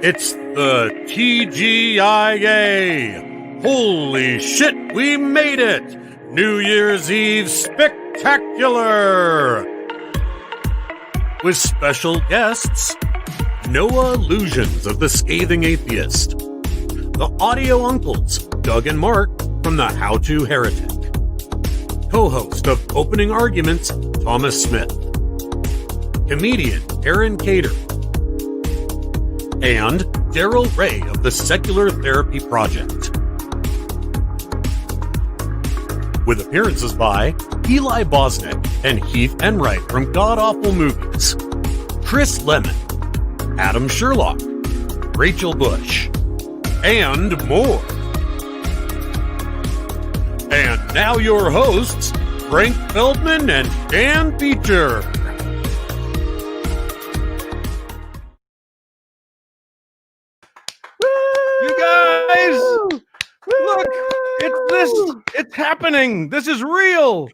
It's the TGIA. Holy shit, we made it! New Year's Eve spectacular! With special guests, Noah Lugeons of the Scathing Atheist, the audio uncles, Doug and Mark from the How-To-Heretic, co-host of Opening Arguments, Thomas Smith, comedian Aaron Cater, and Daryl Ray of the Secular Therapy Project. With appearances by Eli Bosnick and Heath Enwright from God Awful Movies, Chris Lemon, Adam Sherlock, Rachel Bush, and more. And now your hosts, Frank Feldman and Dan Beecher. You guys, look, it's happening. This is real.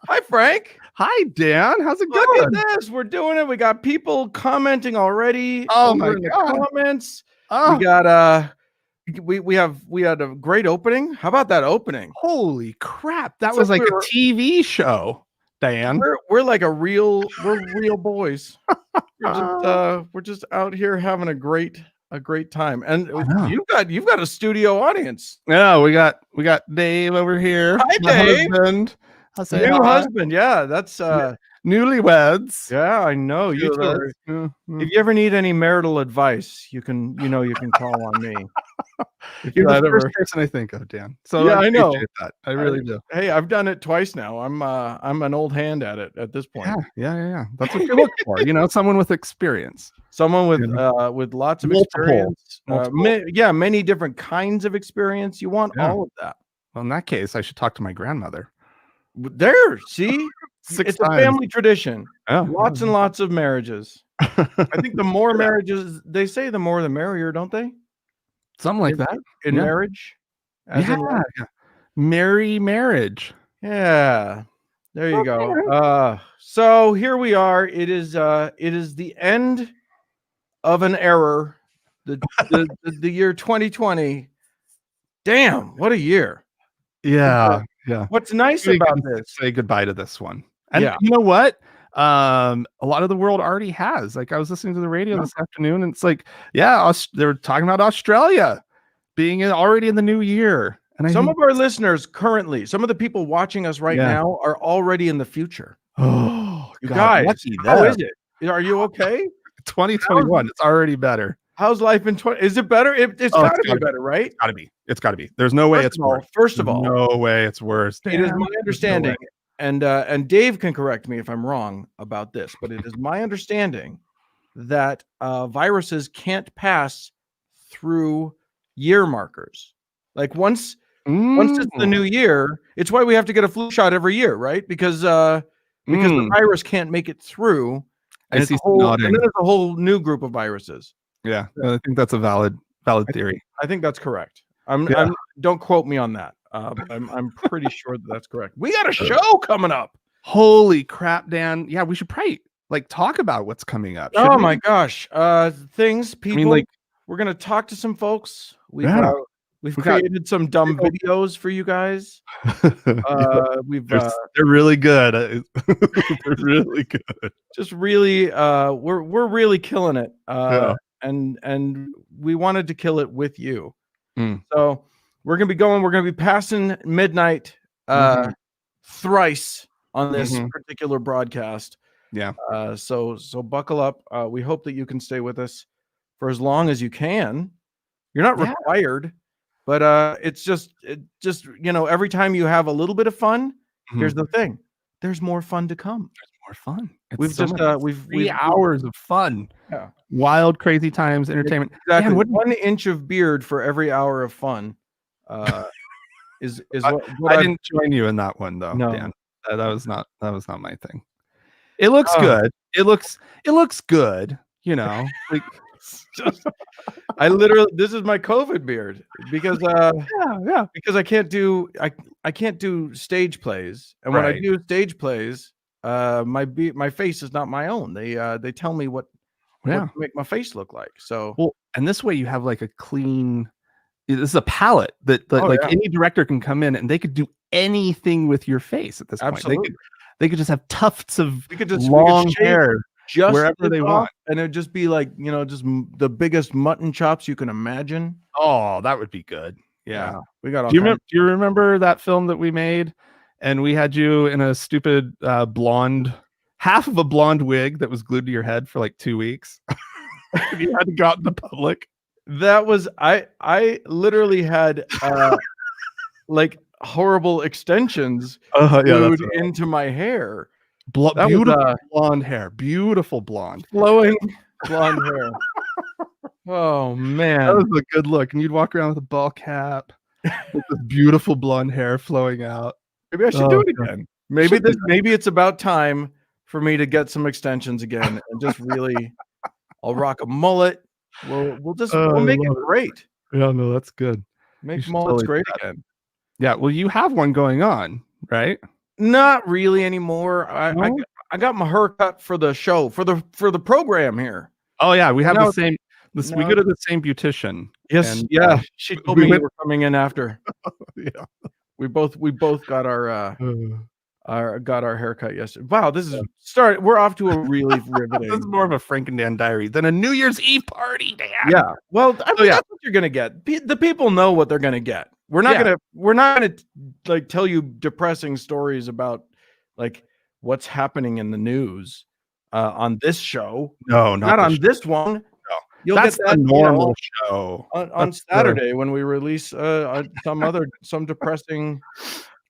Hi, Frank. Hi, Dan. How's it Look going? at this. We're doing it. We got people commenting already. Oh over my in the God. comments. Oh, We got we had a great opening. How about that opening? holy crap. That So was like we're- a TV show, Dan. We're like we're real boys. We're just out here having a great time. And I know. you've got a studio audience. Yeah, we got Dave over here. Hi, my Dave. husband. I'll say New hi. husband, yeah. That's Newlyweds. yeah, I know. You two are- If you ever need any marital advice, you can call on me. You're the ever- first person I think of, Dan. So Yeah, I know. appreciate that. I really do. Hey, I've done it twice now. I'm an old hand at it at this point. Yeah. That's what you look for. Someone with experience. Someone with Yeah. with lots of Multiple. experience. Multiple. Many different kinds of experience. You want Yeah. all of that. Well, in that case, I should talk to my grandmother. There, see? Six It's times. a family tradition. Yeah. Lots and lots of marriages. I think the more marriages, they say the more the merrier, don't they? Something like that. In Yeah. marriage? As in, like- Yeah. Merry marriage. Yeah. There you go. So here we are. It is the end of an era. The year 2020. Damn, what a year. Yeah. What's nice We about can this? say goodbye to this one. And Yeah. you know what? A lot of the world already has. Like, I was listening to the radio this afternoon, and it's like, yeah, they were talking about Australia being already in the new year. And Some of our listeners currently, some of the people watching us right Yeah. now are already in the future. oh, You God, guys, lucky how them. is it? Are you okay? 2021. It's already better. How's life in 20? Is it better? It's Oh, got it's to be gotta be. better, right? It's gotta be. There's no way it's worse. First of all, No way it's worse. it is Damn, my there's no understanding, way. and Dave can correct me if I'm wrong about this, but it is my understanding that viruses can't pass through year markers. Like once it's the new year, it's why we have to get a flu shot every year, right? Because the virus can't make it through, and, I it's see a some whole, nodding. and then there's a whole new group of viruses. Yeah, I think that's a valid theory. I think that's correct. Don't quote me on that. I'm pretty sure that's correct. We got a show coming up. Holy crap, Dan. Yeah, we should probably talk about what's coming up. Oh shouldn't we? my gosh. Things, people. We're gonna talk to some folks. We've created some dumb videos for you guys. They're really good. They're really good. Just really we're really killing it. Yeah. And we wanted to kill it with you. Mm. So we're gonna be passing midnight thrice on this particular broadcast. Yeah. So buckle up. We hope that you can stay with us for as long as you can. You're not required, but it's just every time you have a little bit of fun, here's the thing: there's more fun to come. More fun. We've 3 hours of fun. Yeah. Wild, crazy times, entertainment. Exactly. Man, 1 inch of beard for every hour of fun. Is what I didn't join you in that one though. No. Dan. That was not my thing. It looks good. It looks good. Like I literally, this is my COVID beard because yeah. because I can't do stage plays, and when I Right. do stage plays, my face is not my own. They tell me what what to make my face look like. So well, and this way you have like a clean. This is a palette that like any director can come in and they could do anything with your face at this point. They could just have tufts of long hair just wherever they want, and it'd just be like, you know, just the biggest mutton chops you can imagine. Oh, that would be good. Yeah. We got all. Do you remember that film that we made, and we had you in a stupid blonde, half of a blonde wig that was glued to your head for like 2 weeks? You had to go out in the public. That was I literally had like horrible extensions glued into my hair. Beautiful blonde hair, beautiful blonde, flowing blonde hair. Oh man, that was a good look. And you'd walk around with a ball cap, with this beautiful blonde hair flowing out. Maybe I should do it again. Maybe it's about time for me to get some extensions again and just really. I'll rock a mullet. We'll make it great. Yeah, no, that's good. Make mullets great again. Yeah, well, you have one going on, right? Not really anymore. I got my haircut for the show, for the program here. Oh yeah, we have the same. We go to the same beautician. Yes, and, she told me you were coming in after. Yeah, we both got our haircut yesterday. Wow, this is we're off to a really riveting. This is more of a Frank and Dan diary than a New Year's Eve party, Dan. Yeah. Well, that's what you're gonna get. The people know what they're gonna get. We're not gonna like tell you depressing stories about like what's happening in the news on this show. No, not on this one. No. You'll That's get that the normal show on Saturday when we release some depressing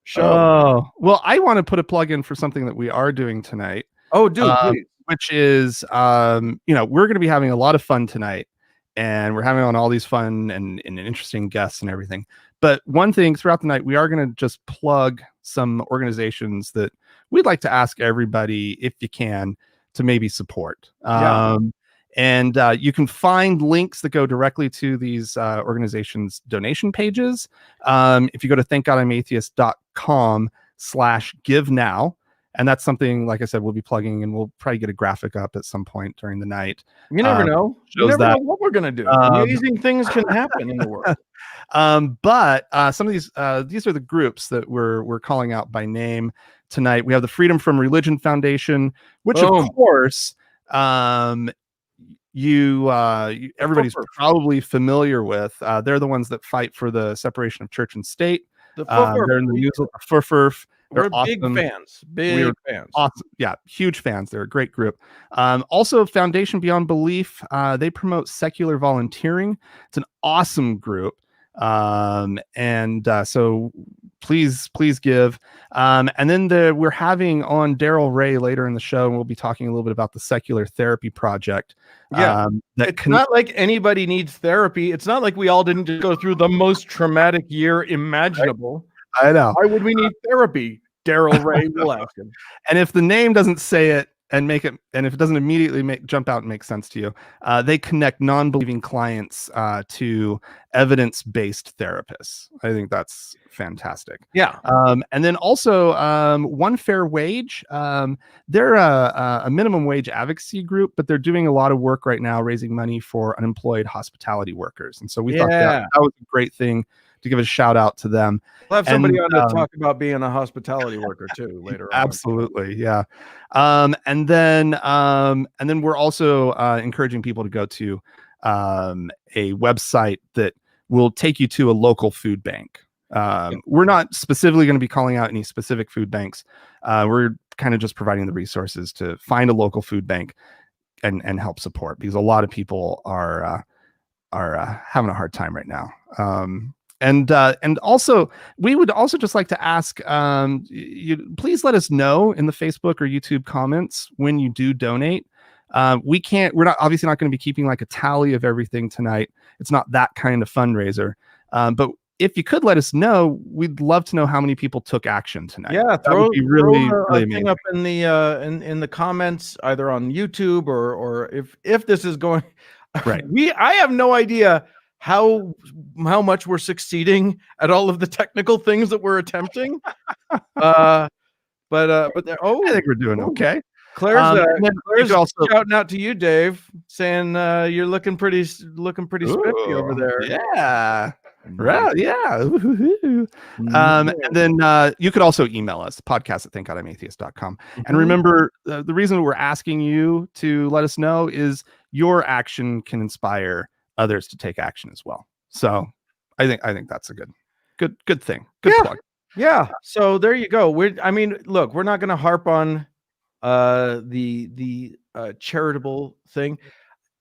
show. Oh, well, I want to put a plug in for something that we are doing tonight. Oh, dude, please. Which is, we're going to be having a lot of fun tonight, and we're having on all these fun and interesting guests and everything. But one thing throughout the night, we are going to just plug some organizations that we'd like to ask everybody, if you can, to maybe support. And you can find links that go directly to these organizations' donation pages. If you go to thankgodimatheist.com/give now, and that's something, like I said, we'll be plugging, and we'll probably get a graphic up at some point during the night. You never know. You never know what we're going to do. Amazing things can happen in the world. But some of these are the groups that we're calling out by name tonight. We have the Freedom from Religion Foundation, which of course, everybody's probably familiar with. They're the ones that fight for the separation of church and state. They're in the news. FFRF. We're awesome. Big fans. Big fans. Awesome. Yeah, huge fans. They're a great group. Also, Foundation Beyond Belief. They promote secular volunteering. It's an awesome group. So please give. And then we're having on Daryl Ray later in the show, and we'll be talking a little bit about the Secular Therapy Project. It's not like anybody needs therapy. It's not like we all didn't just go through the most traumatic year imaginable. I know. Why would we need therapy? Daryl Ray will ask him. And if the name doesn't say it and if it doesn't immediately jump out and make sense to you, they connect non-believing clients to evidence-based therapists. I think that's fantastic. Yeah. And then also One Fair Wage. They're a minimum wage advocacy group, but they're doing a lot of work right now raising money for unemployed hospitality workers. And so we thought that was a great thing to give a shout out to them. We'll have somebody on to talk about being a hospitality worker too later on. Absolutely, yeah. And then we're also encouraging people to go to a website that will take you to a local food bank. We're not specifically going to be calling out any specific food banks. We're kind of just providing the resources to find a local food bank and help support, because a lot of people are having a hard time right now. And also, we would also just like to ask, please let us know in the Facebook or YouTube comments when you do donate. We're not obviously not going to be keeping like a tally of everything tonight. It's not that kind of fundraiser. But if you could let us know, we'd love to know how many people took action tonight. Yeah, that would be really amazing. Thing up in the in the comments, either on YouTube or if this is going right. I have no idea how much we're succeeding at all of the technical things that we're attempting. I think we're doing okay. Claire's, and then you Claire's could also shouting out to you, Dave, saying you're looking pretty spiffy over there. Yeah. Right. Yeah. Woo-hoo-hoo. Mhm. And then you could also email us, podcast@thankodI'matheist.com. And Mhm. remember, the reason we're asking you to let us know is your action can inspire others to take action as well. So I think that's a good thing. Good plug. Yeah. So there you go. Look, we're not going to harp on the charitable thing.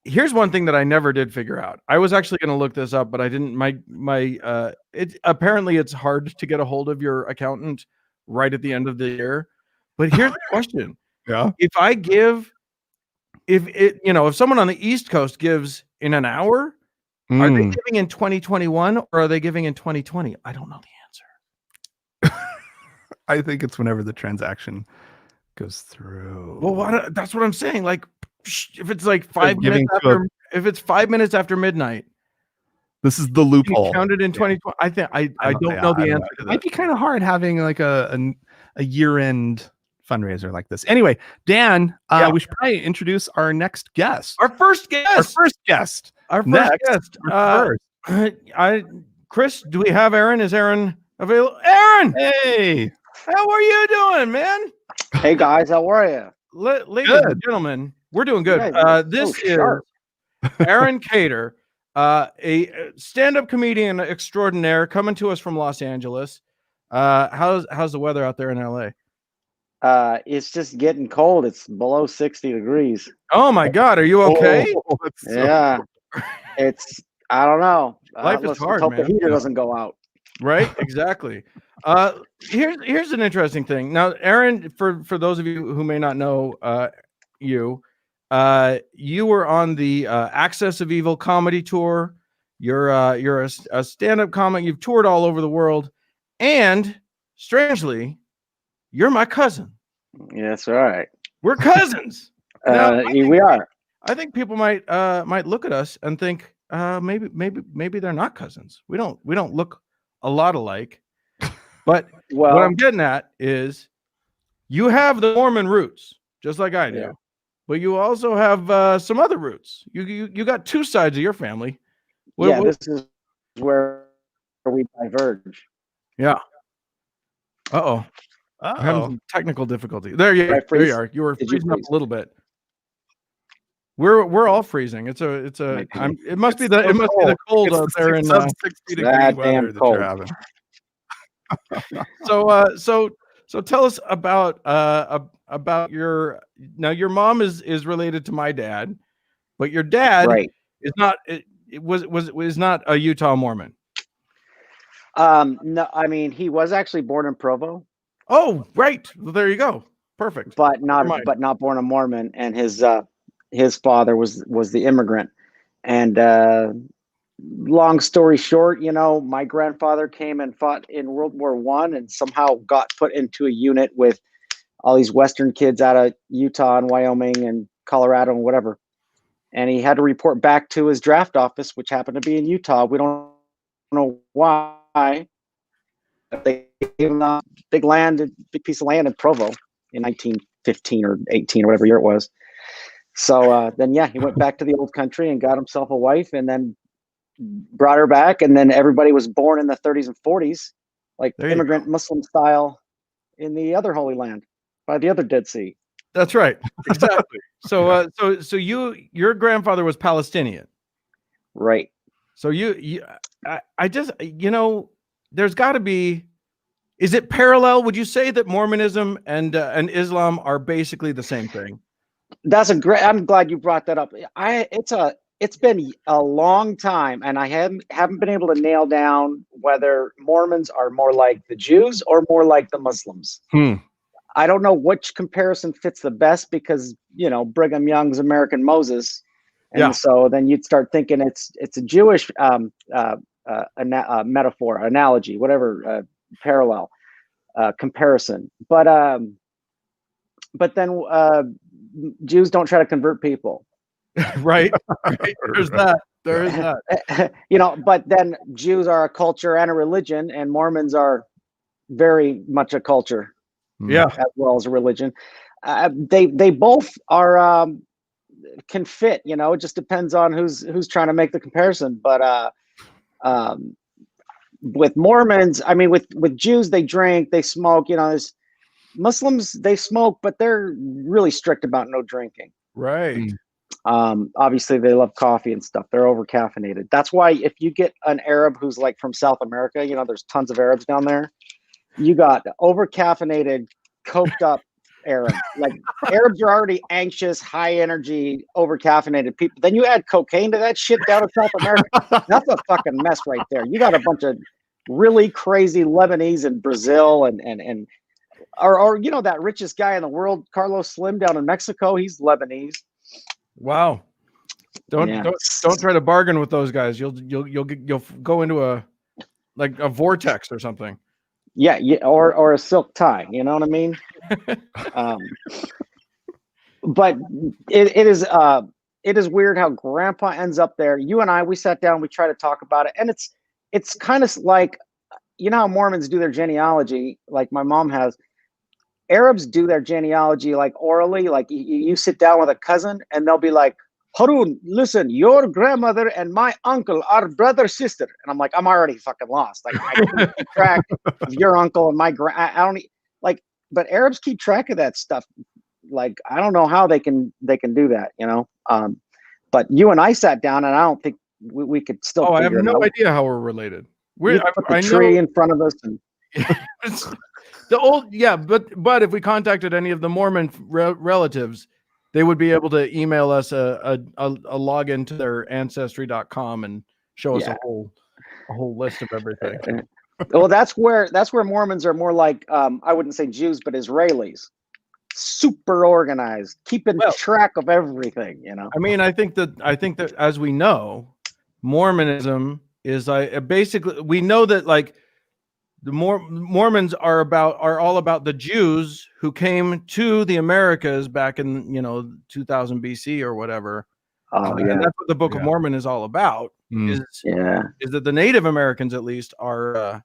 Here's one thing that I never did figure out. I was actually going to look this up, but I didn't. Apparently it's hard to get a hold of your accountant right at the end of the year. But here's the question: Yeah. if someone on the East Coast gives in an hour, are they giving in 2021 or are they giving in 2020? I don't know the answer. I think it's whenever the transaction goes through. Well, that's what I'm saying. Like, if it's like 5 minutes after, if it's 5 minutes after midnight, this is the loophole. Counted in 2020. I think I don't know the answer to that. It might be kind of hard having like a year-end fundraiser like this. Anyway, Dan, we should probably introduce our next guest. Our first guest. Chris, do we have Aaron? Is Aaron available? Aaron! Hey! How are you doing, man? Hey guys, how are you? Ladies and gentlemen, we're doing good. This is Aaron Cater, a stand-up comedian extraordinaire coming to us from Los Angeles. How's the weather out there in LA? It's just getting cold. It's below 60 degrees. Oh my God, are you okay? Yeah. I don't know. Life is hard, hope man. the heater doesn't go out. Right? Exactly. Here's an interesting thing. Now, Aaron, for those of you who may not know you were on the Access of Evil comedy tour. You're a stand-up comic. You've toured all over the world, and strangely, you're my cousin. Yeah, that's right. We're cousins. We are. I think people might look at us and think maybe they're not cousins. We don't look a lot alike. But what I'm getting at is you have the Mormon roots, just like I do. Yeah. But you also have some other roots. You got two sides of your family. This is where we diverge. Yeah. Uh-oh. I'm having some technical difficulty. There you are. You were freezing up a little bit. We're all freezing. It must be the cold out there in 60-degree weather that you're having. So tell us about your mom is related to my dad, but your dad is not was not a Utah Mormon. No, I mean he was actually born in Provo. Oh, right. Well, there you go. Perfect. But not born a Mormon, and his father was the immigrant. And long story short, my grandfather came and fought in World War I and somehow got put into a unit with all these Western kids out of Utah and Wyoming and Colorado and whatever. And he had to report back to his draft office, which happened to be in Utah. We don't know why. They gave him a big piece of land in Provo in 1915 or 18 or whatever year it was. So then he went back to the old country and got himself a wife, and then brought her back, and then everybody was born in the 30s and 40s, like immigrant Muslim style, in the other Holy Land by the other Dead Sea. That's right, exactly. So your grandfather was Palestinian, right? So I just there's got to be. Is it parallel? Would you say that Mormonism and Islam are basically the same thing? I'm glad you brought that up. It's been a long time, and I haven't been able to nail down whether Mormons are more like the Jews or more like the Muslims. I don't know which comparison fits the best, because Brigham Young's American Moses, and so then you'd start thinking it's a Jewish metaphor, analogy, whatever, parallel comparison. But then Jews don't try to convert people. Right. There's that. There is that. But then Jews are a culture and a religion, and Mormons are very much a culture, as well as a religion. They both are can fit. You know, it just depends on who's trying to make the comparison. But with Mormons, I mean, with Jews, they drink, they smoke. You know, there's Muslims, they smoke, but they're really strict about no drinking. Right. Obviously they love coffee and stuff. They're over caffeinated. That's why if you get an Arab who's like from South America, you know, there's tons of Arabs down there. You got over caffeinated, coked up Arab. Like Arabs are already anxious, high energy, over caffeinated people. Then you add cocaine to that shit down in South America. That's a fucking mess right there. You got a bunch of really crazy Lebanese in Brazil and or you know, that richest guy in the world, Carlos Slim down in Mexico, he's Lebanese. Wow. Don't try to bargain with those guys. You'll go into a vortex or something. Yeah, or a silk tie. You know what I mean? But it is weird how Grandpa ends up there. You and I, we sat down, we tried to talk about it, and it's kind of like, you know how Mormons do their genealogy, like my mom has. Arabs do their genealogy like orally, like you sit down with a cousin and they'll be like, Harun, listen, your grandmother and my uncle are brother, sister. And I'm like, I'm already fucking lost. Like I can't keep track of your uncle and my I don't like, but Arabs keep track of that stuff. Like, I don't know how they can do that, you know? But you and I sat down and I don't think we could still. Oh, I have no idea how we're related. We put the tree in front of us and the old, but if we contacted any of the Mormon relatives, they would be able to email us a login to their ancestry.com and show us a whole list of everything. Well, that's where Mormons are more like, I wouldn't say Jews, but Israelis. Super organized, keeping track of everything, you know. I mean, I think that as we know, Mormonism is basically, we know that like the Mormons are all about the Jews who came to the Americas back in 2000 BC or whatever. And that's what the Book of Mormon is all about. Is that the Native Americans at least are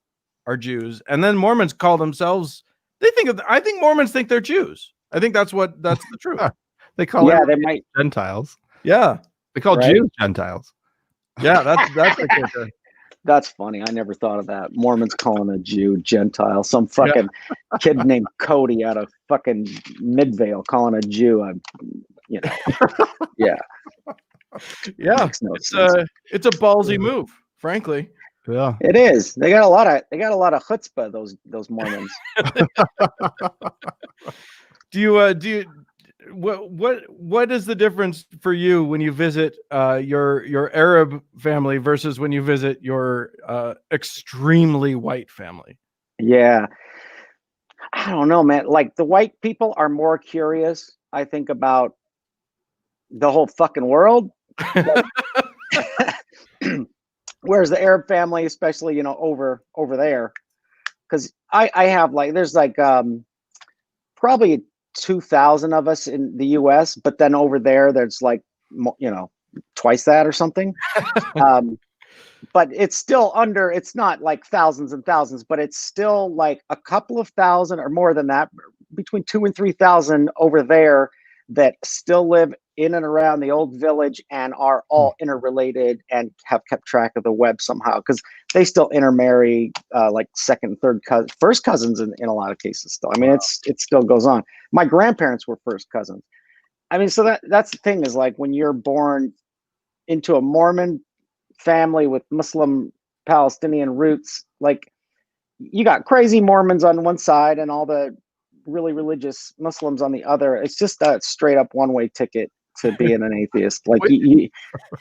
Jews, and then Mormons call themselves. I think Mormons think they're Jews. I think that's the truth. They call they might Gentiles. Yeah, they call Jews Gentiles. Yeah, that's like that's funny. I never thought of that. Mormons calling a Jew Gentile. Some fucking kid named Cody out of fucking Midvale calling a Jew yeah. It's a ballsy move, frankly. Yeah, it is. They got a lot of chutzpah. Those Mormons. What is the difference for you when you visit your Arab family versus when you visit your extremely white family? Yeah, I don't know, man. Like the white people are more curious, I think, about the whole fucking world. Whereas the Arab family, especially, over there, because I have there's probably 2,000 of us in the US, but then over there's twice that or something. But it's still it's not like thousands and thousands, but it's still like a couple of thousand or more than that, between 2,000 and 3,000 over there that still live in and around the old village and are all interrelated and have kept track of the web somehow, because they still intermarry like second, third first cousins in a lot of cases still. I mean, it still goes on. My grandparents were first cousins. I mean, so that's the thing, is like when you're born into a Mormon family with Muslim Palestinian roots, like you got crazy Mormons on one side and all the really religious Muslims on the other. It's just a straight up one-way ticket to being an atheist, like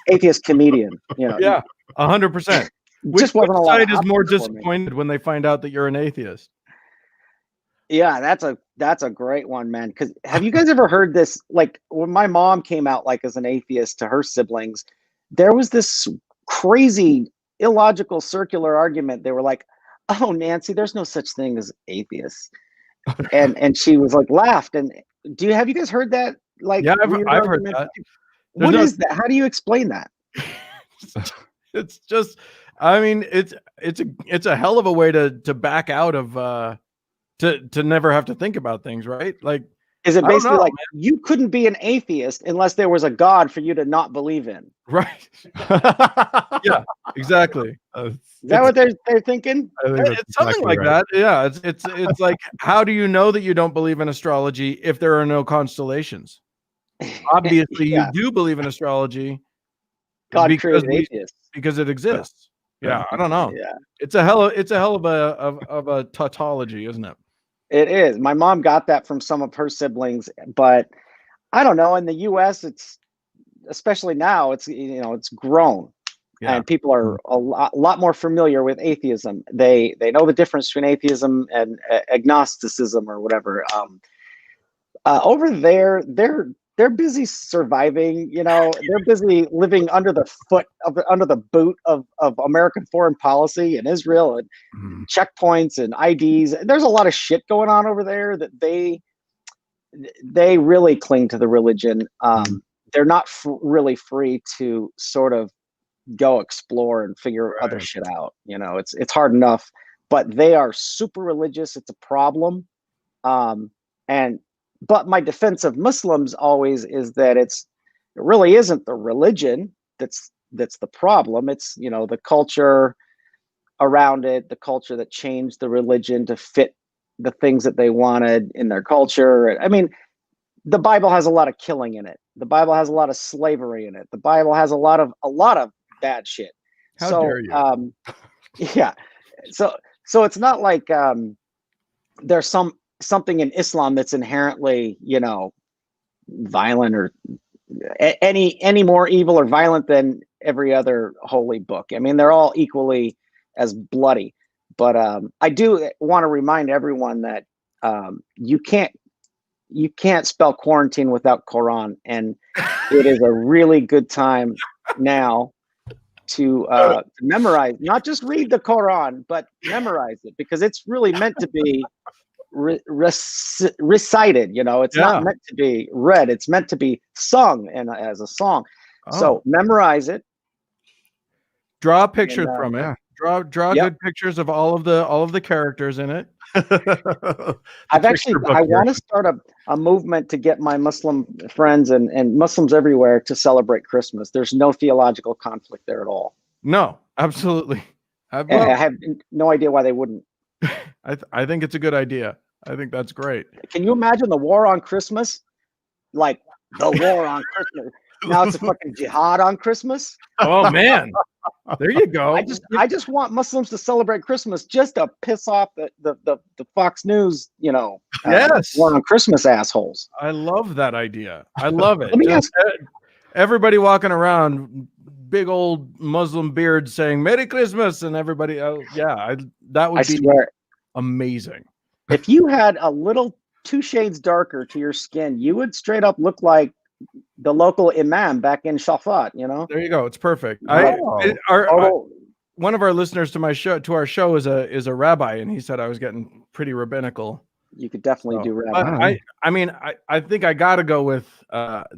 atheist comedian, Yeah, 100%. Which side is more disappointed when they find out that you're an atheist? Yeah, that's a great one, man. Because have you guys ever heard this? Like when my mom came out like as an atheist to her siblings, there was this crazy illogical circular argument. They were like, "Oh, Nancy, there's no such thing as atheists," and she was like laughed. And have you guys heard that? Like, yeah, I've heard that. What is that? How do you explain that? It's just, I mean, it's a hell of a way to back out of to never have to think about things, right? Like Is it I don't basically know, like you couldn't be an atheist unless there was a God for you to not believe in? Right. Yeah, exactly. Is that what they're thinking? I think that's It's something exactly like right. that. Yeah, it's like, how do you know that you don't believe in astrology if there are no constellations? Obviously, Yeah. you do believe in astrology God because created atheists. because it exists. Yeah, I don't know. Yeah, It's a hell of a tautology, isn't it? it is. My mom got that from some of her siblings, but I don't know. In the U.S., it's especially now, it's it's grown, Yeah. and people are a lot more familiar with atheism. They know the difference between atheism and agnosticism or whatever. Over there, they're busy surviving. They're busy living under the boot of American foreign policy and Israel and Mhm. checkpoints and IDs. There's a lot of shit going on over there that they really cling to the religion. They're not really free to sort of go explore and figure other Right. shit out. It's hard enough, but they are super religious. It's a problem. And but my defense of Muslims always is that it really isn't the religion that's the problem. It's the culture around it, the culture that changed the religion to fit the things that they wanted in their culture. I mean, the Bible has a lot of killing in it. The Bible has a lot of slavery in it. The Bible has a lot of bad shit. How dare you? Yeah. So it's not like there's something in Islam that's inherently, violent or any more evil or violent than every other holy book. I mean, they're all equally as bloody. But I do want to remind everyone that you can't spell quarantine without Quran, and it is a really good time now to memorize, not just read the Quran, but memorize it, because it's really meant to be recited. It's not meant to be read; it's meant to be sung and as a song. So memorize it. Draw pictures from it. yeah. Draw good pictures of all of the characters in it. I want to start a movement to get my Muslim friends and Muslims everywhere to celebrate Christmas. There's no theological conflict there at all. No, absolutely. I have no idea why they wouldn't. I think it's a good idea. I think that's great. Can you imagine the war on Christmas? Like the war on Christmas. Now it's a fucking jihad on Christmas. Oh man. There you go. I just want Muslims to celebrate Christmas just to piss off the Fox News, yes, war on Christmas assholes. I love that idea. I love it. Let me ask, everybody walking around, big old Muslim beards saying "Merry Christmas" and everybody. That would be amazing. If you had a little 2 shades darker to your skin, you would straight up look like the local imam back in Shafat. There you go. It's perfect. One of our listeners to our show is a rabbi, and he said I was getting pretty rabbinical. You could definitely do rabbi. I think I got to go with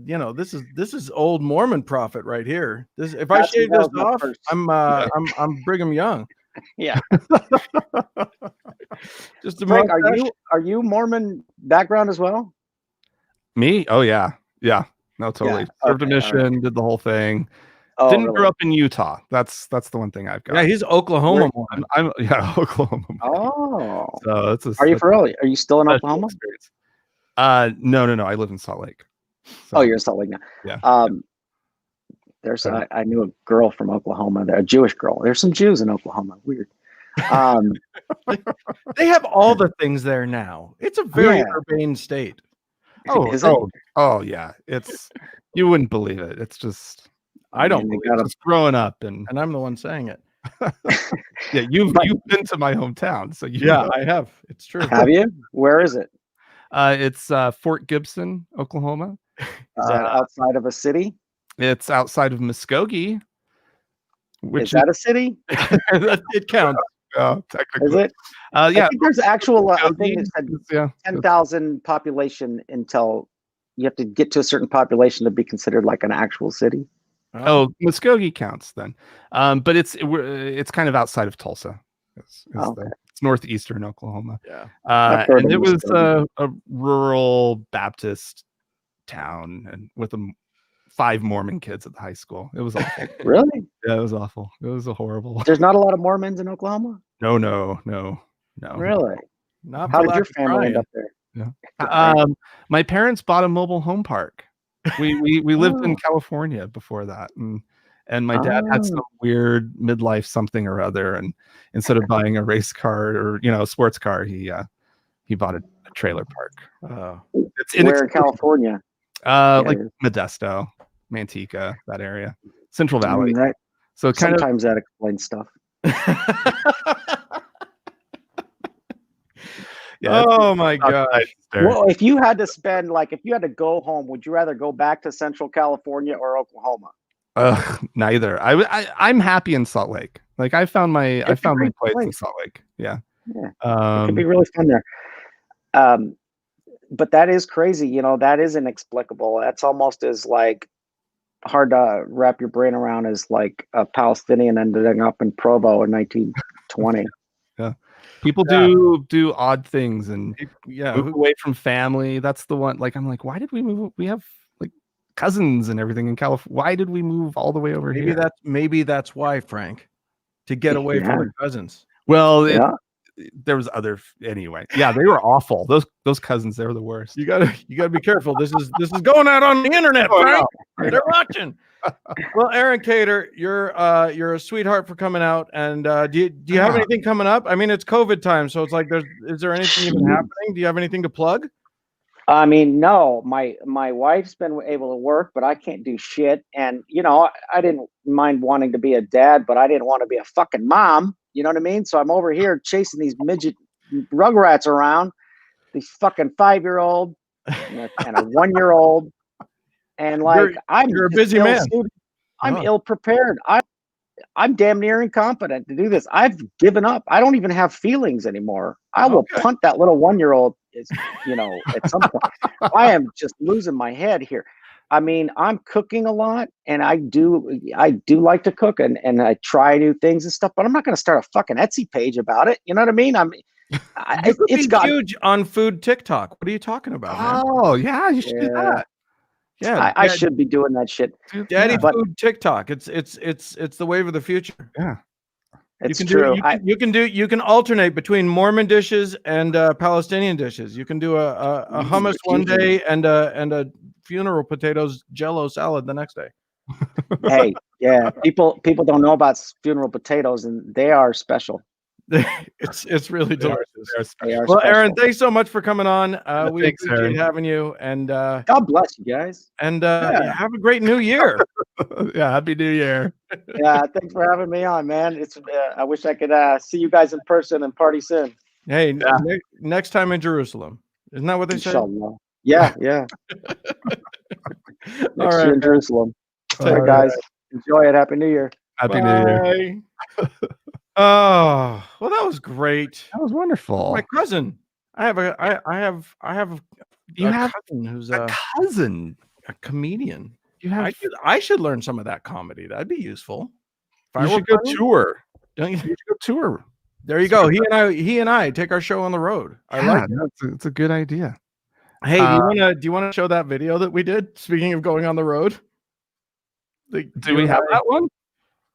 this is old Mormon prophet right here. If I shave this off, I'm Brigham Young. Yeah. Just a Frank, are you Mormon background as well? Me? Oh yeah. No, totally. Yeah. Served a mission, did the whole thing. Oh, Didn't really? grow up in Utah. That's the one thing I've got. Yeah, he's Oklahoma Mormon. I'm Oklahoma Mormon. Oh. So are you for real? Are you still in Oklahoma? Experience. No. I live in Salt Lake. So, you're in Salt Lake now. Yeah. I knew a girl from Oklahoma, a Jewish girl. There's some Jews in Oklahoma. Weird. They have all the things there now. It's a very urbane state. Oh yeah. It's you wouldn't believe it. It's just I don't believe it. Just growing up and I'm the one saying it. Yeah, you've been to my hometown, so know. I have. It's true. Have you? Where is it? It's Fort Gibson, Oklahoma. Is that outside of a city? It's outside of Muskogee. Is that a city? It counts. Technically. Is it? Yeah. I think there's actual thing that said 10,000 population until you have to get to a certain population to be considered like an actual city. Oh, Muskogee counts then. But it's kind of outside of Tulsa. It's northeastern Oklahoma. Yeah. And it was a rural Baptist town, and with 5 Mormon kids at the high school. It was awful. Really? Yeah, it was awful. It was a horrible. There's not a lot of Mormons in Oklahoma? No. Really? Not How for did lack your of family end trying. up there? Yeah. My parents bought a mobile home park. We lived in Oh. California before that, and my dad had some weird midlife something or other, and instead of buying a race car or a sports car, he bought a trailer park. It's Where in California? Like Modesto, Manteca, that area, Central Valley. Right. So sometimes that explains stuff. Yeah, oh my gosh. Well, if you had to go home, would you rather go back to Central California or Oklahoma? Neither. I'm happy in Salt Lake. Like I found my place in Salt Lake. Yeah. It could be really fun there. But that is crazy. That is inexplicable. That's almost as like hard to wrap your brain around as like a Palestinian ending up in Provo in 1920. Yeah. People do odd things and move away from family. That's the one. Like I'm like, why did we move? We have like cousins and everything in California. Why did we move all the way over here? Maybe that's why, Frank, to get away from the cousins. Well, there was other anyway. Yeah, they were awful. Those cousins, they were the worst. You gotta be careful. This is going out on the internet, Frank. They're watching. Well, Aaron Cater, you're a sweetheart for coming out. And do you have anything coming up? I mean, it's COVID time, so it's like is there anything even happening? Do you have anything to plug? I mean, no. My wife's been able to work, but I can't do shit. And I didn't mind wanting to be a dad, but I didn't want to be a fucking mom. You know what I mean? So I'm over here chasing these midget rugrats around, these fucking 5-year-old and a 1-year-old. And like, you're a busy man. I'm ill prepared. I'm damn near incompetent to do this. I've given up. I don't even have feelings anymore. I will punt that little 1-year-old. At some point, I am just losing my head here. I mean, I'm cooking a lot, and I do like to cook, and I try new things and stuff. But I'm not going to start a fucking Etsy page about it. You know what I mean? It's huge on food TikTok. What are you talking about, man? Oh yeah, you should do that. Yeah, I should be doing that shit. Daddy food TikTok. It's the wave of the future. Yeah, it's true. You can alternate between Mormon dishes and Palestinian dishes. You can do a hummus one day and a funeral potatoes Jello salad the next day. Hey, yeah, people don't know about funeral potatoes, and they are special. It's really delicious. Well, Aaron, thanks so much for coming on. We appreciate having you, and God bless you guys. And have a great new year. Yeah, happy new year. Yeah, thanks for having me on, man. It's I wish I could see you guys in person and party soon. Hey, next time in Jerusalem. Isn't that what they say? Inshallah. Yeah. Next year in Jerusalem. All right, guys. Enjoy it. Happy New Year. Happy New Year. Oh, well, that was great. That was wonderful. My cousin. I have a cousin who's a cousin, a comedian. I should learn some of that comedy. That'd be useful. You should go tour. Don't you? You should go tour. There you go. He and I take our show on the road. I like it. It's a good idea. Hey, do you want to show that video that we did? Speaking of going on the road, do we have that one?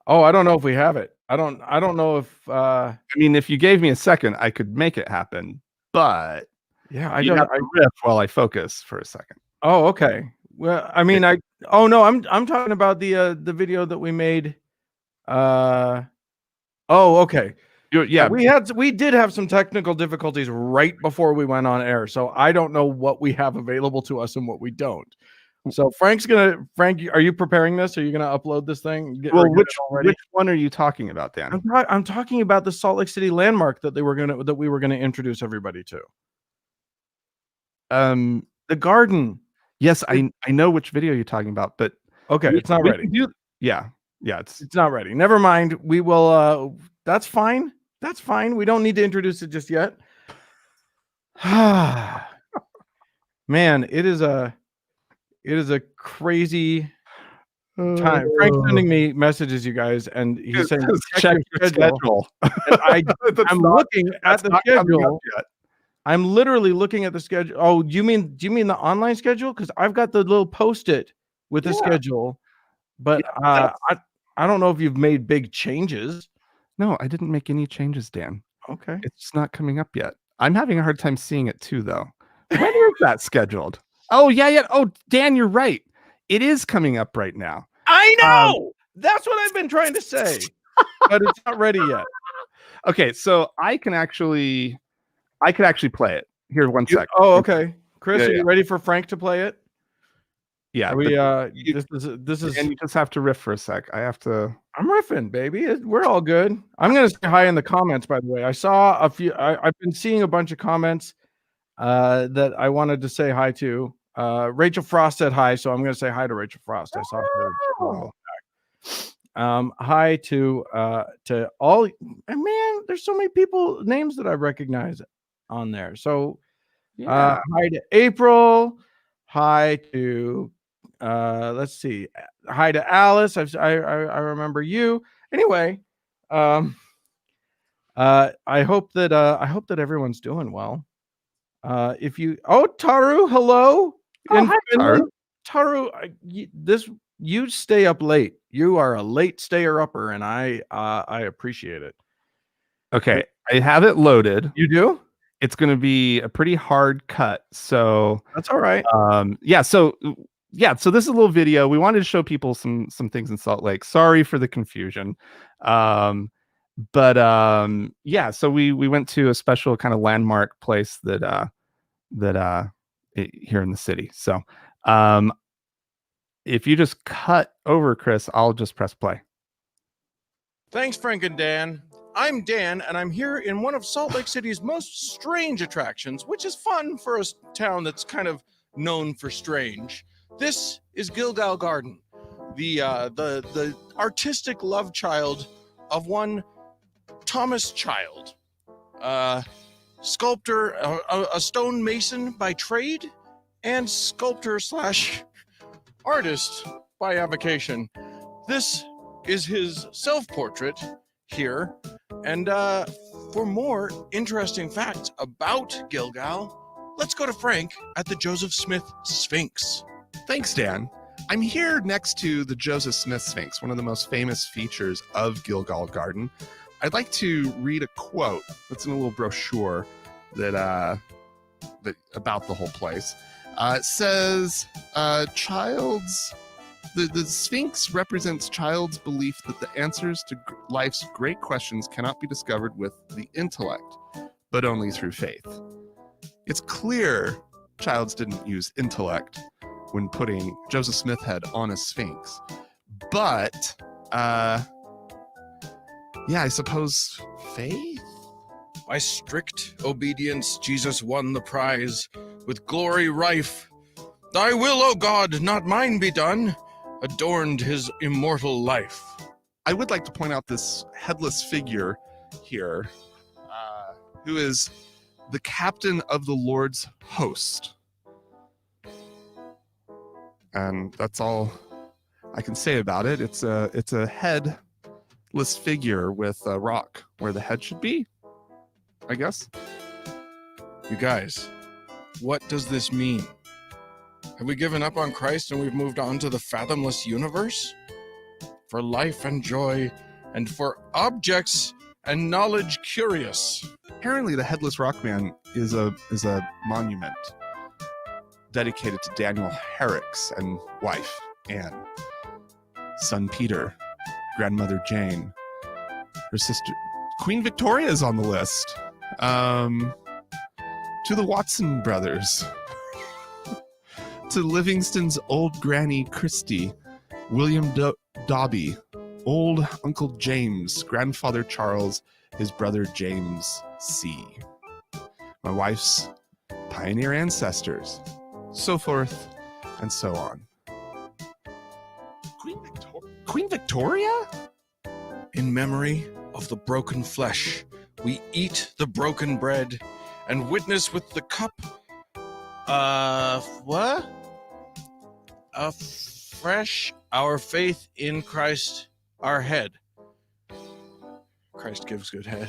Oh, I don't know if we have it. I don't know if. I mean, if you gave me a second, I could make it happen. But yeah, I riff while I focus for a second. Oh, okay. Well, I mean, I'm talking about the video that we made. Oh, okay. Yeah, we did have some technical difficulties right before we went on air, so I don't know what we have available to us and what we don't. So Frank, are you preparing this? Are you gonna upload this thing? Which one are you talking about, Dan? I'm talking about the Salt Lake City landmark that we were gonna introduce everybody to. The garden. Yes, I know which video you're talking about, but okay, it's not ready. It's not ready. Never mind. We will. That's fine. That's fine. We don't need to introduce it just yet. Man, it is a crazy time. Frank's sending me messages, you guys, and he's saying check your schedule. And I'm looking at the schedule. I'm literally looking at the schedule. Oh, do you mean the online schedule? Because I've got the little post-it with the schedule, but I don't know if you've made big changes. No, I didn't make any changes, Dan. Okay, it's just not coming up yet. I'm having a hard time seeing it too, though. When is that scheduled? Oh yeah. Oh, Dan, you're right. It is coming up right now. I know. That's what I've been trying to say, but it's not ready yet. Okay, so I could actually play it. Here, one sec. Oh, okay. Chris, are you ready for Frank to play it? Yeah. This is. And you just have to riff for a sec. I'm riffing, baby. We're all good. I'm gonna say hi in the comments. By the way, I saw a few. I've been seeing a bunch of comments that I wanted to say hi to. Rachel Frost said hi, so I'm going to say hi to Rachel Frost. I saw her. Hi to all. Man, there's so many people names that I recognize on there. So hi to April. Hi to let's see. Hi to Alice. I remember you. Anyway, I hope that everyone's doing well. Taru, hello. Hi, Taru, you stay up late. You are a late stayer upper, and I appreciate it. Okay, I have it loaded. You do? It's going to be a pretty hard cut, so that's all right. So this is a little video. We wanted to show people some things in Salt Lake. Sorry for the confusion. So we went to a special kind of landmark place that here in the city. So if you just cut over, Chris, I'll just press play. Thanks, Frank and Dan. I'm Dan, and I'm here in one of Salt Lake City's most strange attractions, which is fun for a town that's kind of known for strange. This is Gilgal Garden, the artistic love child of one Thomas Child, sculptor, a stone mason by trade, and sculptor / artist by avocation. This is his self-portrait here. And for more interesting facts about Gilgal, let's go to Frank at the Joseph Smith Sphinx. Thanks, Dan. I'm here next to the Joseph Smith Sphinx, one of the most famous features of Gilgal Garden. I'd like to read a quote that's in a little brochure that about the whole place. It says, the Sphinx represents Child's belief that the answers to life's great questions cannot be discovered with the intellect, but only through faith. It's clear Childs didn't use intellect when putting Joseph Smith head on a Sphinx, but I suppose faith? By strict obedience, Jesus won the prize with glory rife. Thy will, O God, not mine be done, adorned his immortal life. I would like to point out this headless figure here, who is the captain of the Lord's host. And that's all I can say about it. It's a headless figure with a rock where the head should be, I guess. You guys, what does this mean? Have we given up on Christ and we've moved on to the fathomless universe? For life and joy, and for objects and knowledge curious. Apparently the Headless Rockman is a monument dedicated to Daniel Herrick's and wife, Anne, son Peter, grandmother Jane, her sister, Queen Victoria is on the list, to the Watson brothers, to Livingston's old granny Christie, William Dobby, old Uncle James, grandfather Charles, his brother James C., my wife's pioneer ancestors, so forth and so on. Queen Victoria? In memory of the broken flesh, we eat the broken bread and witness with the cup refresh our faith in Christ, our head. Christ gives good head.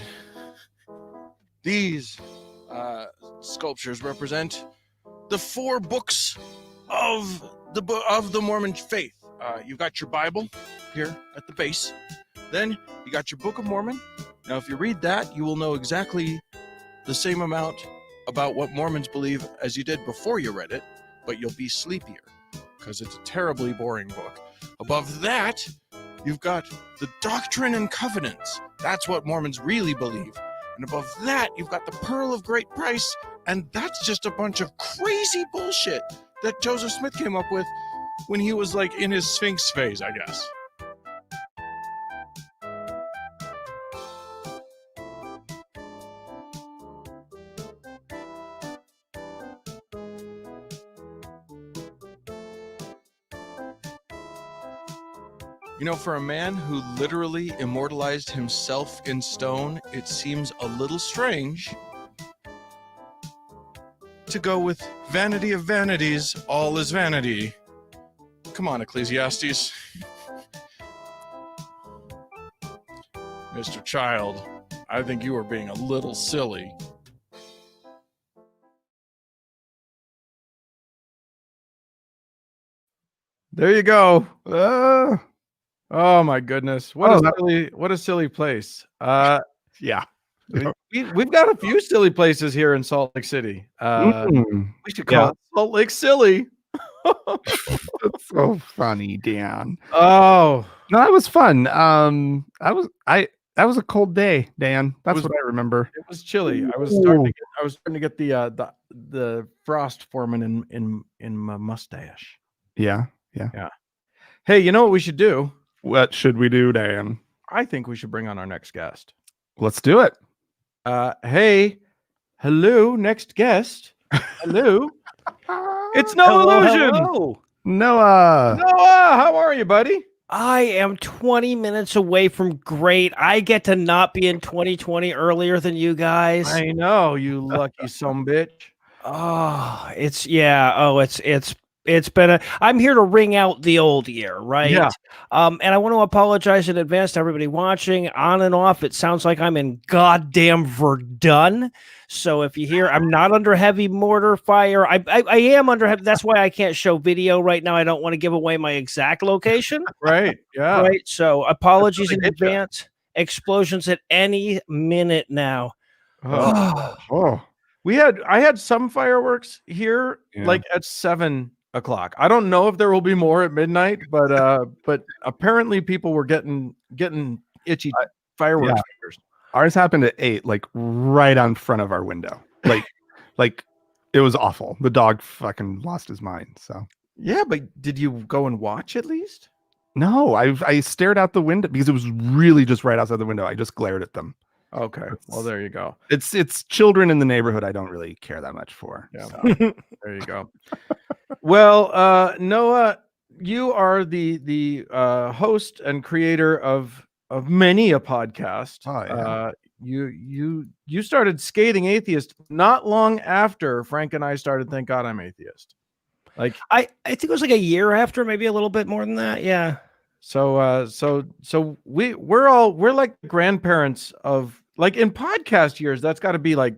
These sculptures represent the 4 books of the Mormon faith. You've got your Bible here at the base. Then you got your Book of Mormon. Now, if you read that, you will know exactly the same amount about what Mormons believe as you did before you read it, but you'll be sleepier because it's a terribly boring book. Above that, you've got the Doctrine and Covenants. That's what Mormons really believe. And above that, you've got the Pearl of Great Price, and that's just a bunch of crazy bullshit that Joseph Smith came up with when he was like in his Sphinx phase, I guess. You know, for a man who literally immortalized himself in stone, it seems a little strange to go with vanity of vanities, all is vanity. Come on, Ecclesiastes. Mr. Child, I think you are being a little silly. There you go. Oh my goodness! What a silly place. Yeah. We've got a few silly places here in Salt Lake City. We should call it Salt Lake Silly. That's so funny, Dan. Oh no, that was fun. That was a cold day, Dan. That's what I remember. It was chilly. I was starting to get the frost forming in my mustache. Yeah. Hey, you know what we should do? What should we do, Dan? I think we should bring on our next guest. Let's do it. Hello, next guest. Hello. It's Noah Lugeons. Hello. Noah, how are you, buddy? I am 20 minutes away from great. I get to not be in 2020 earlier than you guys. I know, you lucky sumbitch. Oh, it's been I'm here to ring out the old year, right? Yeah. And I want to apologize in advance to everybody watching. On and off, it sounds like I'm in goddamn Verdun. So if you hear, I'm not under heavy mortar fire. I am under heavy. That's why I can't show video right now. I don't want to give away my exact location. Right. Yeah. Right. So apologies in advance. Explosions at any minute now. Oh. I had some fireworks here, like at 7 o'clock. I don't know if there will be more at midnight, but apparently people were getting itchy fireworks fingers. Ours happened at 8, like right on front of our window. Like it was awful. The dog fucking lost his mind. So yeah, but did you go and watch at least? No, I stared out the window because it was really just right outside the window. I just glared at them. Okay, well there you go. It's children in the neighborhood I don't really care that much for. Yeah. So. There you go. Well, Noah, you are the host and creator of many a podcast. Oh, yeah. You started Scathing Atheist not long after Frank and I started Thank God I'm Atheist. Like I think it was like a year after, maybe a little bit more than that. Yeah. So we're like grandparents of, like, in podcast years. That's got to be like,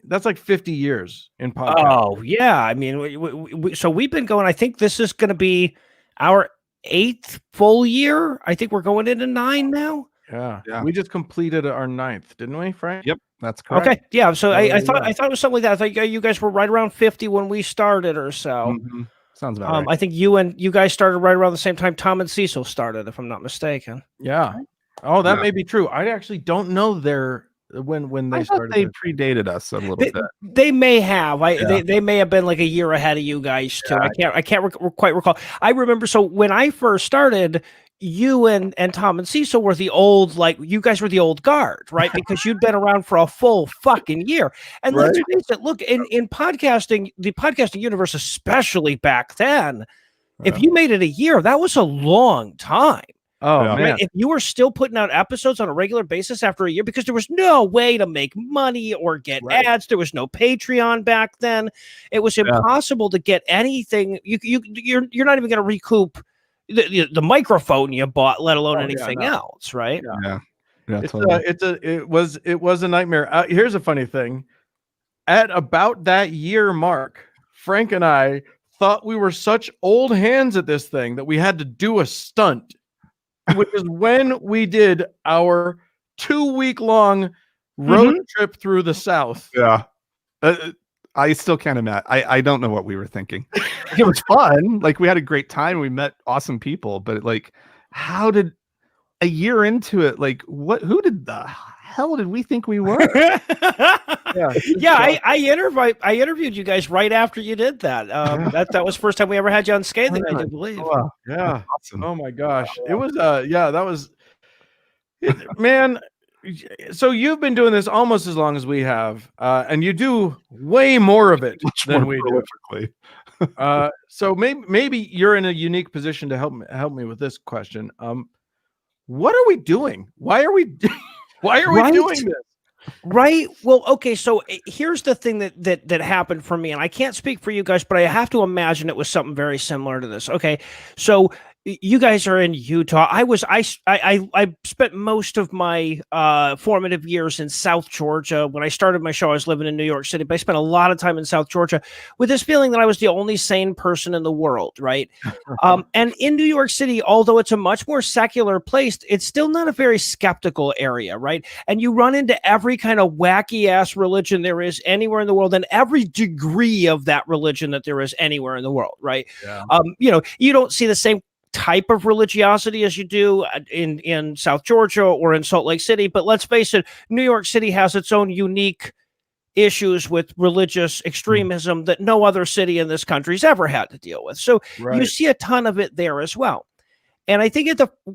that's like 50 years in podcast. Oh yeah, I mean, so we've been going. I think this is going to be our 8th full year. I think we're going into 9 now. Yeah. We just completed our 9th, didn't we, Frank? Yep, that's correct. Okay, yeah. So I thought it was something like that. I thought you guys were right around 50 when we started, or so. Mm-hmm. Sounds about right. I think you guys started right around the same time Tom and Cecil started, if I'm not mistaken. Yeah. Oh, that may be true. I actually don't know when they started. They predated us a little bit. They may have. They may have been like a year ahead of you guys too. Yeah. I can't quite recall. I remember. So when I first started, you and Tom and Cecil were the old, like, you guys were the old guard, right? Because you'd been around for a full fucking year. And let's face it, look, in podcasting, the podcasting universe, especially back then, if you made it a year, that was a long time. Oh Yeah. man. Right? If you were still putting out episodes on a regular basis after a year, because there was no way to make money or get ads, there was no Patreon back then. It was impossible to get anything. You're not even going to recoup the microphone you bought, let alone anything else, right? Yeah. Yeah, It's totally. it was a nightmare. Here's a funny thing. At about that year mark, Frank and I thought we were such old hands at this thing that we had to do a stunt, which is when we did our 2-week-long road trip through the South. Yeah. I still can't imagine. I don't know what we were thinking. It was fun. Like, we had a great time. We met awesome people, but like, how did a year into it, like, who did the hell did we think we were? I interviewed you guys right after you did that. That was the first time we ever had you on Scathing, I do believe. Wow. Yeah. Awesome. Oh my gosh. It was that was man. So you've been doing this almost as long as we have, and you do way more of it than we do. So maybe you're in a unique position to help me with this question. What are we doing? Why are we doing this? Right. Well, okay. So here's the thing that happened for me, and I can't speak for you guys, but I have to imagine it was something very similar to this. Okay. So you guys are in Utah. I spent most of my formative years in South Georgia. When I started my show, I was living in New York City, but I spent a lot of time in South Georgia with this feeling that I was the only sane person in the world, right? And in New York City, although it's a much more secular place, it's still not a very skeptical area, right? And you run into every kind of wacky ass religion there is anywhere in the world, and every degree of that religion that there is anywhere in the world, right? Yeah. You don't see the same type of religiosity as you do in South Georgia or in Salt Lake City. But let's face it, New York City has its own unique issues with religious extremism that no other city in this country's ever had to deal with. So you see a ton of it there as well. And I think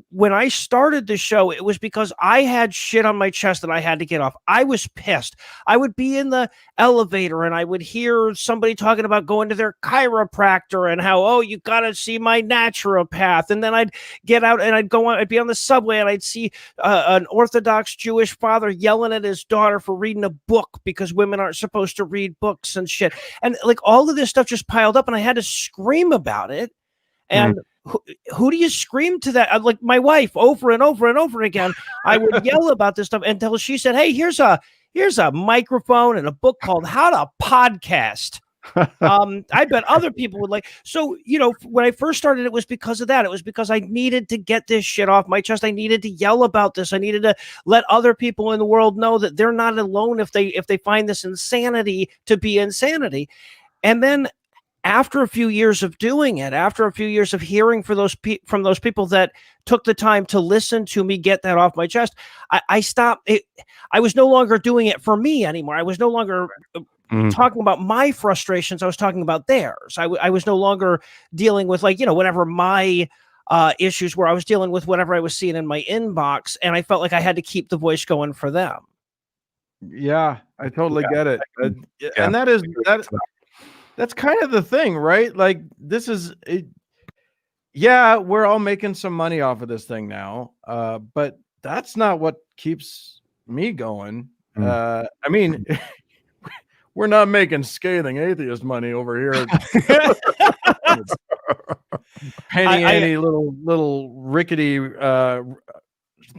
when I started the show, it was because I had shit on my chest that I had to get off. I was pissed. I would be in the elevator and I would hear somebody talking about going to their chiropractor and how, oh, you got to see my naturopath. And then I'd get out and I'd be on the subway and I'd see an Orthodox Jewish father yelling at his daughter for reading a book because women aren't supposed to read books and shit. And like all of this stuff just piled up and I had to scream about it. And who do you scream to that? Like my wife over and over and over again. I would yell about this stuff until she said, hey, here's a microphone and a book called How to Podcast. I bet other people would like. So, when I first started, it was because of that. It was because I needed to get this shit off my chest. I needed to yell about this. I needed to let other people in the world know that they're not alone if they find this insanity to be insanity. And then after a few years of doing it, after a few years of hearing from those people that took the time to listen to me get that off my chest, I stopped it. I was no longer doing it for me anymore. I was no longer talking about my frustrations. I was talking about theirs. I was no longer dealing with whatever my issues were. I was dealing with whatever I was seeing in my inbox, and I felt like I had to keep the voice going for them. Yeah, I totally get it. And that's kind of the thing, right? Like this is we're all making some money off of this thing now. But that's not what keeps me going. I mean, we're not making Scathing Atheist money over here. Any little rickety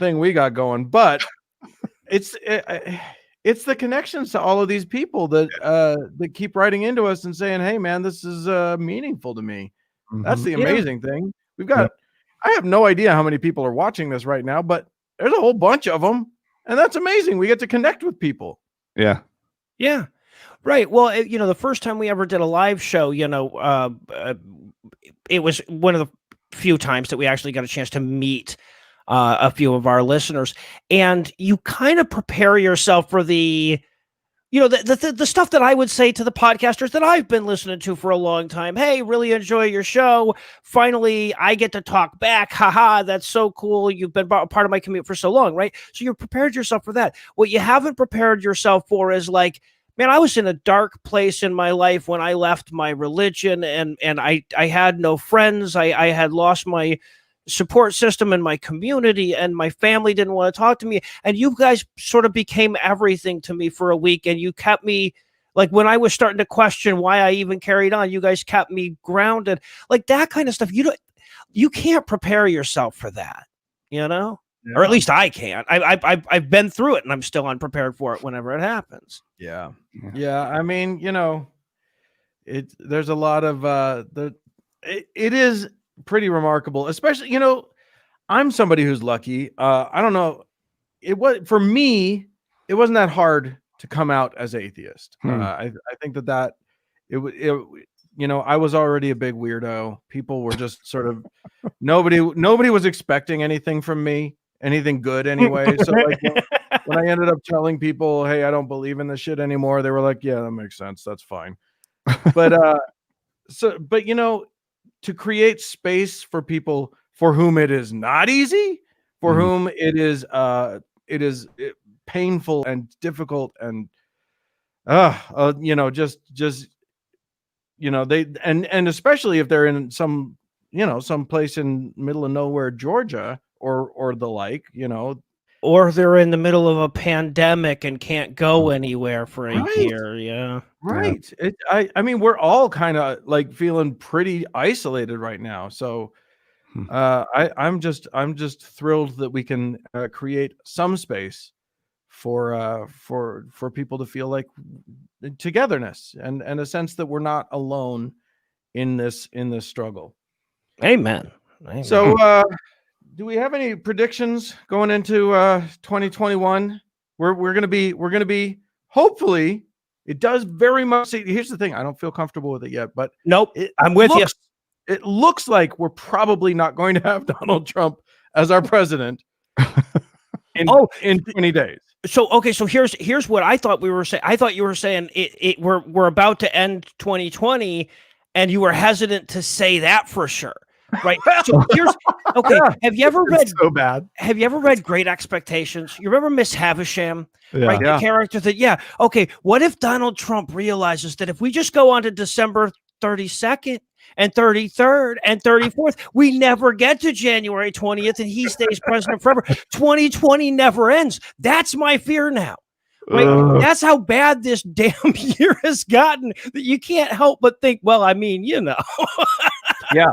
thing we got going, but it's the connections to all of these people that keep writing into us and saying, hey man, this is meaningful to me. That's the amazing thing. We've got, I have no idea how many people are watching this right now, but there's a whole bunch of them. And that's amazing. We get to connect with people. Yeah. Yeah. Right. Well, the first time we ever did a live show, it was one of the few times that we actually got a chance to meet a few of our listeners, and you kind of prepare yourself for the stuff that I would say to the podcasters that I've been listening to for a long time. Hey, really enjoy your show. Finally, I get to talk back. Haha, that's so cool. You've been part of my commute for so long, right? So you're prepared yourself for that. What you haven't prepared yourself for is like, man, I was in a dark place in my life when I left my religion, and I had no friends. I had lost my support system in my community, and my family didn't want to talk to me. And you guys sort of became everything to me for a week, and you kept me, like, when I was starting to question why I even carried on, you guys kept me grounded. Like that kind of stuff. You can't prepare yourself for that, you know? Yeah. Or at least I can't. I've been through it, and I'm still unprepared for it whenever it happens. Yeah. I mean, there's a lot of it is pretty remarkable, especially, I'm somebody who's lucky. I don't know. For me, it wasn't that hard to come out as atheist. I think that I was already a big weirdo. People were just sort of nobody was expecting anything from me, anything good anyway. So like when I ended up telling people, hey, I don't believe in this shit anymore, they were like, yeah, that makes sense. That's fine. But to create space for people for whom it is not easy, for whom it is painful and difficult, and they and especially if they're in some place in middle of nowhere Georgia or the like, or they're in the middle of a pandemic and can't go anywhere for a year. Yeah. Right. I mean, we're all kind of like feeling pretty isolated right now. So I'm just thrilled that we can create some space for people to feel like togetherness and a sense that we're not alone in this struggle. Amen. So do we have any predictions going into 2021? We're gonna be hopefully. It does very much. See, here's the thing. I don't feel comfortable with it yet, but nope. I'm with you. It looks like we're probably not going to have Donald Trump as our president in 20 days. So okay, so here's what I thought we were saying. I thought you were saying we're about to end 2020, and you were hesitant to say that for sure. Right. So here's okay. Have you ever read so bad? Have you ever read Great Expectations? You remember Miss Havisham, right? Yeah. The character that, okay. What if Donald Trump realizes that if we just go on to December 32nd and 33rd and 34th, we never get to January 20th, and he stays president forever. 2020 never ends. That's my fear now. Right? That's how bad this damn year has gotten, that you can't help but think, well, I mean, Yeah.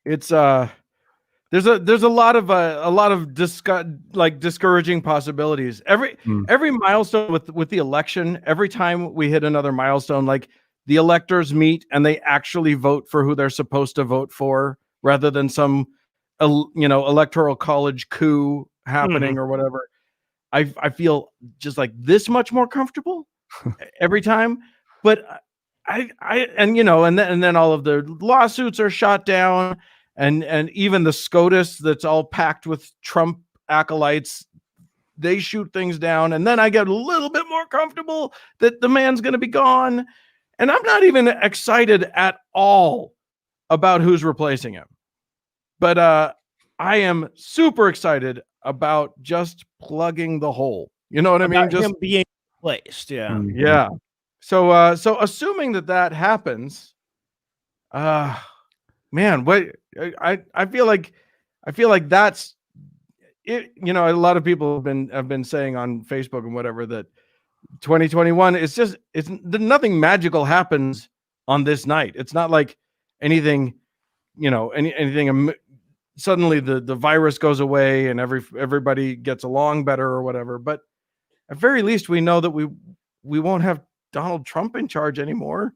It's there's a lot of discouraging possibilities. Every milestone with the election, every time we hit another milestone, like the electors meet and they actually vote for who they're supposed to vote for, rather than some electoral college coup happening or whatever. I feel just like this much more comfortable every time. But and then all of the lawsuits are shot down, and even the SCOTUS that's all packed with Trump acolytes, they shoot things down, and then I get a little bit more comfortable that the man's going to be gone, and I'm not even excited at all about who's replacing him. But I am super excited about just plugging the hole. You know what I mean? Just him being replaced. Yeah. Yeah. So assuming that happens, man, what I feel like that's it. A lot of people have been saying on Facebook and whatever that 2021 it's nothing magical happens on this night. It's not like anything, anything. Suddenly the virus goes away and everybody gets along better or whatever. But at very least, we know that we won't have Donald Trump in charge anymore.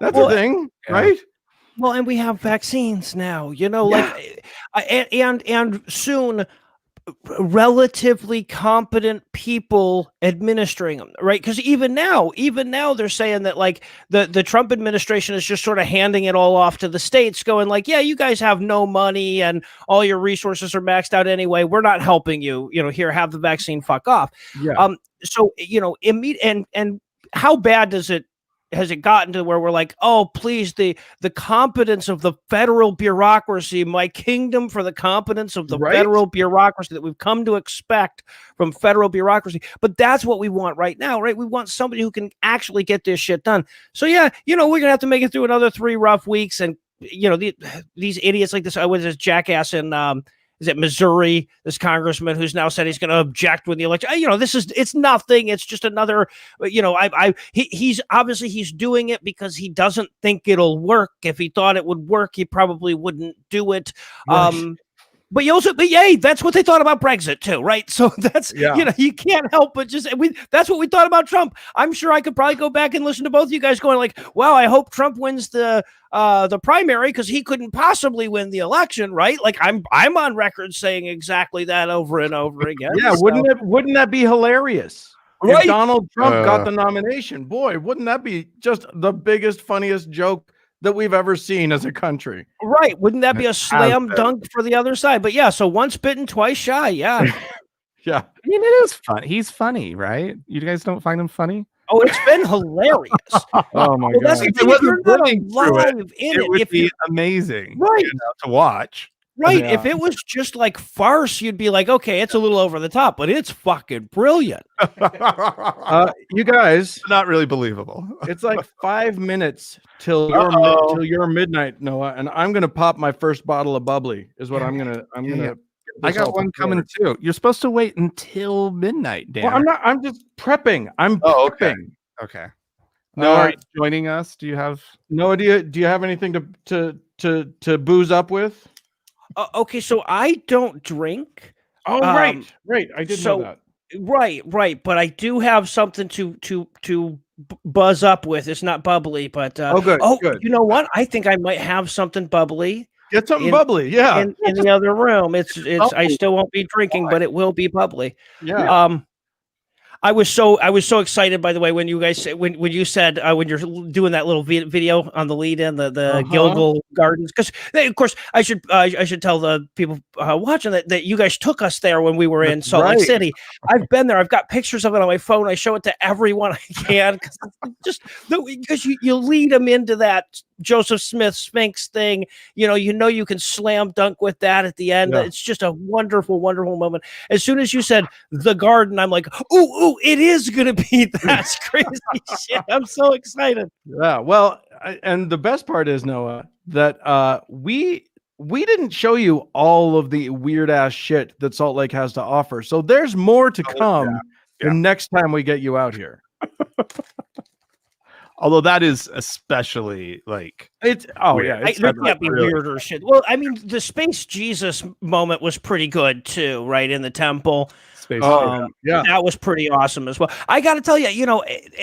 That's a thing, right? Well, and we have vaccines now, and soon relatively competent people administering them, right? Because even now they're saying that like the Trump administration is just sort of handing it all off to the states, going like, yeah, you guys have no money and all your resources are maxed out anyway. We're not helping you. Here, have the vaccine. Fuck off. Yeah. So and how bad has it gotten to where we're like, oh, please, the competence of the federal bureaucracy, my kingdom for the competence of the federal bureaucracy that we've come to expect from federal bureaucracy. But that's what we want right now, right? We want somebody who can actually get this shit done. So, yeah, we're going to have to make it through another 3 rough weeks and these idiots like this. I was this jackass in is it Missouri? This congressman who's now said he's going to object when the election. It's nothing. It's just another. He's obviously he's doing it because he doesn't think it'll work. If he thought it would work, he probably wouldn't do it. Right. But yay, that's what they thought about Brexit too, right? So that's you can't help but just that's what we thought about Trump. I'm sure I could probably go back and listen to both of you guys going like, "Wow, I hope Trump wins the primary because he couldn't possibly win the election," right? Like I'm on record saying exactly that over and over again. Yeah, wouldn't that be hilarious? Right. If Donald Trump got the nomination, boy, wouldn't that be just the biggest, funniest joke that we've ever seen as a country? Right. Wouldn't that be a slam dunk for the other side? But yeah, so once bitten, twice shy. Yeah. Yeah. I mean, it is fun. He's funny, right? You guys don't find him funny? Oh, it's been hilarious. Oh my God. That's the thing, if you're not alive in it would be amazing, right, to watch. Right. Yeah. If it was just like farce, you'd be like, okay, it's a little over the top, but it's fucking brilliant. You guys, Not really believable. it's like 5 minutes till your midnight, Noah, and I'm gonna pop my first bottle of bubbly. Is what I'm gonna. I got one coming too. You're supposed to wait until midnight, Dan. Well, I'm not. I'm just prepping. I'm okay. prepping. Okay. Noah, are you joining us? Do you have Noah? Do you have anything to booze up with? Okay, so I don't drink. Oh, right. I didn't know that. Right. But I do have something to buzz up with. It's not bubbly, but good. You know what? I think I might have something bubbly. Get something bubbly, yeah. In the other room, it's. I still won't be drinking, but it will be bubbly. Yeah. I was so excited, by the way, when you guys when you said when you're doing that little video on the lead in the Gilgal Gardens, because of course I should tell the people watching that you guys took us there when we were in Salt Lake City. I've been there. I've got pictures of it on my phone. I show it to everyone I can because you lead them into that Joseph Smith Sphinx thing. You can slam dunk with that at the end. It's just a wonderful, wonderful moment. As soon as you said the garden, I'm like, ooh, it is going to be that's crazy shit. I'm so excited. Yeah. Well, and the best part is, Noah, that we didn't show you all of the weird ass shit that Salt Lake has to offer. So there's more to come the next time we get you out here. Although that is especially like it's there can't be weirder shit. Well, I mean, the Space Jesus moment was pretty good too, right in the temple. That was pretty awesome as well. I got to tell you,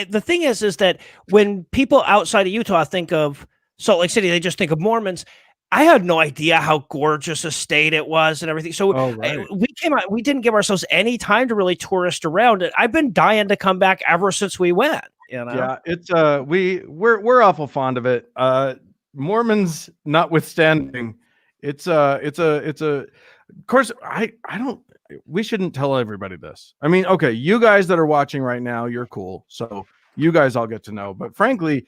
the thing is that when people outside of Utah think of Salt Lake City, they just think of Mormons. I had no idea how gorgeous a state it was and everything. So we came out. We didn't give ourselves any time to really tourist around it. I've been dying to come back ever since we went. Yeah, it's we're awful fond of it. Mormons notwithstanding, it's of course I don't. We shouldn't tell everybody this. I mean, okay, you guys that are watching right now, you're cool, so you guys all get to know. But frankly,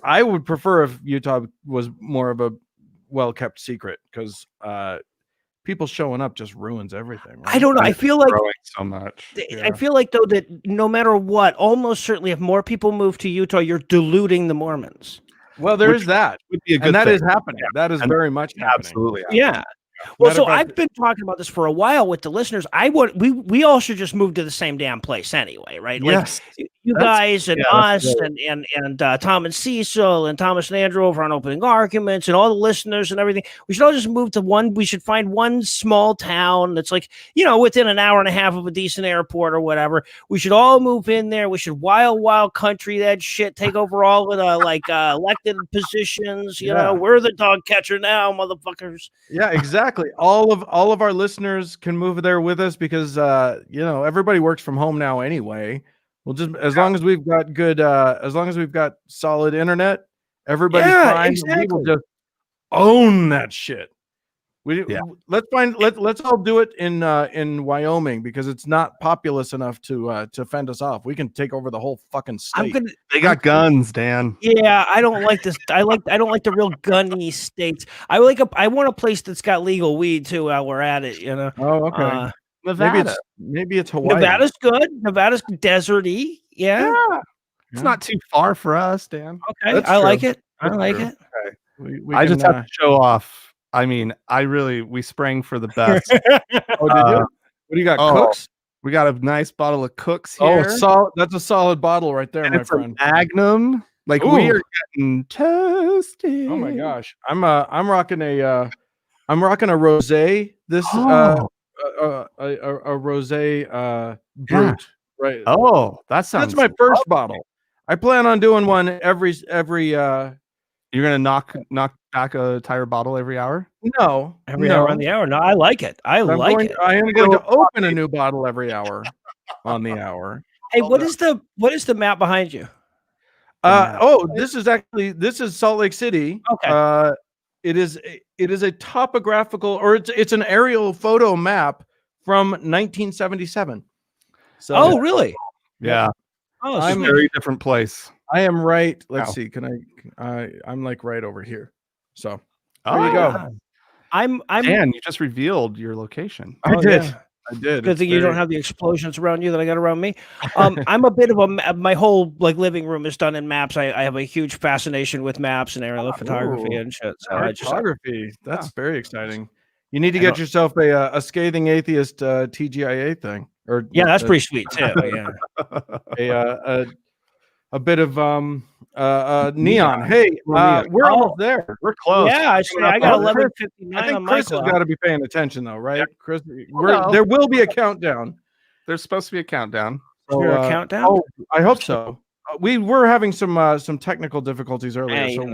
I would prefer if Utah was more of a well-kept secret, because people showing up just ruins everything. Right? I don't know. I feel like so much. I feel like though that no matter what, almost certainly, if more people move to Utah, you're diluting the Mormons. Well, there is that, would be a good and that thing. is happening. That is very much happening. Absolutely. Yeah. Well, so I've been talking about this for a while with the listeners. We all should just move to the same damn place anyway, right? Yes. Like you guys and us and Tom and Cecil and Thomas and Andrew over on Opening Arguments and all the listeners and everything. We should all just move to one. We should find one small town that's like, within an hour and a half of a decent airport or whatever. We should all move in there. We should wild country that shit. Take over all of the elected positions. We're the dog catcher now, motherfuckers. Yeah, exactly. All of our listeners can move there with us because everybody works from home now anyway. We'll just as long as we've got good as long as we've got solid internet, everybody's fine. Exactly. We will just own that shit. Let's all do it in Wyoming, because it's not populous enough to fend us off. We can take over the whole fucking state. They got guns, Dan. Yeah, I don't like this. I don't like the real gunny states. I want a place that's got legal weed too while we're at it, Oh, okay. Nevada. Maybe it's Hawaii. Nevada's good. Nevada's deserty. Yeah. It's not too far for us, Dan. Okay. I like it. I like it. Okay. I just have to show off. I mean, we sprang for the best. Oh, did you? What do you got? Cooks? We got a nice bottle of Cooks here. Oh, solid. That's a solid bottle right there, and my it's friend. a Magnum. Like we are getting toasted. Oh my gosh, I'm rocking a rosé. This a rosé brute. Right. Oh, that sounds. That's my first bottle. I plan on doing one every. You're gonna knock back a tire bottle every hour. No, every hour on the hour. No, I like it. I am going to open a new bottle every hour on the hour. Hey, what is the map behind you? This is Salt Lake City. Okay. It is a topographical, or it's an aerial photo map from 1977. So really? Yeah. Oh, it's a very different place. I am right. Let's see. I'm like right over here. So there you go. I'm Dan, you just revealed your location. I did. Yeah. I did. Good thing you don't have the explosions around you that I got around me. I'm a bit of my whole living room is done in maps. I have a huge fascination with maps and aerial photography and shit. So photography. That's very exciing. You need to get yourself a Scathing Atheist TGIA thing. Or that's pretty sweet too. Yeah. A bit of neon. Hey, we're almost there. We're close. Yeah, I got 11:59. I think Chris has got to be paying attention though, right? Chris, there will be a countdown. There's supposed to be a countdown. So, a countdown? Oh, I hope so. We were having some technical difficulties earlier, so I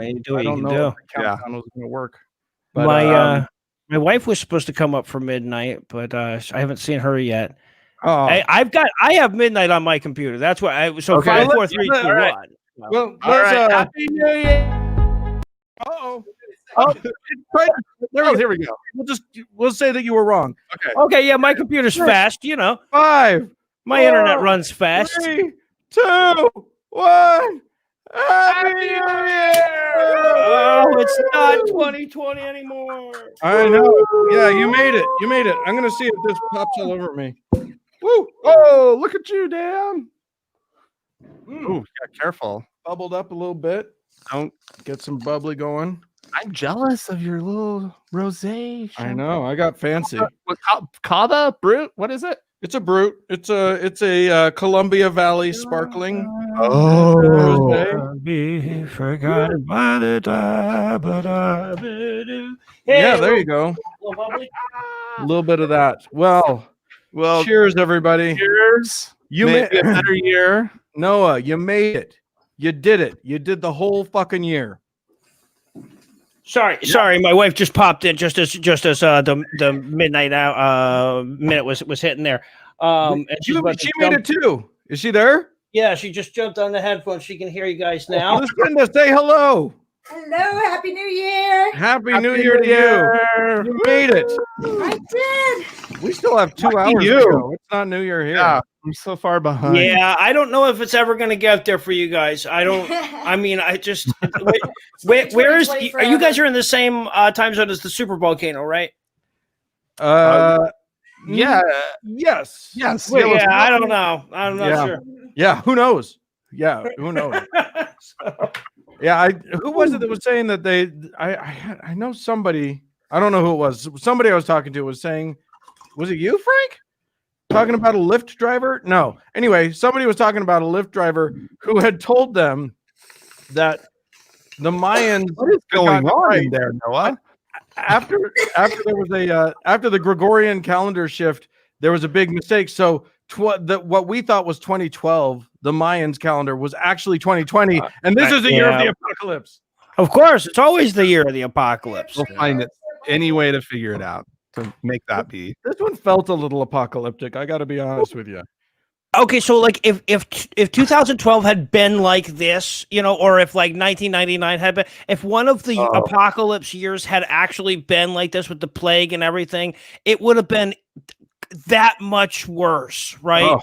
don't know if the countdown was going to work. But, my wife was supposed to come up for midnight, but I haven't seen her yet. Oh, I have midnight on my computer. That's what 5, 4, 3, 2, 1. Well, Happy New Year. Here we go. We'll say that you were wrong. Okay, yeah, my computer's fast, 5. My internet runs fast. 3, 2, 1. Happy New Year! Oh, it's not 2020 anymore. I know. Yeah, you made it. I'm gonna see if this pops all over me. Woo! Oh, look at you, Dan. Ooh, yeah, careful. Bubbled up a little bit. Don't get some bubbly going. I'm jealous of your little rosé. I know. I got fancy. Cava Brute? What is it? It's a Brute. It's a Columbia Valley sparkling. Oh, be forgotten by the time, but yeah, there you go. A little bit of that. Well, cheers, everybody. Cheers. You made a better year. Noah, you made it. You did it. You did the whole fucking year. Sorry, my wife just popped in just as the midnight minute was hitting there. And she made it too. Is she there? Yeah, she just jumped on the headphones. She can hear you guys now. Linda, say hello. Hello, Happy New Year. Happy New Year to you. You made it. I did. We still have 2 hours to go. It's not New Year here. Yeah, I'm so far behind. Yeah, I don't know if it's ever going to get there for you guys. I mean, I just where is you guys are in the same time zone as the Super Volcano, right? Yeah. Yes. Wait, yeah, I don't know. I'm not sure. Yeah, who knows? Yeah, who knows? Yeah, who was it that was saying that I know somebody, I don't know who it was. Somebody I was talking to was saying, was it you, Frank? Talking about a Lyft driver? No. Anyway, somebody was talking about a Lyft driver who had told them that the Mayans. What is going on in there, Noah? After there was after the Gregorian calendar shift, there was a big mistake. So what we thought was 2012, the Mayans calendar was actually 2020, and this is the year of the apocalypse. Of course, it's always the year of the apocalypse. We'll find it any way to figure it out to make that be. This one felt a little apocalyptic. I got to be honest with you. Okay, so like if 2012 had been like this, or if like 1999 had been, if one of the apocalypse years had actually been like this with the plague and everything, it would have been that much worse, right?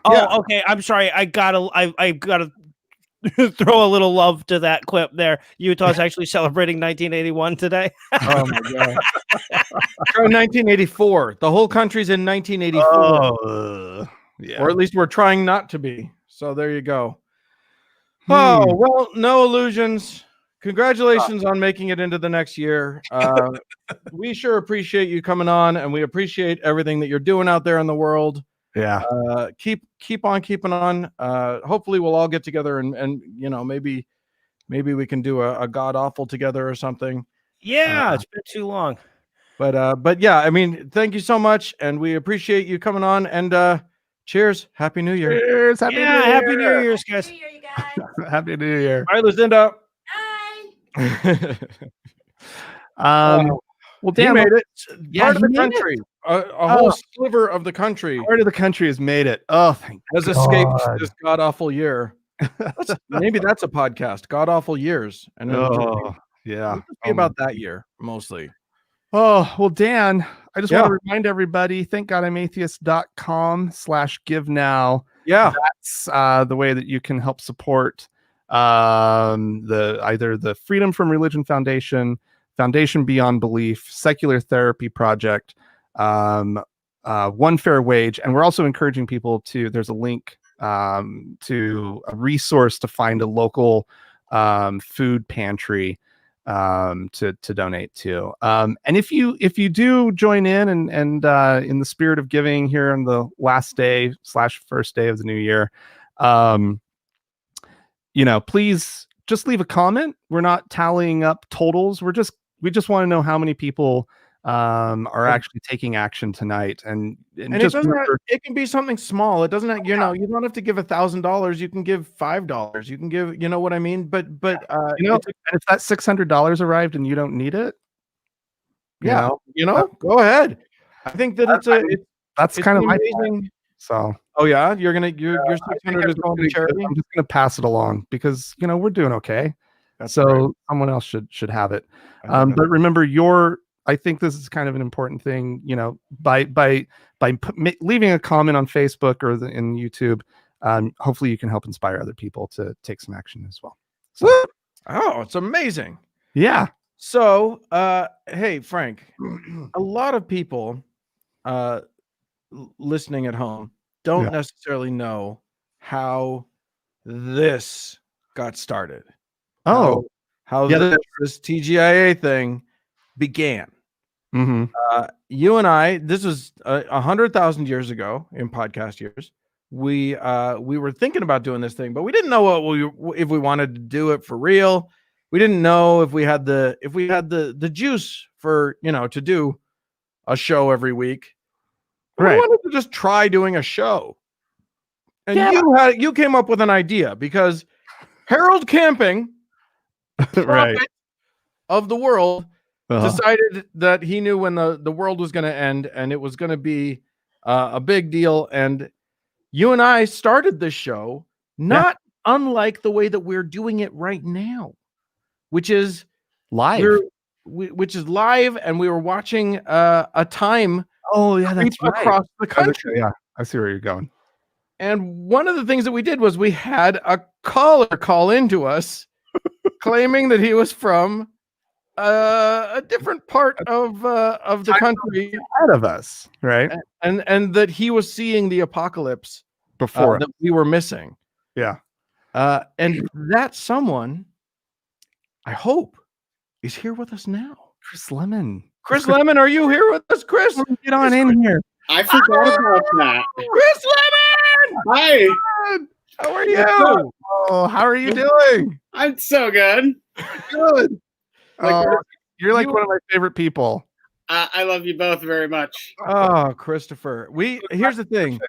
Okay. I'm sorry. I gotta throw a little love to that clip there. Utah's actually celebrating 1981 today. Oh my god! 1984. The whole country's in 1984. Yeah. Or at least we're trying not to be. So there you go. Oh, well, no illusions. congratulations on making it into the next year. We sure appreciate you coming on, and we appreciate everything that you're doing out there in the world. Yeah. Keep on keeping on. Hopefully we'll all get together and maybe we can do a god awful together or something. Yeah, it's been too long. But yeah, I mean, thank you so much, and we appreciate you coming on. And cheers, happy New Year. Cheers, happy New Year. Happy New Year's, guys. New Year, you guys. Happy New Year. All right, Lucinda. Bye. Well, He damn, made it. Yeah, Part of he the made country, a whole sliver of the country part of the country has made it. Oh, thank has escaped this god awful year. Maybe that's a podcast, god awful years, and it'll yeah. just be about that year mostly. Oh, well, Dan, I just want Yeah. to remind everybody, thankgodimatheist.com/give now. Yeah, That's the way that you can help support either the Freedom from Religion Foundation, Foundation Beyond Belief, Secular Therapy Project, One Fair Wage. And we're also encouraging people there's a link to a resource to find a local food pantry to donate to. And if you do join in and in the spirit of giving here on the last day / first day of the new year, please just leave a comment. We're not tallying up totals. We just want to know how many people are actually taking action tonight. And just it can be something small. It doesn't have, you don't have to give $1,000. You can give $5. You can give, you know what I mean? But and if that $600 arrived and you don't need it, go ahead. I think that that's it's kind of my amazing. point. So your 600 is going to charity. I'm just gonna pass it along because we're doing okay. That's so right. someone else should have it. But remember, I think this is kind of an important thing. By leaving a comment on Facebook or in YouTube, hopefully you can help inspire other people to take some action as well. So, Oh, it's amazing. yeah. So, hey, Frank, a lot of people listening at home don't necessarily know how this got started. Oh, how this TGIA thing began. mm-hmm. You and I, this was 100,000 years ago in podcast years. We were thinking about doing this thing, but we didn't know if we wanted to do it for real. We didn't know if we had the juice for to do a show every week. Right. We wanted to just try doing a show. And you came up with an idea because Harold Camping, right, of the world, decided that he knew when the world was going to end and it was going to be a big deal. And you and I started this show not unlike the way that we're doing it right now, which is live. Which is live, and we were watching a time. Oh yeah, that's right. Across the country. Yeah, I see where you're going. And one of the things that we did was we had a caller call into us claiming that he was from a different part of the country ahead of us, right? And that he was seeing the apocalypse before that we were missing. Yeah. And that someone, I hope, is here with us now. Chris Lemon. Chris Lemon, are you here with us, Chris? Get on in here. I forgot about that. Chris Lemon! Hi. How are you? Oh, how are you doing? I'm so good. Good. You're like one of my favorite people. I love you both very much. Oh, Christopher. Here's the thing.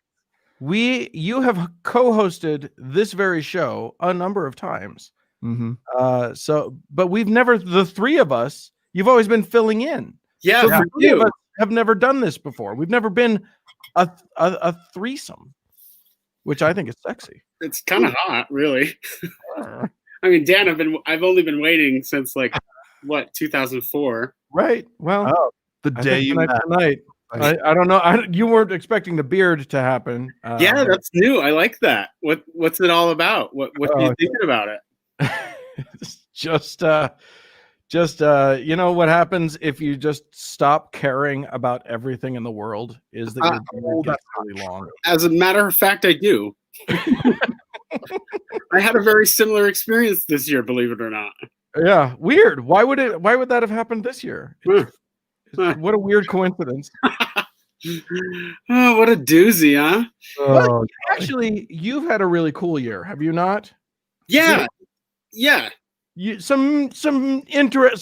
You have co-hosted this very show a number of times. Mm-hmm. But we've never, the three of us, you've always been filling in. Yeah, so for the three of you. us have never done this before. We've never been a threesome, which I think is sexy. It's kind of hot, really. I mean, Dan, I've only been waiting since 2004. Right. Well, the day you met. Tonight. I don't know. You weren't expecting the beard to happen. Yeah, that's new. I like that. What's it all about? What are you thinking about it? Just what happens if you just stop caring about everything in the world is that your beard gets really long. As a matter of fact, I do. I had a very similar experience this year, believe it or not. Yeah, weird. Why would that have happened this year? What a weird coincidence. Oh, what a doozy, huh? Oh, Actually, you've had a really cool year, have you not? Yeah. Some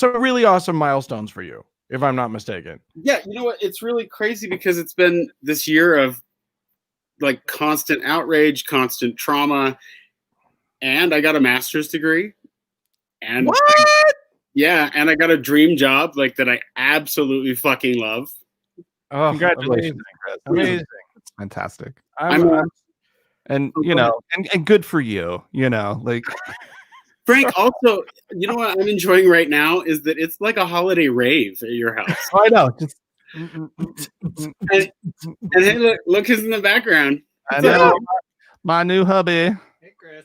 really awesome milestones for you, if I'm not mistaken. Yeah, you know what? It's really crazy because it's been this year of like constant outrage, constant trauma, and I got a master's degree. And What? yeah, and I got a dream job like that I absolutely fucking love. Oh, congratulations, Chris. Amazing. It's fantastic. I'm You know, and good for you, you know, like Frank, also, you know what I'm enjoying right now is that it's like a holiday rave at your house. I know. Just And hey, look who's in the background. I know. My new hubby. Hey, Chris.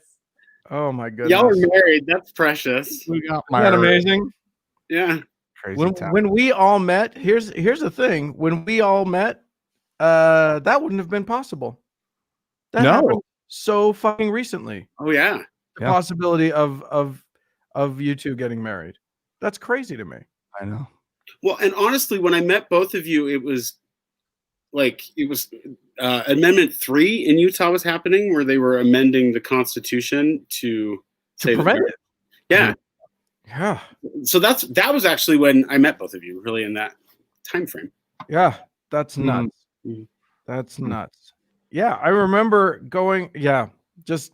Oh my goodness. Y'all are married. That's precious. We got Isn't that amazing? Yeah. Crazy When we all met, here's the thing. When we all met, that wouldn't have been possible. That happened so fucking recently. Oh yeah. The possibility of you two getting married. That's crazy to me. I know. Well, and honestly, when I met both of you, it was Amendment 3 in Utah was happening, where they were amending the Constitution to prevent it. Yeah. Yeah. So that was actually when I met both of you, really in that time frame. Yeah, that's nuts. Mm-hmm. That's nuts. Yeah, I remember going. Yeah, just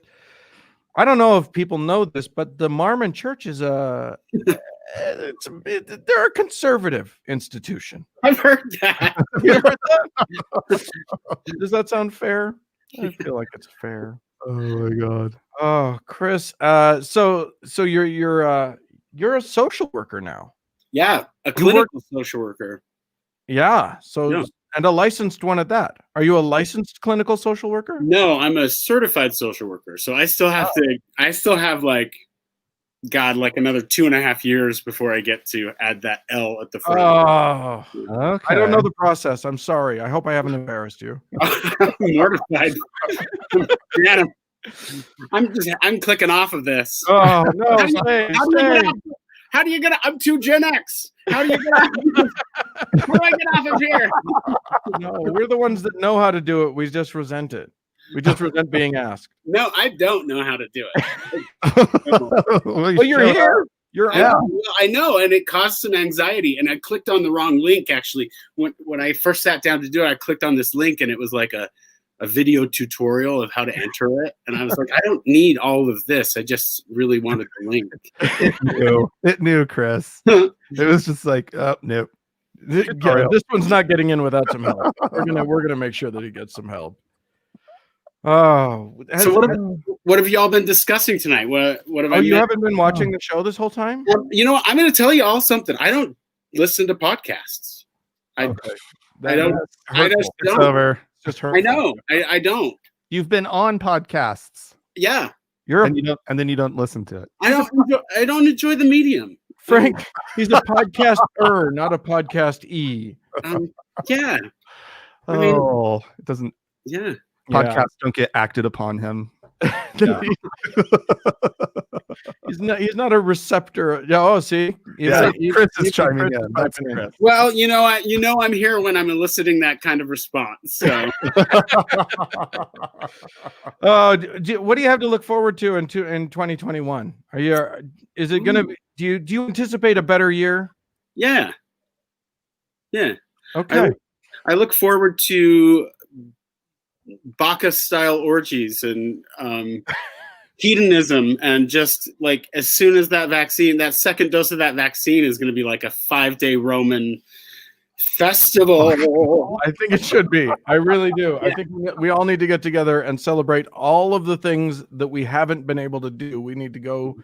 I don't know if people know this, but the Mormon Church is they're a conservative institution. I've heard that. You heard that? Does that sound fair? I feel like it's fair. Oh my god. Oh, Chris. So you're a social worker now. Yeah, a clinical social worker. Yeah. So and a licensed one at that. Are you a licensed clinical social worker? No, I'm a certified social worker. So I still have like another 2.5 years before I get to add that L at the front. Oh, okay. I don't know the process. I'm sorry. I hope I haven't embarrassed you. I'm mortified. Man, I'm clicking off of this. Oh no! How do you get? I'm 2 Gen X. How do you get? How do I get off of here? No, we're the ones that know how to do it. We just resent it. We just resent being asked. No, I don't know how to do it. Well, you're here. You're I know, and it caused some anxiety. And I clicked on the wrong link. Actually, when I first sat down to do it, I clicked on this link, and it was like a video tutorial of how to enter it. And I was like, I don't need all of this. I just really wanted the link. It knew, Chris. It was just like, oh, nope. Yeah, this one's not getting in without some help. We're gonna make sure that he gets some help. Oh, so what have y'all been discussing tonight? What have I? You haven't been watching the show this whole time? You know what? I'm going to tell you all something. I don't listen to podcasts. I don't. It's over. Just I know. I don't. You've been on podcasts. Yeah. And then you don't listen to it. I don't enjoy the medium. Frank, he's a podcaster, not a podcast-e. Yeah. It doesn't. Yeah. Podcasts don't get acted upon him. He's not a receptor. Oh, see, Chris is chiming in. That's Chris. Well, I'm here when I'm eliciting that kind of response. So, what do you have to look forward to in 2021? Is it going to be? Do you anticipate a better year? Yeah. Yeah. Okay. I look forward to Bacchus-style orgies and hedonism, and just like as soon as that second dose of that vaccine is going to be like a 5-day Roman festival. I think it should be. I really do. Yeah. I think we all need to get together and celebrate all of the things that we haven't been able to do. We need to go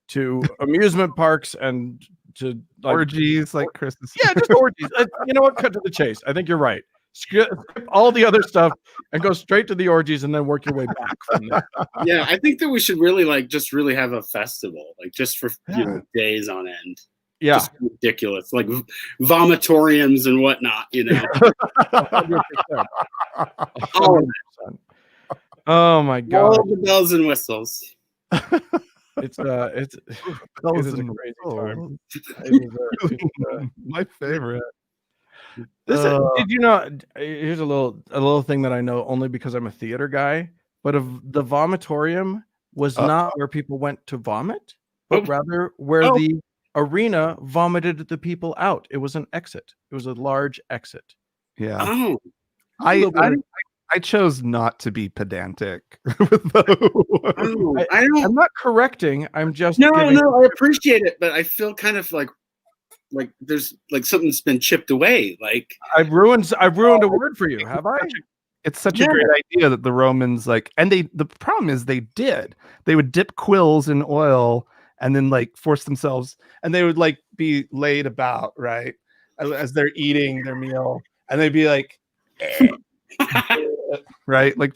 to amusement parks and to orgies, like Christmas. Yeah, just orgies. You know what? Cut to the chase. I think you're right. Skip all the other stuff and go straight to the orgies and then work your way back from there. Yeah, I think that we should really really have a festival, like just for days on end. Yeah, just ridiculous, like vomitoriums and whatnot. 100%. Oh my god! All the bells and whistles. It is a crazy time. My favorite. Did you know? Here's a little thing that I know only because I'm a theater guy. But the vomitorium was not where people went to vomit, but rather where the arena vomited the people out. It was an exit. It was a large exit. Yeah. Oh, I chose not to be pedantic with those. I'm not correcting. I'm just no. I appreciate it, but I feel kind of like there's like something's been chipped away. Like I've ruined a word for you, have I? It's such a great idea that the Romans the problem is they would dip quills in oil and then like force themselves, and they would like be laid about, right, as they're eating their meal, and they'd be like right, like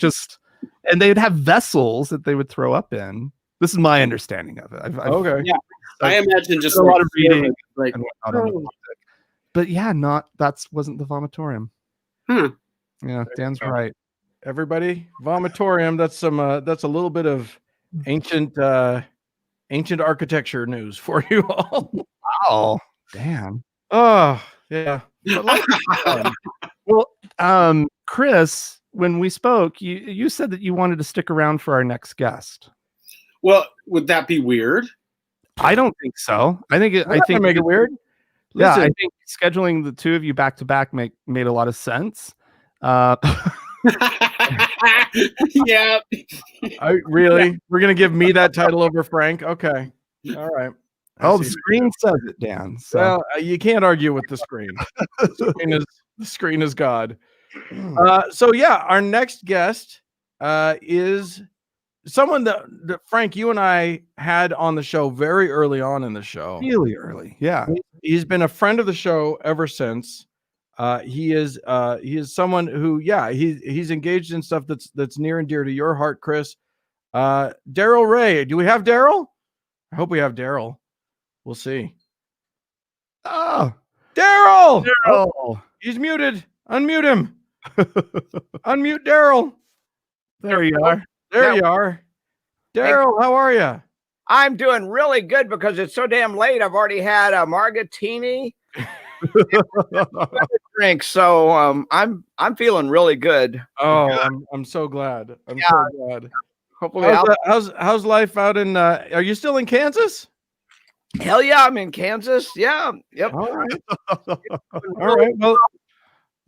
and they would have vessels that they would throw up in. This is my understanding of it. Okay. Yeah. I imagine just a lot of reading, like, but yeah, wasn't the vomitorium. Yeah, Dan's right. Everybody, vomitorium. That's a little bit of ancient architecture news for you all. Wow, Dan. Oh yeah. Well, Chris, when we spoke, you said that you wanted to stick around for our next guest. Well, would that be weird? I don't think so. I think make it weird. Yeah, Listen. I think scheduling the two of you back to back made a lot of sense. Yeah. We're gonna give me that title over Frank. Okay. All right. The screen says it, Dan. So well, you can't argue with the screen. The screen is God. So yeah, our next guest is someone that Frank, you and I had on the show very early on in the show. Really early, yeah. He's been a friend of the show ever since. He is someone who, he's engaged in stuff that's near and dear to your heart, Chris. Daryl Ray. Do we have Daryl? I hope we have Daryl. We'll see. Oh, Daryl! Daryl. He's muted. Unmute him. Unmute Daryl. There you are. There you are. Daryl, how are you? I'm doing really good because it's so damn late. I've already had a margatini drink, so I'm feeling really good. Oh, I'm so glad. I'm so glad. Hopefully, how's life out in? Are you still in Kansas? Hell yeah, I'm in Kansas. Yeah, yep. All right. All right. Well,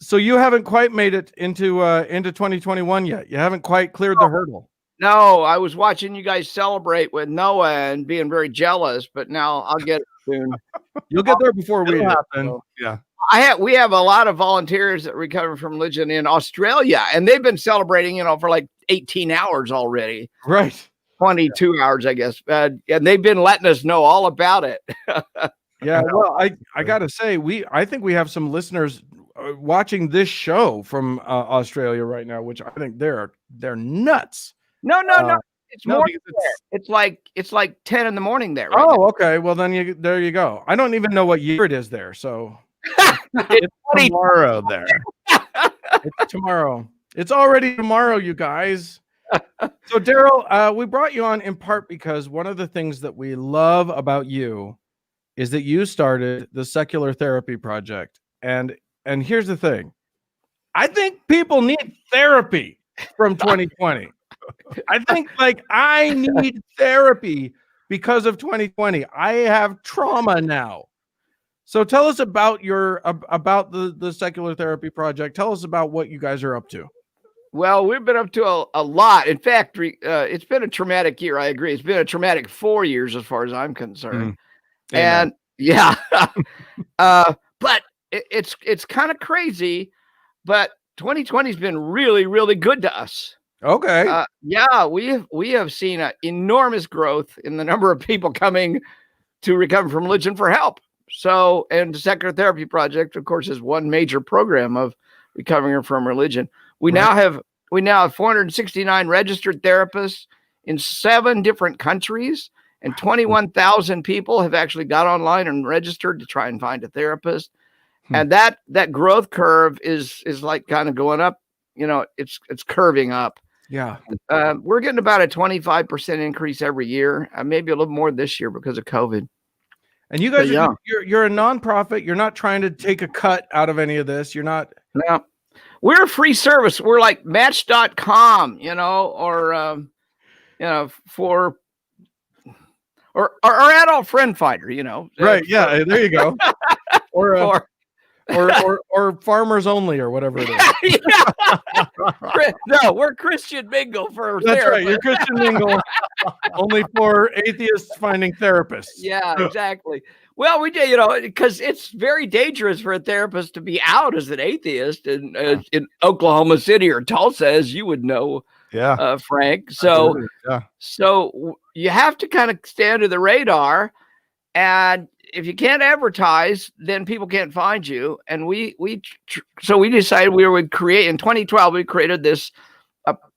so you haven't quite made it into 2021 yet. You haven't quite cleared the hurdle. No, I was watching you guys celebrate with Noah and being very jealous, but now I'll get it soon. You'll get there before we happen. So, yeah. We have a lot of volunteers that recover from religion in Australia, and they've been celebrating, for like 18 hours already. Right. 22 hours, I guess. And they've been letting us know all about it. Yeah. Well, I got to say, I think we have some listeners watching this show from Australia right now, which I think they're nuts. No. It's more. It's like 10 in the morning there. Right now. Okay. Well, then there you go. I don't even know what year it is there. So it's tomorrow there. It's tomorrow. It's already tomorrow, you guys. So Daryl, we brought you on in part because one of the things that we love about you is that you started the Secular Therapy Project. And here's the thing. I think people need therapy from 2020. I think I need therapy because of 2020. I have trauma now. So tell us about about the Secular Therapy Project. Tell us about what you guys are up to. Well, we've been up to a lot. In fact, it's been a traumatic year. I agree. It's been a traumatic 4 years as far as I'm concerned. And yeah, but it's kind of crazy. But 2020 has been really, really good to us. Okay. Yeah, we have seen an enormous growth in the number of people coming to recover from religion for help. So, and the Secular Therapy Project, of course, is one major program of recovering from religion. We now have 469 registered therapists in 7 different countries, and 21,000 people have actually got online and registered to try and find a therapist. And that growth curve is like kind of going up. It's curving up. Yeah. We're getting about a 25% increase every year, maybe a little more this year because of COVID. And you guys, you're a nonprofit. You're not trying to take a cut out of any of this. You're not. No, we're a free service. We're like Match.com, or our adult friend finder, Right. Yeah. There you go. Or farmers only or whatever it is. No, we're Christian Mingle for That's therapists. right. You're Christian Mingle only for atheists finding therapists. Yeah, exactly. Well, we do, because it's very dangerous for a therapist to be out as an atheist in Oklahoma City or Tulsa, as you would know, Frank. So you have to kind of stay under the radar, and if you can't advertise, then people can't find you. And so we decided we would create in 2012. We created this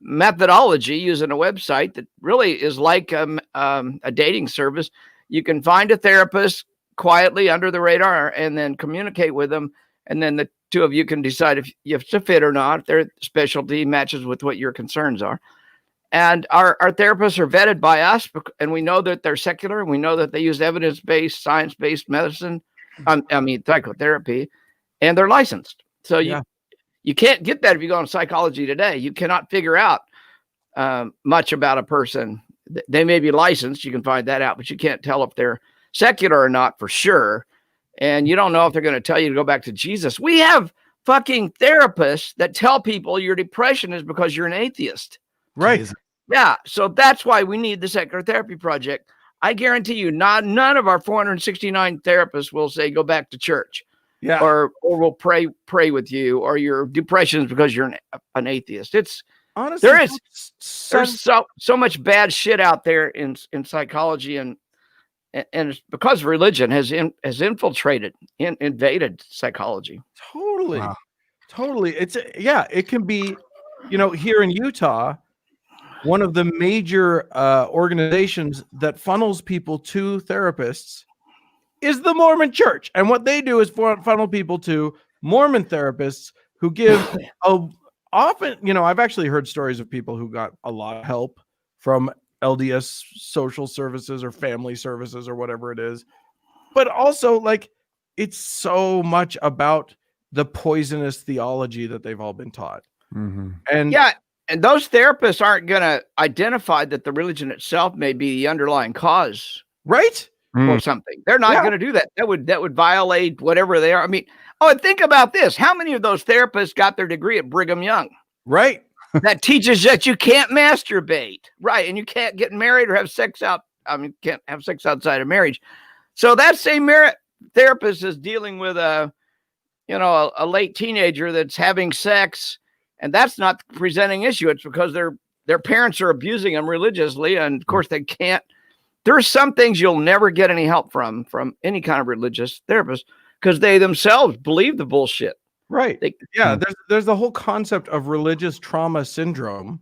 methodology using a website that really is like a dating service. You can find a therapist quietly under the radar and then communicate with them. And then the two of you can decide if you have to fit or not, if their specialty matches with what your concerns are. And our therapists are vetted by us, and we know that they're secular, and we know that they use evidence-based, science-based medicine, psychotherapy, and they're licensed. So you can't get that if you go on Psychology Today. You cannot figure out much about a person. They may be licensed. You can find that out, but you can't tell if they're secular or not for sure. And you don't know if they're going to tell you to go back to Jesus. We have fucking therapists that tell people your depression is because you're an atheist. Right. Jesus. Yeah. So that's why we need the Secular Therapy Project. I guarantee you, none of our 469 therapists will say go back to church. Yeah. Or we'll pray with you, or your depression is because you're an atheist. It's honestly there's so much bad shit out there in psychology, and it's because religion has infiltrated, invaded psychology. Totally. Wow. Totally. It can be, here in Utah, one of the major organizations that funnels people to therapists is the Mormon Church. And what they do is funnel people to Mormon therapists who give often, I've actually heard stories of people who got a lot of help from LDS social services or family services or whatever it is. But also, it's so much about the poisonous theology that they've all been taught. Mm-hmm. And those therapists aren't going to identify that the religion itself may be the underlying cause, right? Or something. They're not going to do that. That would violate whatever they are. I mean, and think about this. How many of those therapists got their degree at Brigham Young? Right. That teaches that you can't masturbate, right? And you can't get married or have sex can't have sex outside of marriage. So that same therapist is dealing with a late teenager that's having sex, and that's not the presenting issue. It's because their parents are abusing them religiously, and of course they can't. There's some things you'll never get any help from any kind of religious therapist because they themselves believe the bullshit. Right. There's the whole concept of religious trauma syndrome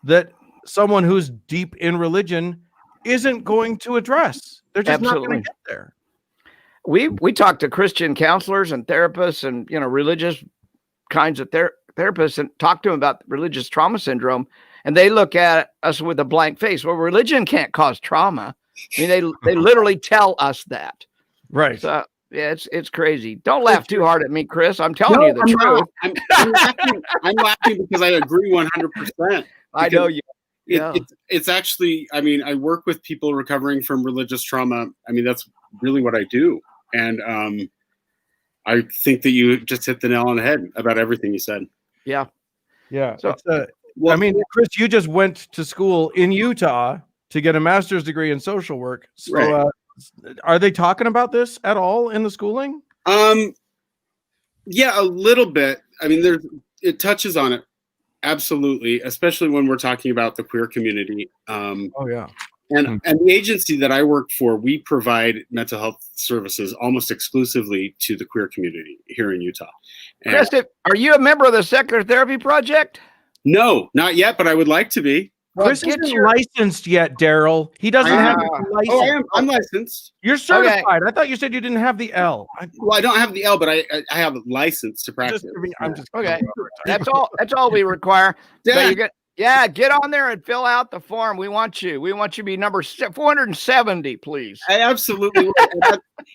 that someone who's deep in religion isn't going to address. They're just not going to get there. We talk to Christian counselors and therapists and religious kinds of therapists and talk to them about religious trauma syndrome, and they look at us with a blank face. Well, religion can't cause trauma. I mean, they literally tell us that. Right. So yeah, it's crazy. Don't laugh too hard at me, Chris. I'm telling you the truth. I'm laughing because I agree 100%. I know you. It's actually, I work with people recovering from religious trauma. That's really what I do. And I think that you just hit the nail on the head about everything you said. Yeah. Yeah. So, Chris, you just went to school in Utah to get a master's degree in social work. So right. Are they talking about this at all in the schooling? Yeah, a little bit. It touches on it. Absolutely. Especially when we're talking about the queer community. And the agency that I work for, we provide mental health services almost exclusively to the queer community here in Utah. Chris, are you a member of the Secular Therapy Project? No, not yet, but I would like to be. Chris isn't licensed yet, Daryl. He doesn't have a license. Oh, I'm licensed. You're certified. Okay. I thought you said you didn't have the L. Well, I don't have the L, but I have a license to practice. Okay. That's all we require. Yeah. Yeah, get on there and fill out the form. We want you. We want you to be number 470, please. I absolutely will.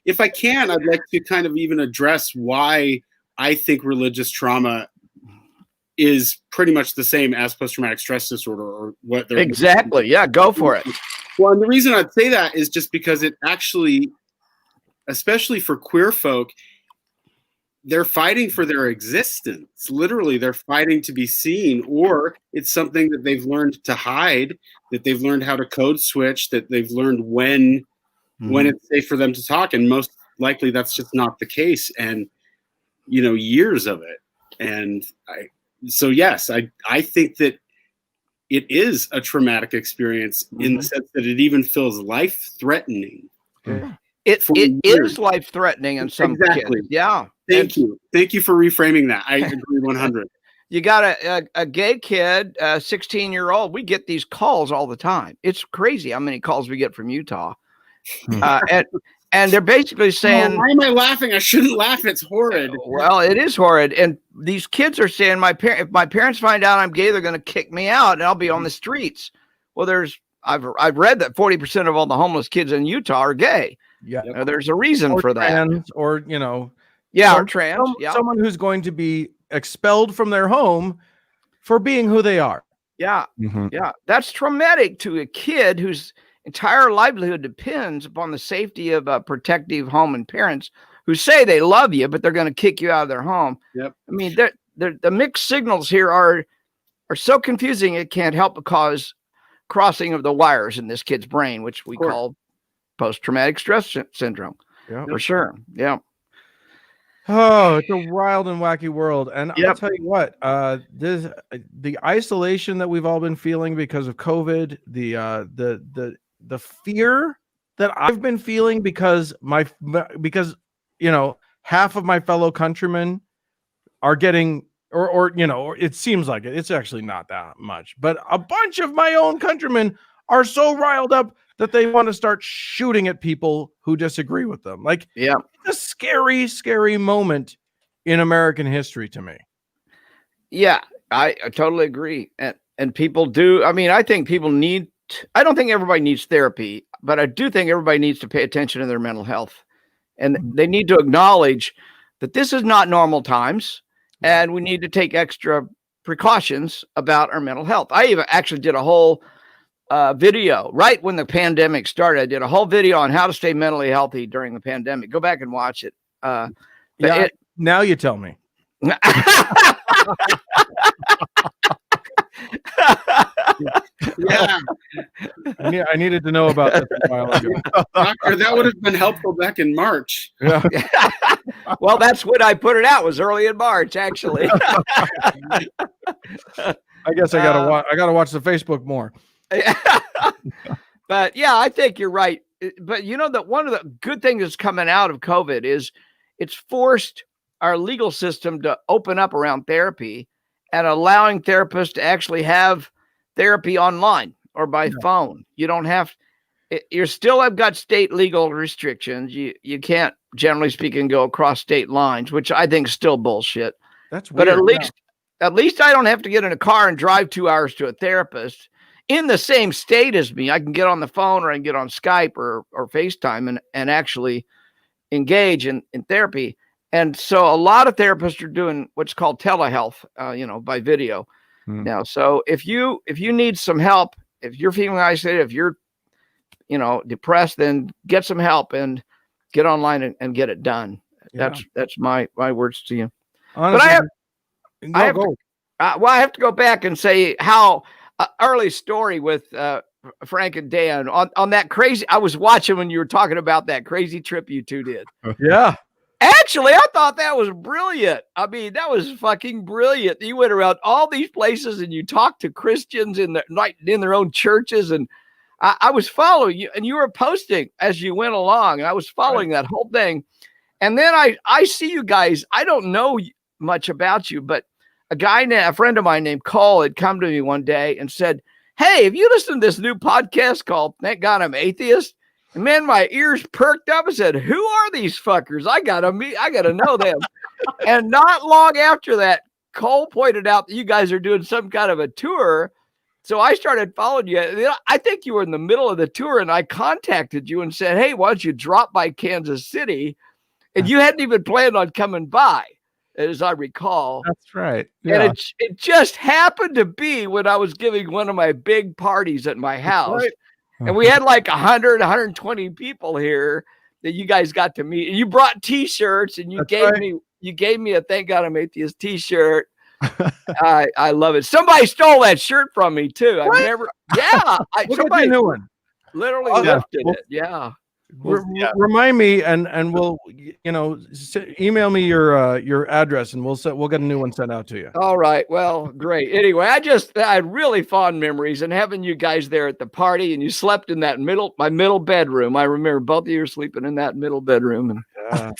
If I can, I'd like to kind of even address why I think religious trauma is pretty much the same as post-traumatic stress disorder, or what they're Exactly. Yeah, go for it. Well, and the reason I'd say that is just because it actually, especially for queer folk, they're fighting for their existence. Literally, they're fighting to be seen, or it's something that they've learned to hide, that they've learned how to code switch, that they've learned when it's safe for them to talk. And most likely that's just not the case. And, years of it. And yes, I think that it is a traumatic experience in the sense that it even feels life-threatening. It is life-threatening in some kids. Yeah. Thank you for reframing that. I agree 100. You got a gay kid, 16-year-old. We get these calls all the time. It's crazy how many calls we get from Utah. And they're basically saying, why am I laughing? I shouldn't laugh. It's horrid. Well, it is horrid. And these kids are saying, if my parents find out I'm gay, they're going to kick me out and I'll be on the streets. Well, I've read that 40% of all the homeless kids in Utah are gay. Yeah. There's a reason for that. Trans, or, or trans. Someone who's going to be expelled from their home for being who they are. Yeah. Yeah. That's traumatic to a kid whose entire livelihood depends upon the safety of a protective home and parents who say they love you, but they're going to kick you out of their home. Yep. I mean, the mixed signals here are so confusing. It can't help but cause crossing of the wires in this kid's brain, which we call post-traumatic stress syndrome. Yeah, for sure. Yeah. Oh, it's a wild and wacky world. And I'll tell you what, the isolation that we've all been feeling because of COVID, the fear that I've been feeling because half of my fellow countrymen are getting, or it seems like it's actually not that much, but a bunch of my own countrymen are so riled up that they want to start shooting at people who disagree with them. Like, it's a scary, scary moment in American history to me. Yeah, I totally agree. And people do. I mean, I think people need, I don't think everybody needs therapy, but I do think everybody needs to pay attention to their mental health. And they need to acknowledge that this is not normal times and we need to take extra precautions about our mental health. I even actually did a whole video right when the pandemic started. I did a whole video on how to stay mentally healthy during the pandemic. Go back and watch it. Now you tell me. Yeah, I needed to know about this a while ago. Doctor, that would have been helpful back in March. Yeah. Well, that's when I put it out. Was early in March, actually. I guess I gotta watch the Facebook more. But yeah, I think you're right. But that one of the good things that's coming out of COVID is it's forced our legal system to open up around therapy and allowing therapists to actually have therapy online or by phone. You don't have, you still have got state legal restrictions. You can't, generally speaking, go across state lines, which I think is still bullshit. That's weird. But at least I don't have to get in a car and drive 2 hours to a therapist in the same state as me. I can get on the phone or I can get on Skype or FaceTime and actually engage in therapy. And so a lot of therapists are doing what's called telehealth, by video now. So if you need some help, if you're feeling isolated, if you're, depressed, then get some help and get online and get it done. Yeah. That's my words to you. Honestly, but I have to go back and say how early story with Frank and Dan on that crazy. I was watching when you were talking about that crazy trip you two did. Yeah. Actually, I thought that was brilliant. I mean, that was fucking brilliant. You went around all these places and you talked to Christians in their own churches. And I was following you and you were posting as you went along. And I was following that whole thing. And then I see you guys. I don't know much about you, but a friend of mine named Cole had come to me one day and said, "Hey, have you listened to this new podcast called Thank God I'm Atheist?" And man, my ears perked up and said, "Who are these fuckers? I gotta know them." And not long after that, Cole pointed out that you guys are doing some kind of a tour So I started following you. I think you were in the middle of the tour, and I contacted you and said, "Hey, why don't you drop by Kansas City?" And you hadn't even planned on coming by, as I recall. That's right. And it just happened to be when I was giving one of my big parties at my house. Right. And we had like 100, 120 people here that you guys got to meet. And you brought T-shirts, and you gave me a Thank God I'm Atheist T-shirt. I love it. Somebody stole that shirt from me too. What? I've never. Yeah, Somebody new one. literally Oh, yeah. lifted it. Yeah. Remind me, and we'll email me your address, and we'll get a new one sent out to you. All right. Well, great. Anyway, I had really fond memories, and having you guys there at the party, and you slept in that my middle bedroom. I remember both of you sleeping in that middle bedroom. And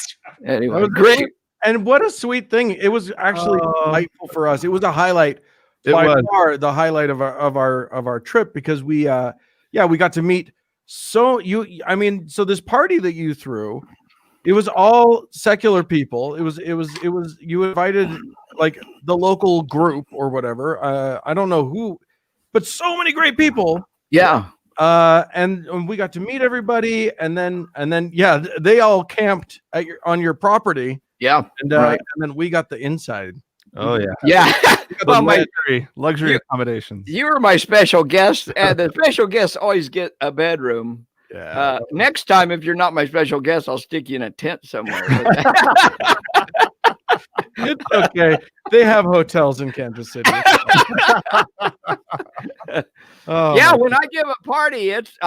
anyway, great. And what a sweet thing! It was actually delightful for us. It was a highlight, by far the highlight of our trip, because we got to meet. So this party that you threw, it was all secular people. It was you invited like the local group or whatever. I don't know who, but so many great people. Yeah. And we got to meet everybody, and then they all camped on your property. Yeah. And right. and then we got the inside. Oh yeah. Yeah. Well, luxury accommodations. You were my special guest, and the special guests always get a bedroom. Yeah. Next time, if you're not my special guest, I'll stick you in a tent somewhere. It's okay. They have hotels in Kansas City. Yeah, when I give a party, it's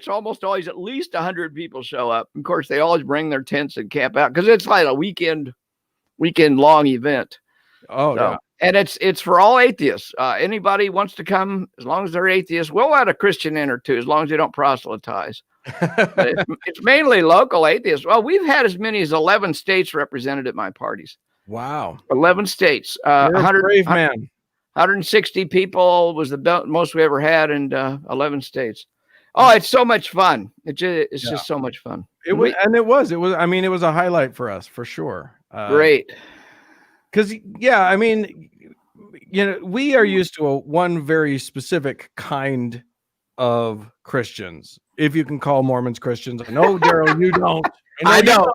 almost always at least 100 people show up. Of course, they always bring their tents and camp out because it's like a weekend long event. Oh, so, yeah. And it's for all atheists. Anybody wants to come, as long as they're atheists. We'll let a Christian in or two, as long as they don't proselytize. But it's mainly local atheists. Well, we've had as many as 11 states represented at my parties. Wow. 11 states. You're a brave man. 160 people was the most we ever had in 11 states. Oh, it's so much fun. It's just so much fun. It was a highlight for us, for sure. Great. Because, we are used to one very specific kind of Christians, if you can call Mormons Christians. I know, Daryl, you don't. I know.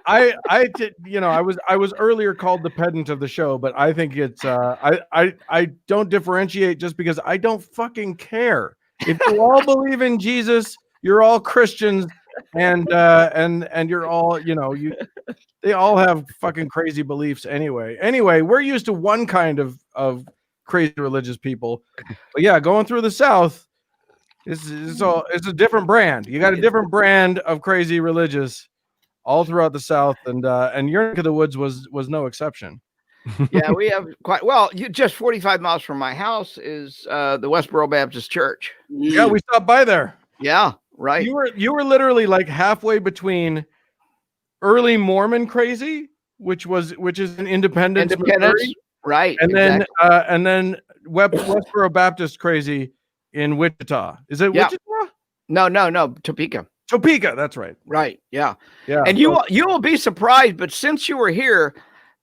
I was earlier called the pedant of the show, but I think it's I don't differentiate just because I don't fucking care. If you all believe in Jesus, you're all Christians, and you're all, they all have fucking crazy beliefs anyway. Anyway, we're used to one kind of crazy religious people. But yeah, going through the South, it's a different brand. You got a different brand of crazy religious all throughout the South, and your neck of the woods was no exception. Yeah, we have just 45 miles from my house is the Westboro Baptist Church. Yeah, we stopped by there. Yeah, right. You were literally like halfway between early Mormon crazy, which is an Independence, Missouri, right? And then Westboro Baptist crazy in Wichita. Is it Wichita? No, Topeka. Topeka, that's right. Right. Yeah. Yeah. And you will be surprised, but since you were here,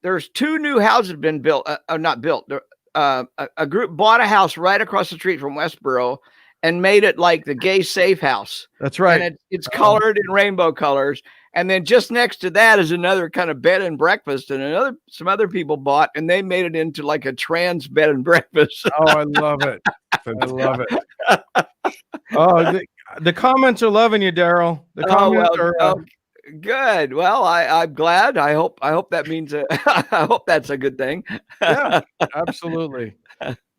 there's 2 new houses been built. Not built. A group bought a house right across the street from Westboro and made it like the gay safe house. That's right. And it's colored in rainbow colors. And then just next to that is another kind of bed and breakfast, and some other people bought, and they made it into like a trans bed and breakfast. Oh, I love it. I love it. Oh, the comments are loving you, Daryl. The comments are good. Well, I'm glad. I hope that means I hope that's a good thing. Yeah, absolutely.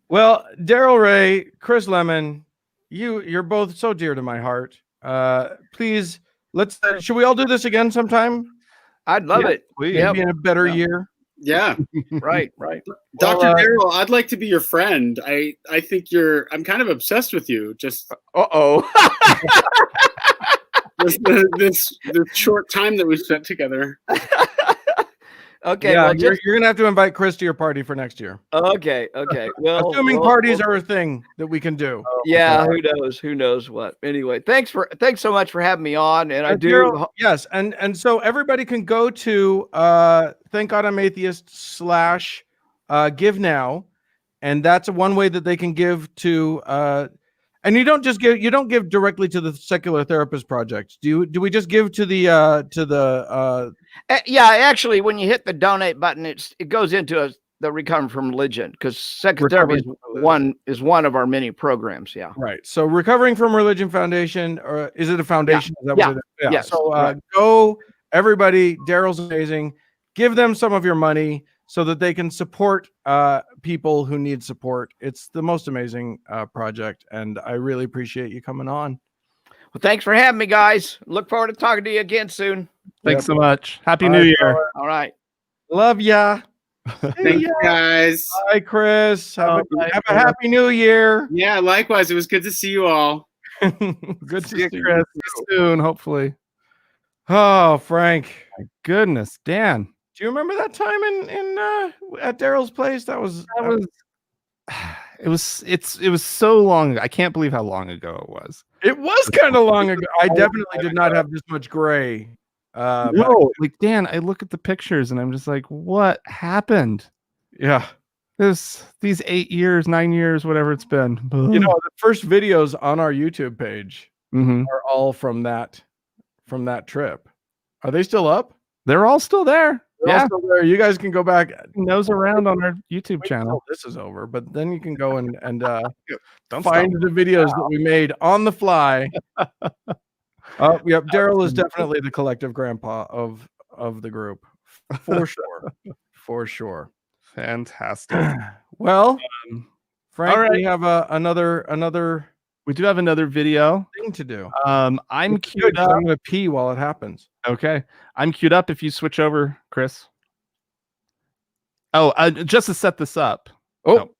Well, Daryl Ray, Chris Lemon, you're both so dear to my heart. Please, let's. Should we all do this again sometime? I'd love it. Maybe in a better year. Yeah. Right. Dr. Daryl, I'd like to be your friend. I think I'm kind of obsessed with you. Just this short time that we spent together. Okay. Yeah, well, you're gonna have to invite Chris to your party for next year. Okay. Well, assuming parties are a thing that we can do. Yeah. Who knows what? Anyway, thanks so much for having me on. And I do. Daryl, yes. And so everybody can go to Thank God I'm Atheist / give now. and that's one way that they can give to. And you don't give directly to the Secular Therapist Project. Do we just give to the Yeah, actually, when you hit the donate button, it goes into the Recovering from Religion, because psychotherapy is one of our many programs. Yeah. Right. So Recovering from Religion Foundation, or is it a foundation? Is that Yeah. what it is? Yeah. Yes. So Right. go, everybody. Daryl's amazing. Give them some of your money so that they can support people who need support. It's the most amazing project, and I really appreciate you coming on. Well, thanks for having me, guys. Look forward to talking to you again soon. Thanks so much. Happy All New right, Year. All right. Love ya. Thank you, guys. Bye, Chris. Have Bye, a happy New Year. Yeah, likewise. It was good to see you all. Good to see you, Chris. See you soon, hopefully. Oh, Frank. My goodness, Dan. Do you remember that time in at Daryl's place? That was It was so long ago. I can't believe how long ago it was. it was kind of long ago. I definitely did not have this much gray. No, like Dan, I look at the pictures and I'm just like, what happened? Yeah. These 8 years, 9 years, whatever it's been. You know, the first videos on our YouTube page Mhm. are all from that trip. Are they still up? They're all still there. They're all still there. You guys can go back. Nose around on our YouTube Wait channel. till this is over, but then you can go and Don't find stop. the videos that we made on the fly. Yep, Daryl is definitely the collective grandpa of the group, for sure, for sure. Fantastic. Well, Frank, all right. we have another We do have another video. thing to do. I'm It's queued good 'cause up. I'm gonna pee while it happens. Okay. I'm queued up if you switch over, Chris. Oh, just to set this up. Oh.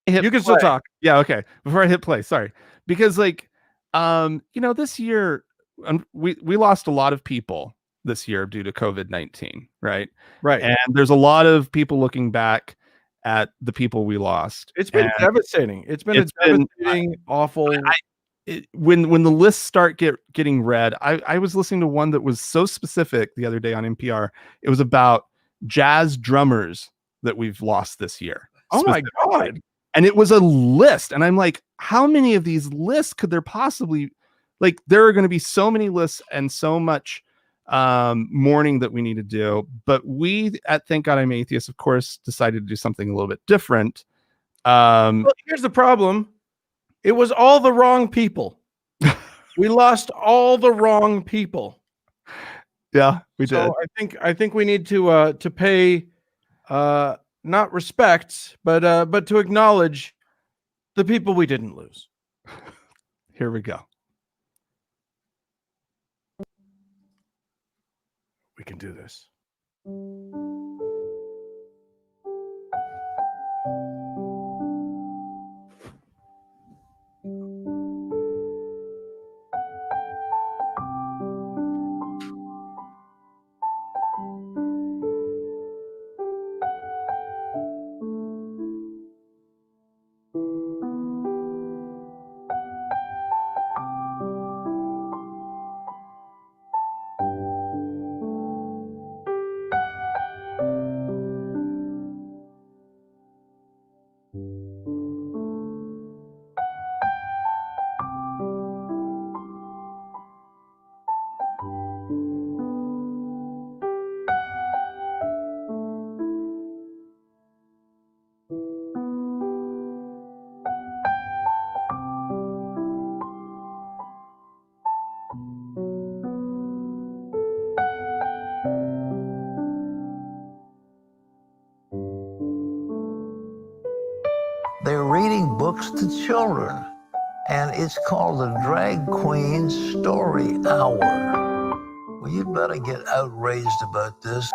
Hit You can still play. talk. Yeah, okay. Before I hit play, sorry. Because this year we lost a lot of people this year due to COVID-19, right? Right. And there's a lot of people looking back at the people we lost. It's been devastating. It's been devastating, awful. When the lists start getting read, I was listening to one that was so specific the other day on NPR. It was about jazz drummers that we've lost this year. Oh my God. And it was a list. And I'm like, how many of these lists could there possibly, like, there are going to be so many lists and so much mourning that we need to do. But we at Thank God I'm Atheist, of course, decided to do something a little bit different. Well, here's the problem. It was all the wrong people. We lost all the wrong people. Yeah, we did. So I think we need to pay not respect, but to acknowledge the people we didn't lose. Here we go. We can do this. They're reading books to children, and it's called the Drag Queen Story Hour. Well, you better get outraged about this.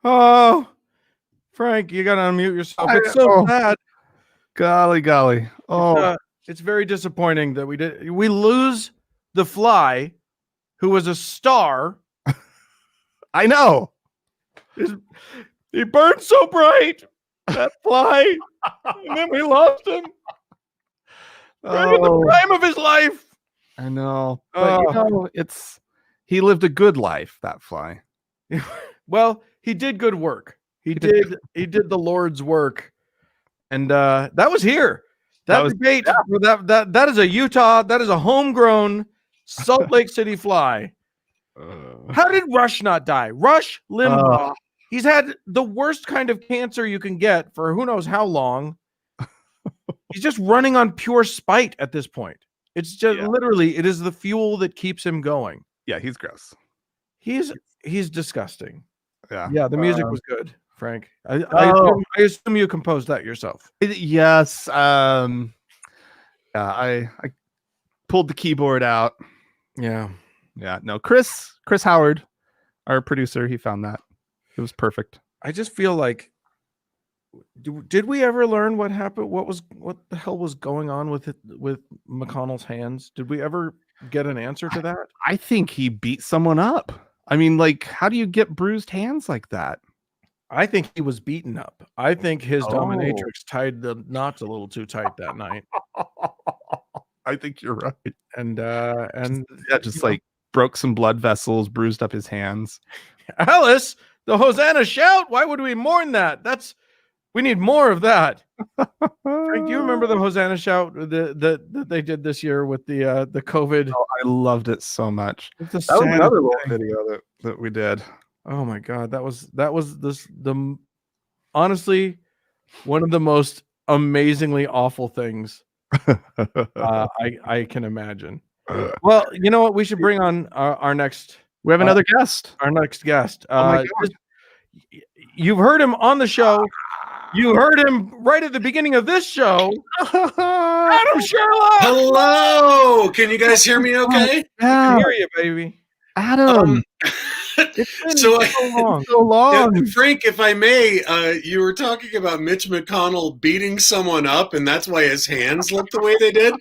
Oh, Frank, you gotta unmute yourself. It's so sad. Golly. Oh, It's very disappointing that we lose the Fly, who was a star. I know. He burned so bright, that Fly, and then we lost him. Right in the prime of his life. I know. But you know, he lived a good life, that Fly. Well, he did good work. He did the Lord's work. And that was here. That debate, that is a Utah, that is a homegrown Salt Lake City Fly. How did Rush not die? Rush Limbaugh. He's had the worst kind of cancer you can get for who knows how long. He's just running on pure spite at this point. It's just literally, it is the fuel that keeps him going. Yeah, he's gross. He's disgusting. Yeah. The music was good, Frank. I assume you composed that yourself. Yes. I pulled the keyboard out. Yeah. No, Chris Howard, our producer, he found that. It was perfect. I just feel like, did we ever learn what happened? What the hell was going on with McConnell's hands? Did we ever get an answer to that? I think he beat someone up. I mean, like, how do you get bruised hands like that? I think he was beaten up. I think his dominatrix tied the knots a little too tight that night. I think you're right. And just like broke some blood vessels, bruised up his hands. Alice, the Hosanna shout. Why would we mourn that? We need more of that. Frank, do you remember the Hosanna shout that they did this year with the COVID? Oh, I loved it so much. That was another little video that we did. Oh my God, that was honestly one of the most amazingly awful things I can imagine. Well, you know what? We should bring on our next. We have another guest. Our next guest. Oh You've heard him on the show. You heard him right at the beginning of this show. Adam Sherlock. Hello. Can you guys hear me okay? I can hear you, baby. Adam. It's been so long. Yeah, Frank, if I may, you were talking about Mitch McConnell beating someone up, and that's why his hands looked the way they did.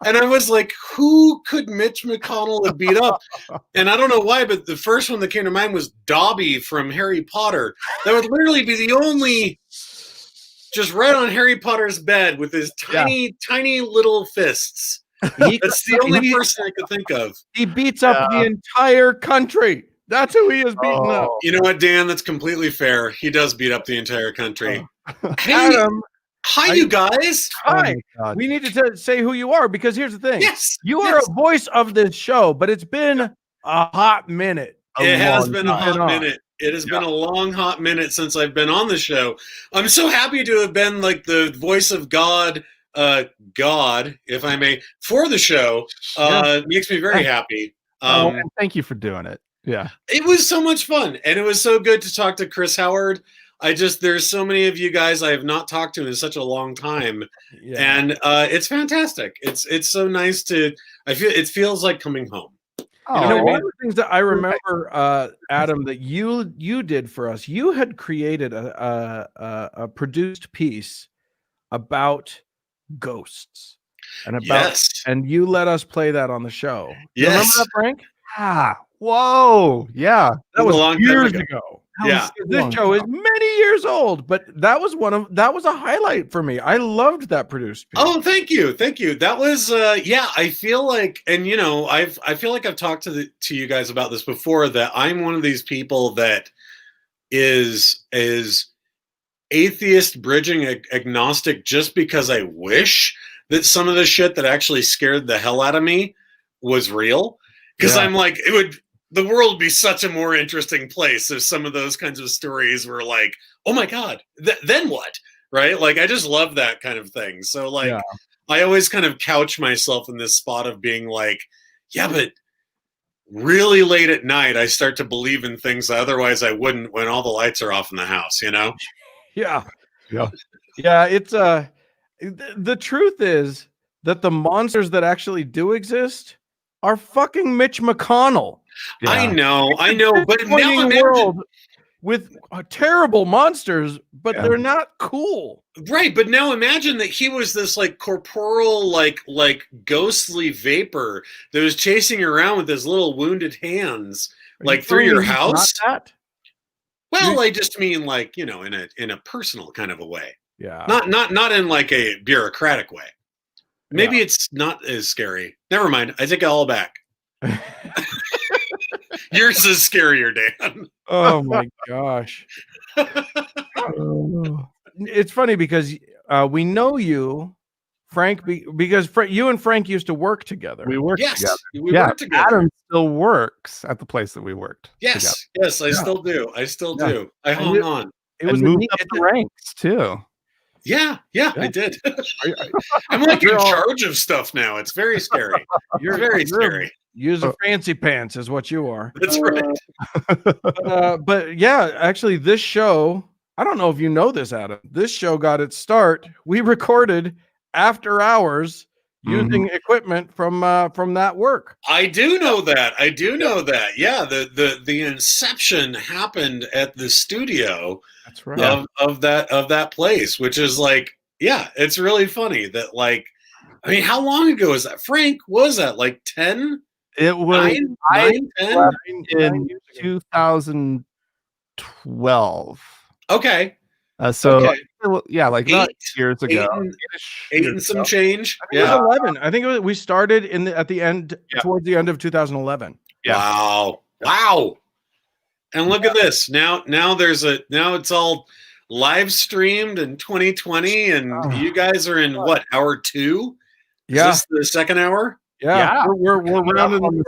And I was like, who could Mitch McConnell have beat up? And I don't know why, but the first one that came to mind was Dobby from Harry Potter. That would literally be the only, just right on Harry Potter's bed with his tiny little fists. That's the only person I could think of. He beats up the entire country. That's who he is beating up. You know what, Dan? That's completely fair. He does beat up the entire country. Hey, Adam, hi, you guys. Hi. We need to say who you are, because here's the thing. Yes. You are a voice of this show, but it's been a hot minute. It has been a hot minute. It has been a long, hot minute since I've been on the show. I'm so happy to have been like the voice of God, if I may, for the show. Makes me very happy. And thank you for doing it. Yeah. It was so much fun, and it was so good to talk to Chris Howard. There's so many of you guys I have not talked to in such a long time, and it's fantastic. It's so nice it feels like coming home. One of the things that I remember, Adam, that you did for us, you had created a produced piece about ghosts, and you let us play that on the show. Yes. Remember that, Frank? Whoa. Yeah. That was a long years time ago. Yeah. This show is many years old, but that was a highlight for me. I loved that produced piece. Oh, thank you. That was I feel like, and I feel like I've talked to you guys about this before, that I'm one of these people that is atheist bridging agnostic just because I wish that some of the shit that actually scared the hell out of me was real. Because I'm like, the world would be such a more interesting place if some of those kinds of stories were like, oh my God, then what? Right? Like, I just love that kind of thing. So like, I always kind of couch myself in this spot of being like, yeah, but really late at night, I start to believe in things that otherwise I wouldn't when all the lights are off in the house, Yeah. It's the truth is that the monsters that actually do exist are fucking Mitch McConnell. I know, but now world with terrible monsters, but Yeah. they're not cool. Right, but now imagine that he was this like corporeal, like ghostly vapor that was chasing you around with his little wounded hands, Are like you through telling your me he's not house. that? Well, I just mean like, you know, in a personal kind of a way, Yeah. not in like a bureaucratic way. Maybe it's not as scary. Never mind. I take it all back. Yours is scarier, Dan. Oh my gosh. It's funny because we know you, Frank, because you and Frank used to work together. We worked Yes, together. we work together. Adam still works at the place that we worked. Yes, together. yes, I still do. I still Yeah. do. I hung on. It was And a moved neat, up the ranks too. Yeah, I did. Are you- I'm like in You're all- charge of stuff now. It's very scary. You're Very scary. Use a fancy pants is what you are. That's right. But yeah, actually, this show, I don't know if you know this, Adam. This show got its start. We recorded after hours using equipment from that work. I do know that. I do know that. Yeah, the inception happened at the studio. That's right. Of that place, which is like, yeah, it's really funny that like, I mean, how long ago was that, Frank? What was that, like 10? It was 9, 10? in 2012. Okay. So Okay. yeah, like about 8 years ago. Eight and some change. It was 11. I think we started at the end, Yeah. towards the end of 2011. Yeah. Wow. And look at this. Now it's all live streamed in 2020, and you guys are in what, hour 2? Is Yeah. this the second hour? Yeah. Yeah. We're rounding on the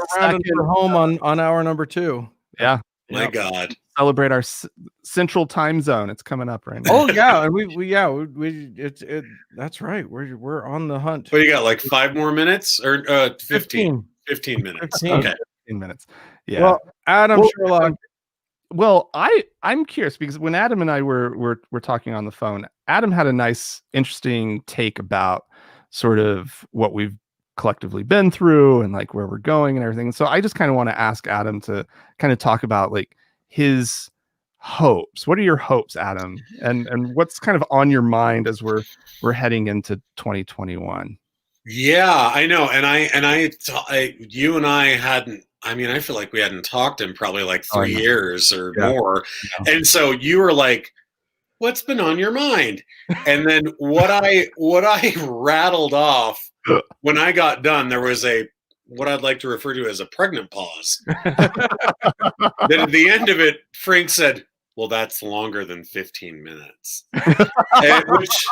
for home on hour number 2. Yeah. My God. Celebrate our central time zone. It's coming up right now. Oh yeah, and that's right. We're on the hunt. What do you got, like 5 more minutes or 15 minutes? 15. Okay. 15 minutes. Yeah. Well, Adam Sherlock. Well, I'm curious because when Adam and I were talking on the phone, Adam had a nice, interesting take about sort of what we've collectively been through and like where we're going and everything. So I just kind of want to ask Adam to kind of talk about like his hopes. What are your hopes, Adam? And what's kind of on your mind as we're heading into 2021? Yeah, I know. And you and I hadn't, I mean, I feel like we hadn't talked in probably like 3 years or more. Yeah. And so you were like, what's been on your mind? And then what I rattled off when I got done, there was what I'd like to refer to as a pregnant pause. Then at the end of it, Frank said, well, that's longer than 15 minutes. Which,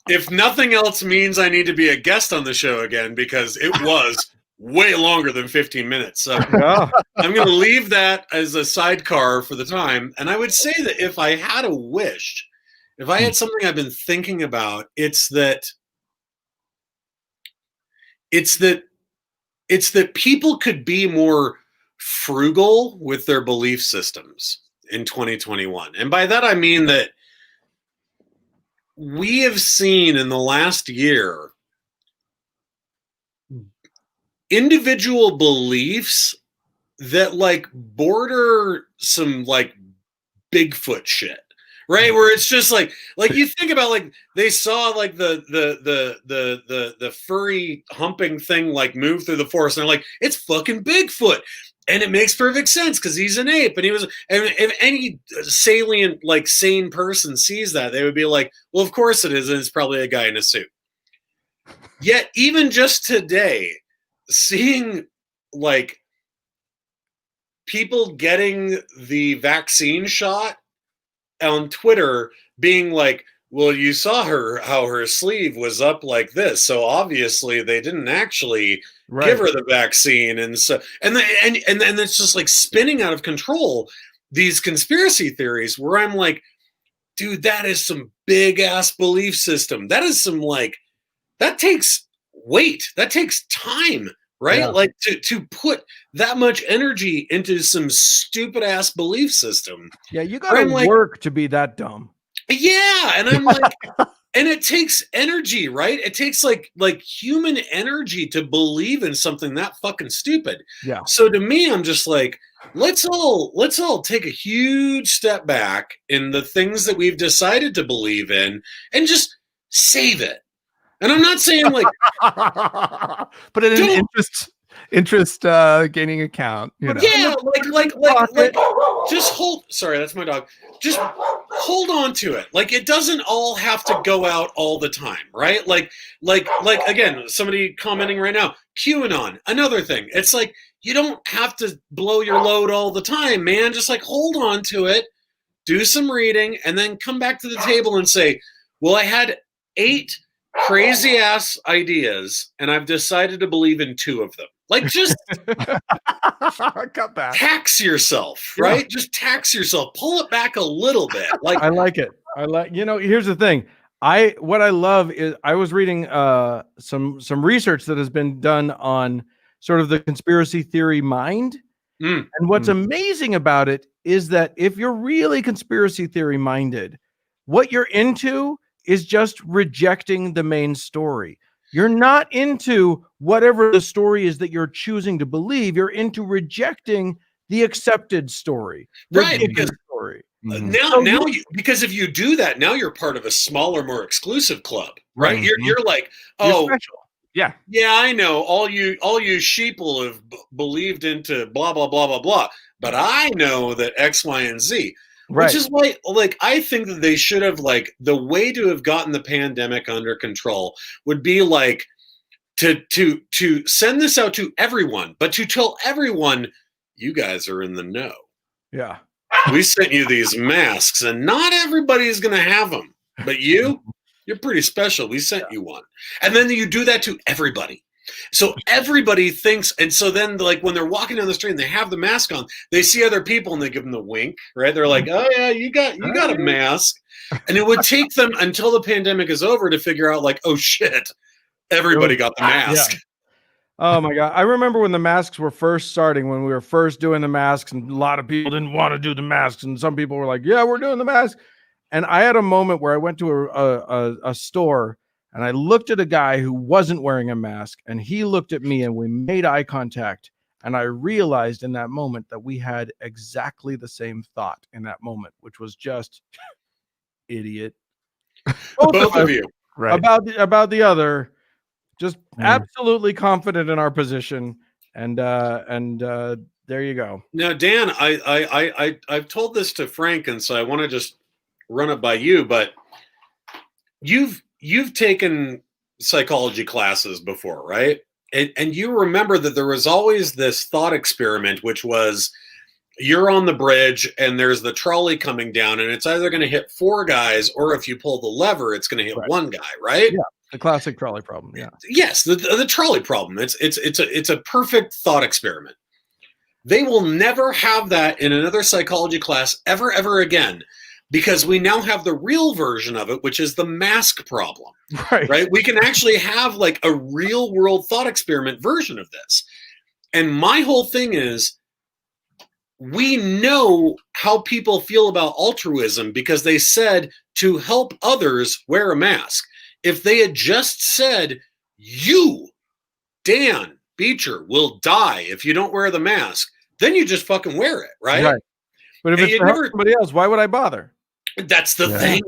if nothing else, means I need to be a guest on the show again, because it was way longer than 15 minutes. So I'm going to leave that as a sidecar for the time. And I would say that if I had a wish, if I had something I've been thinking about, it's that people could be more frugal with their belief systems in 2021. And by that, I mean that we have seen in the last year individual beliefs that like border some like Bigfoot shit, right? Where it's just like you think about, like, they saw like the furry humping thing like move through the forest, and they're like, it's fucking Bigfoot. And it makes perfect sense because he's an ape, and and if any salient, like, sane person sees that, they would be like, well, of course it is, and it's probably a guy in a suit. Yet even just today, seeing like people getting the vaccine shot on Twitter being like, well, you saw how her sleeve was up like this, so obviously they didn't actually give her the vaccine. And so and it's just like spinning out of control, these conspiracy theories, where I'm like, dude, that is some big ass belief system. That is some, like, that takes weight, that takes time, right? Yeah. Like to put that much energy into some stupid ass belief system. Yeah, you gotta work to be that dumb. Yeah, and I'm like, And it takes energy, right? It takes like human energy to believe in something that fucking stupid. Yeah. So to me, I'm just like, let's all take a huge step back in the things that we've decided to believe in and just save it. And I'm not saying like put it in an interest gaining account. You know? Yeah, like just hold. Sorry, that's my dog. Just hold on to it. Like it doesn't all have to go out all the time, right? Like again, somebody commenting right now, QAnon, another thing. It's like you don't have to blow your load all the time, man. Just like hold on to it, do some reading, and then come back to the table and say, well, I had 8 crazy ass ideas, and I've decided to believe in 2 of them. Like just cut back. Tax yourself, right? Yeah. Just tax yourself. Pull it back a little bit. Like I like it. Here's the thing. What I love is I was reading some research that has been done on sort of the conspiracy theory mind. And what's amazing about it is that if you're really conspiracy theory minded, what you're into is just rejecting the main story. You're not into whatever the story is that you're choosing to believe. You're into rejecting the accepted story. Right. Because because if you do that, now you're part of a smaller, more exclusive club, right? You're like, oh, you're special. Yeah, I know all you sheeple have believed into blah, blah, blah, blah, blah. But I know that X, Y, and Z. Right. Which is why, like, I think that they should have, like, the way to have gotten the pandemic under control would be like to send this out to everyone, but to tell everyone, you guys are in the know. Yeah. We sent you these masks, and not everybody's going to have them, but you're pretty special. We sent you one. And then you do that to everybody. So everybody thinks, and so then like when they're walking down the street and they have the mask on, they see other people and they give them the wink, right? They're like, oh yeah, you got a mask. And it would take them until the pandemic is over to figure out like, oh shit, everybody got the mask. Yeah. Oh my God. I remember when the masks were first starting, when we were first doing the masks, and a lot of people didn't want to do the masks. And some people were like, yeah, we're doing the mask. And I had a moment where I went to a store and I looked at a guy who wasn't wearing a mask, and he looked at me, and we made eye contact. And I realized in that moment that we had exactly the same thought in that moment, which was just idiot. Both of you. Right. About the other, just absolutely confident in our position. And there you go. Now, Dan, I've told this to Frank, and so I want to just run it by you, but you've taken psychology classes before, right? And you remember that there was always this thought experiment, which was you're on the bridge and there's the trolley coming down, and it's either going to hit 4 guys, or if you pull the lever, it's going to hit 1 guy, right? Yeah, the classic trolley problem. Yeah. Yes, the trolley problem. It's a perfect thought experiment. They will never have that in another psychology class ever again. Because we now have the real version of it, which is the mask problem, right? We can actually have like a real world thought experiment version of this. And my whole thing is, we know how people feel about altruism because they said to help others, wear a mask. If they had just said, you, Dan Beecher, will die if you don't wear the mask, then you just fucking wear it, right? But if it's for somebody else, why would I bother? That's the thing.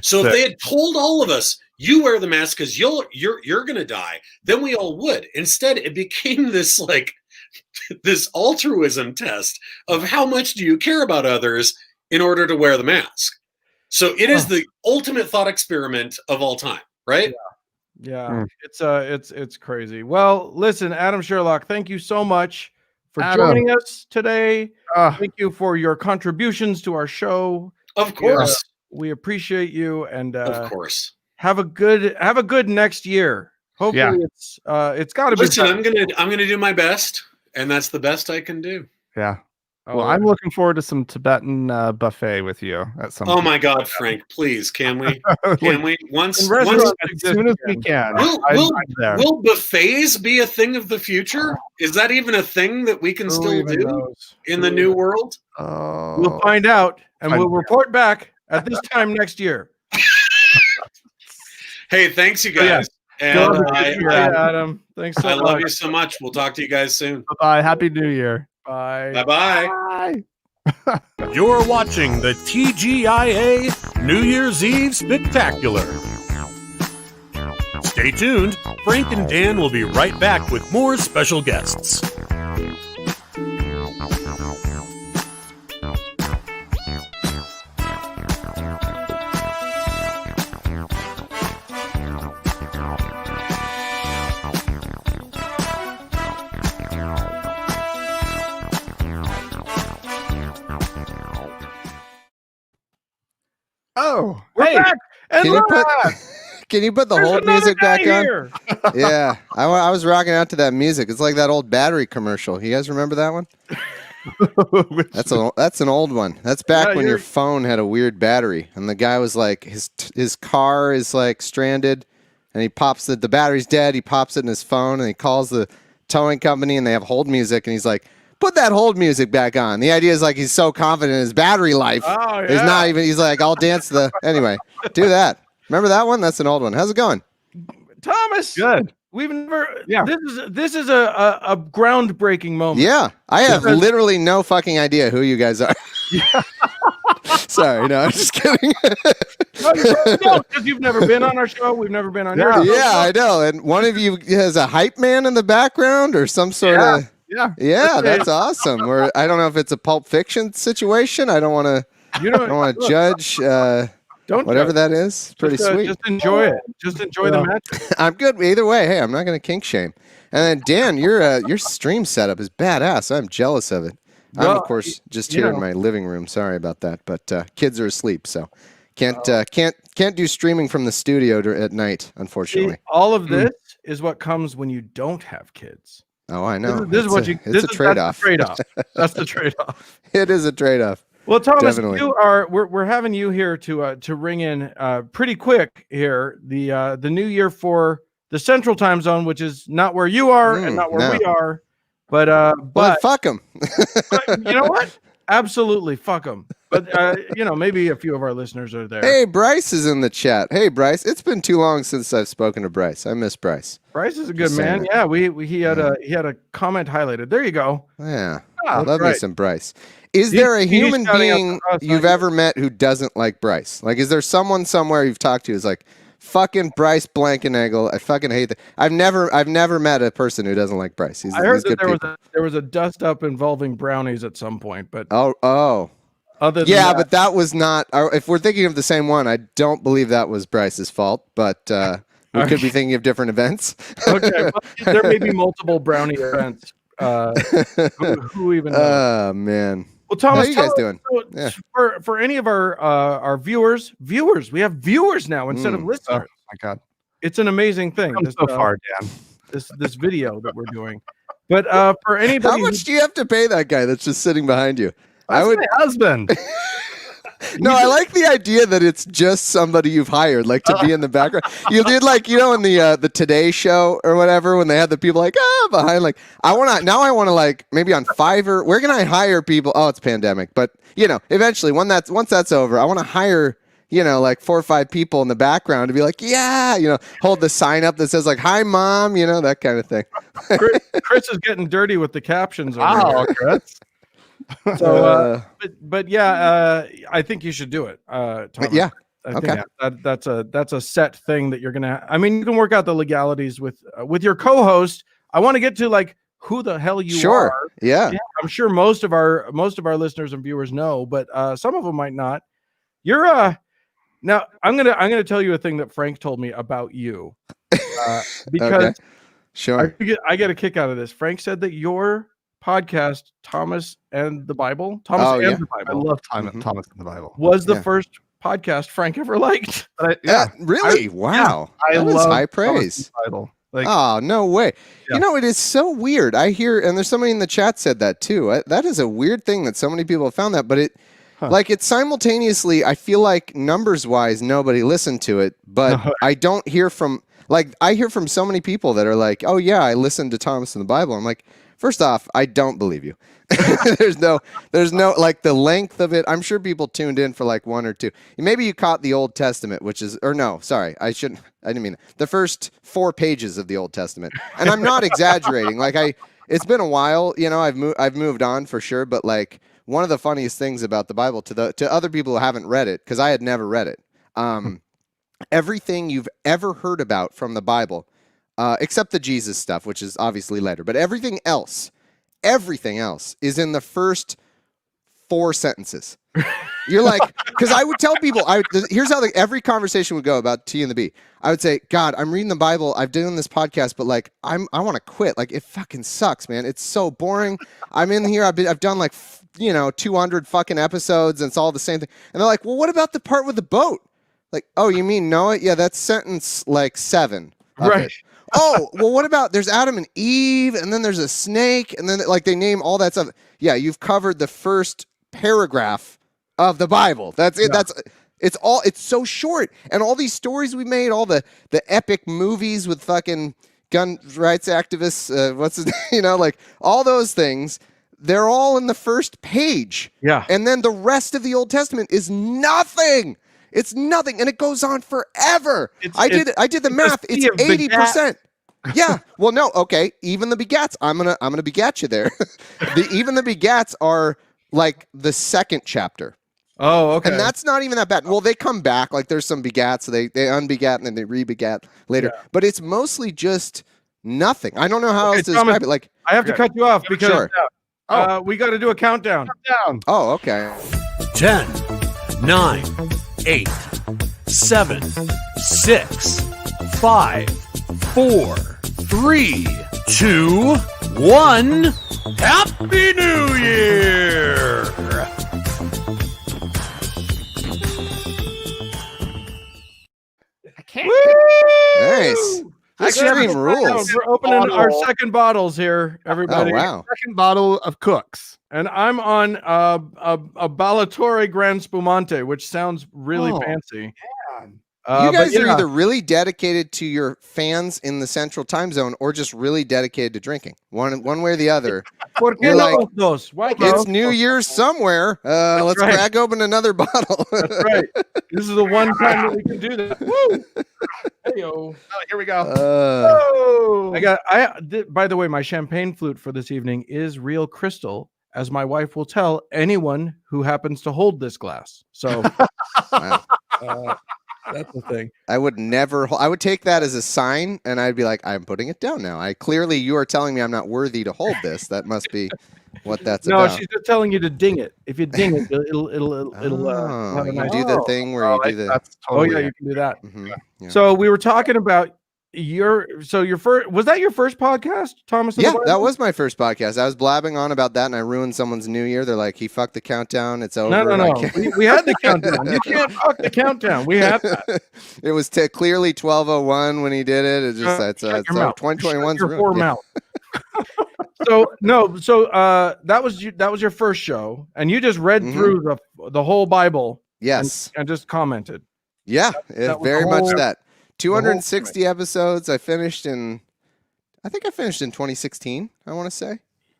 So if they had told all of us, you wear the mask because you're gonna die, then we all would. Instead, it became this like this altruism test of how much do you care about others in order to wear the mask. So it is the ultimate thought experiment of all time, right? Yeah. It's crazy. Well, listen, Adam Sherlock, thank you so much for joining us today. Thank you for your contributions to our show. Of course. We appreciate you, and of course. Have a good next year. Hopefully it's got to be. Listen, I'm gonna do my best, and that's the best I can do. Yeah. Well, I'm looking forward to some Tibetan buffet with you at some. Oh my God, Frank! Please, can we? Can we once as soon as we can? Will buffets be a thing of the future? Is that even a thing that we can still do in the new world? We'll find out, and we'll report back at this time next year. Hey, thanks, you Oh, yeah. guys. And Adam. Thanks so I much. love you so much. We'll talk to you guys soon. Bye. Happy New Year. Bye. Bye-bye. Bye. You're watching the TGIA New Year's Eve Spectacular. Stay tuned. Frank and Dan will be right back with more special guests. Oh, We're hey. back. And Can you put live. Can you put the There's hold another music guy back on? here. Yeah, I was rocking out to that music. It's like that old battery commercial. You guys remember that one? That's an old one. That's back Yeah, when your you're- phone had a weird battery, and the guy was like, his car is like stranded, and he pops the battery's dead. He pops it in his phone, and he calls the towing company, and they have hold music, and he's like, put that hold music back on. The idea is like he's so confident in his battery life. Oh, He's yeah. not even. He's like, I'll dance the anyway. Do that. Remember that one? That's an old one. How's it going? Thomas. Good. We've never. Yeah. This is a groundbreaking moment. Yeah, I have Because- literally no fucking idea who you guys are. Sorry, no, I'm just kidding. No, because you've never been on our show. We've never been on your show. Yeah, I know. And one of you has a hype man in the background or some sort of. Yeah. Yeah, that's awesome. Or I don't know if it's a Pulp Fiction situation. I don't want to. You I don't want to judge. Don't Whatever judge. that is. Pretty sweet. Just enjoy it. Just enjoy the match. I'm good either way. Hey, I'm not going to kink shame. And then Dan, your stream setup is badass. I'm jealous of it. I'm Well, of course just you here know. in my living room. Sorry about that, but kids are asleep, so can't do streaming from the studio at night, unfortunately. See, all of this is what comes when you don't have kids. Oh, I know. This is what you. It's a trade-off. That's the trade-off. That's the trade-off. It is a trade-off. Well, Thomas, Definitely. we're having you here to ring in pretty quick here the new year for the Central Time Zone, which is not where you are and not where no. we are, but But fuck them. but you know what? Absolutely, fuck them. But maybe a few of our listeners are there. Hey, Bryce is in the chat. Hey, Bryce. It's been too long since I've spoken to Bryce. I miss Bryce. Bryce is a good Just saying man. it. Yeah, he had a comment highlighted. There you go. Yeah. Ah, I love me right. some Bryce. Is He- there a he's human shouting out being to us, you've not you. ever met who doesn't like Bryce? Like, is there someone somewhere you've talked to who's like, fucking Bryce Blankenagel? I fucking hate that. I've never met a person who doesn't like Bryce. He's I heard he's that good there was a dust up involving brownies at some point, but Oh. other than Yeah, that, but that was not. If we're thinking of the same one, I don't believe that was Bryce's fault. But we could be thinking of different events. okay, well, there may be multiple brownie events. Who even knows? Oh man. Well, Thomas, how you guys tell us, doing? so, Yeah. for any of our viewers, we have viewers now instead of Mm. listeners. Oh my God. It's an amazing thing. I'm so far, Dan. This video that we're doing. But for anybody, How much do you have to pay that guy that's just sitting behind you? That's my husband. No, I like the idea that it's just somebody you've hired, like to be in the background. You did like, in the Today Show or whatever, when they had the people like behind. Like, I want to like maybe on Fiverr. Where can I hire people? Oh, it's pandemic, but eventually once that's over, I want to hire like 4 or 5 people in the background to be like, hold the sign up that says like, "Hi, Mom," that kind of thing. Chris is getting dirty with the captions. Over Wow, here. Chris. So, but yeah, I think you should do it. Thomas. Yeah. I think Okay. that's a set thing that you're gonna. I mean, you can work out the legalities with your co-host. I want to get to like who the hell you Sure. are. Yeah. I'm sure most of our listeners and viewers know, but some of them might not. You're now I'm gonna tell you a thing that Frank told me about you because Okay. Sure. I get a kick out of this. Frank said that your podcast, Thomas and the Bible, the I Bible, love Mhm. Thomas in the Bible. was the Yeah. first podcast Frank ever liked. Yeah. Really? Wow. I That is love high Thomas praise. in the Bible. Like, Oh, no way. Yeah. It is so weird. I hear, and there's somebody in the chat said that too. That is a weird thing that so many people have found that, but it's simultaneously, I feel like numbers wise, nobody listened to it, but I don't hear from, I hear from so many people that are like, oh yeah, I listened to Thomas in the Bible. I'm like, first off, I don't believe you. there's no, like the length of it. I'm sure people tuned in for like 1 or 2. Maybe you caught the Old Testament, which is, or no, sorry, I shouldn't. I didn't mean that. The first 4 pages of the Old Testament. And I'm not exaggerating. Like it's been a while, you know, I've moved on for sure, but like one of the funniest things about the Bible to other people who haven't read it, because I had never read it. Everything you've ever heard about from the Bible, except the Jesus stuff, which is obviously later, but everything else is in the first 4 sentences. You're like, because I would tell people, here's how every conversation would go about T and the B. I would say, God, I'm reading the Bible. I've done this podcast, but like, I want to quit. Like, it fucking sucks, man. It's so boring. I'm in here. I've done like, 200 fucking episodes, and it's all the same thing. And they're like, well, what about the part with the boat? Like, oh, you mean Noah? Yeah, that's sentence like 7. Right. It. Oh, well, what about there's Adam and Eve, and then there's a snake, and then like they name all that stuff. Yeah, you've covered the first paragraph of the Bible. That's it. Yeah. It's so short. And all these stories we made, all the epic movies with fucking gun rights activists, what's his like all those things, they're all in the first page. Yeah. And then the rest of the Old Testament is nothing. It's nothing, and it goes on forever. I did the math. It's 80%. Yeah. Well, no. Okay. Even the begats. I'm gonna begat you there. Even the begats are like the second chapter. Oh, okay. And that's not even that bad. Well, they come back. Like there's some begats. They unbegat and then they rebegat later. Yeah. But it's mostly just nothing. I don't know how else to describe it. Like I have to cut you off because sure. We got to do a countdown. Oh, okay. 10, 9, 8, 7, 6, 5, 4, 3, 2, 1. Happy New Year! I can't. Nice. This stream rules. We're opening our second bottles here, everybody. Oh, wow. Second bottle of Cooks. And I'm on a Ballatore Gran Spumante, which sounds really fancy. You guys are either really dedicated to your fans in the Central Time Zone or just really dedicated to drinking. One way or the other. You're like, why, it's New Year's somewhere. Let's crack open another bottle. That's right. This is the one time that we can do that. Woo! Hey-o. Oh, here we go. By the way, my champagne flute for this evening is real crystal, as my wife will tell anyone who happens to hold this glass. So wow. That's the thing. I would take that as a sign, and I'd be like, I'm putting it down now. You are telling me I'm not worthy to hold this. That must be what that's about. No, she's just telling you to ding it. If you ding it, it'll have a nice do the thing where you do the. Totally you can do that. Mm-hmm. Yeah. So we were talking about your first. Was that your first podcast, Thomas? Yeah, that was my first podcast. I was blabbing on about that, and I ruined someone's New Year. They're like, he fucked the countdown. It's over. No. We had the countdown. You can't fuck the countdown. We had that. It was clearly 12:01 when he did it. It's just 2021's ruined. Mouth. That was your first show, and you just read through the whole Bible. Yes, and just commented. Yeah, very much that. 260 episodes. I finished in 2016. I want to say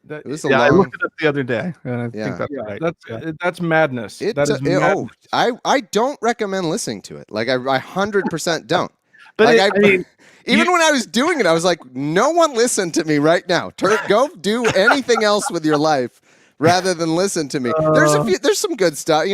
it was I looked at it the other day, and I think that's right. That's madness. Madness. I don't recommend listening to it. Like I 100% don't. But even when I was doing it, I was like, no one listen to me right now. Go do anything else with your life rather than listen to me. There's some good stuff,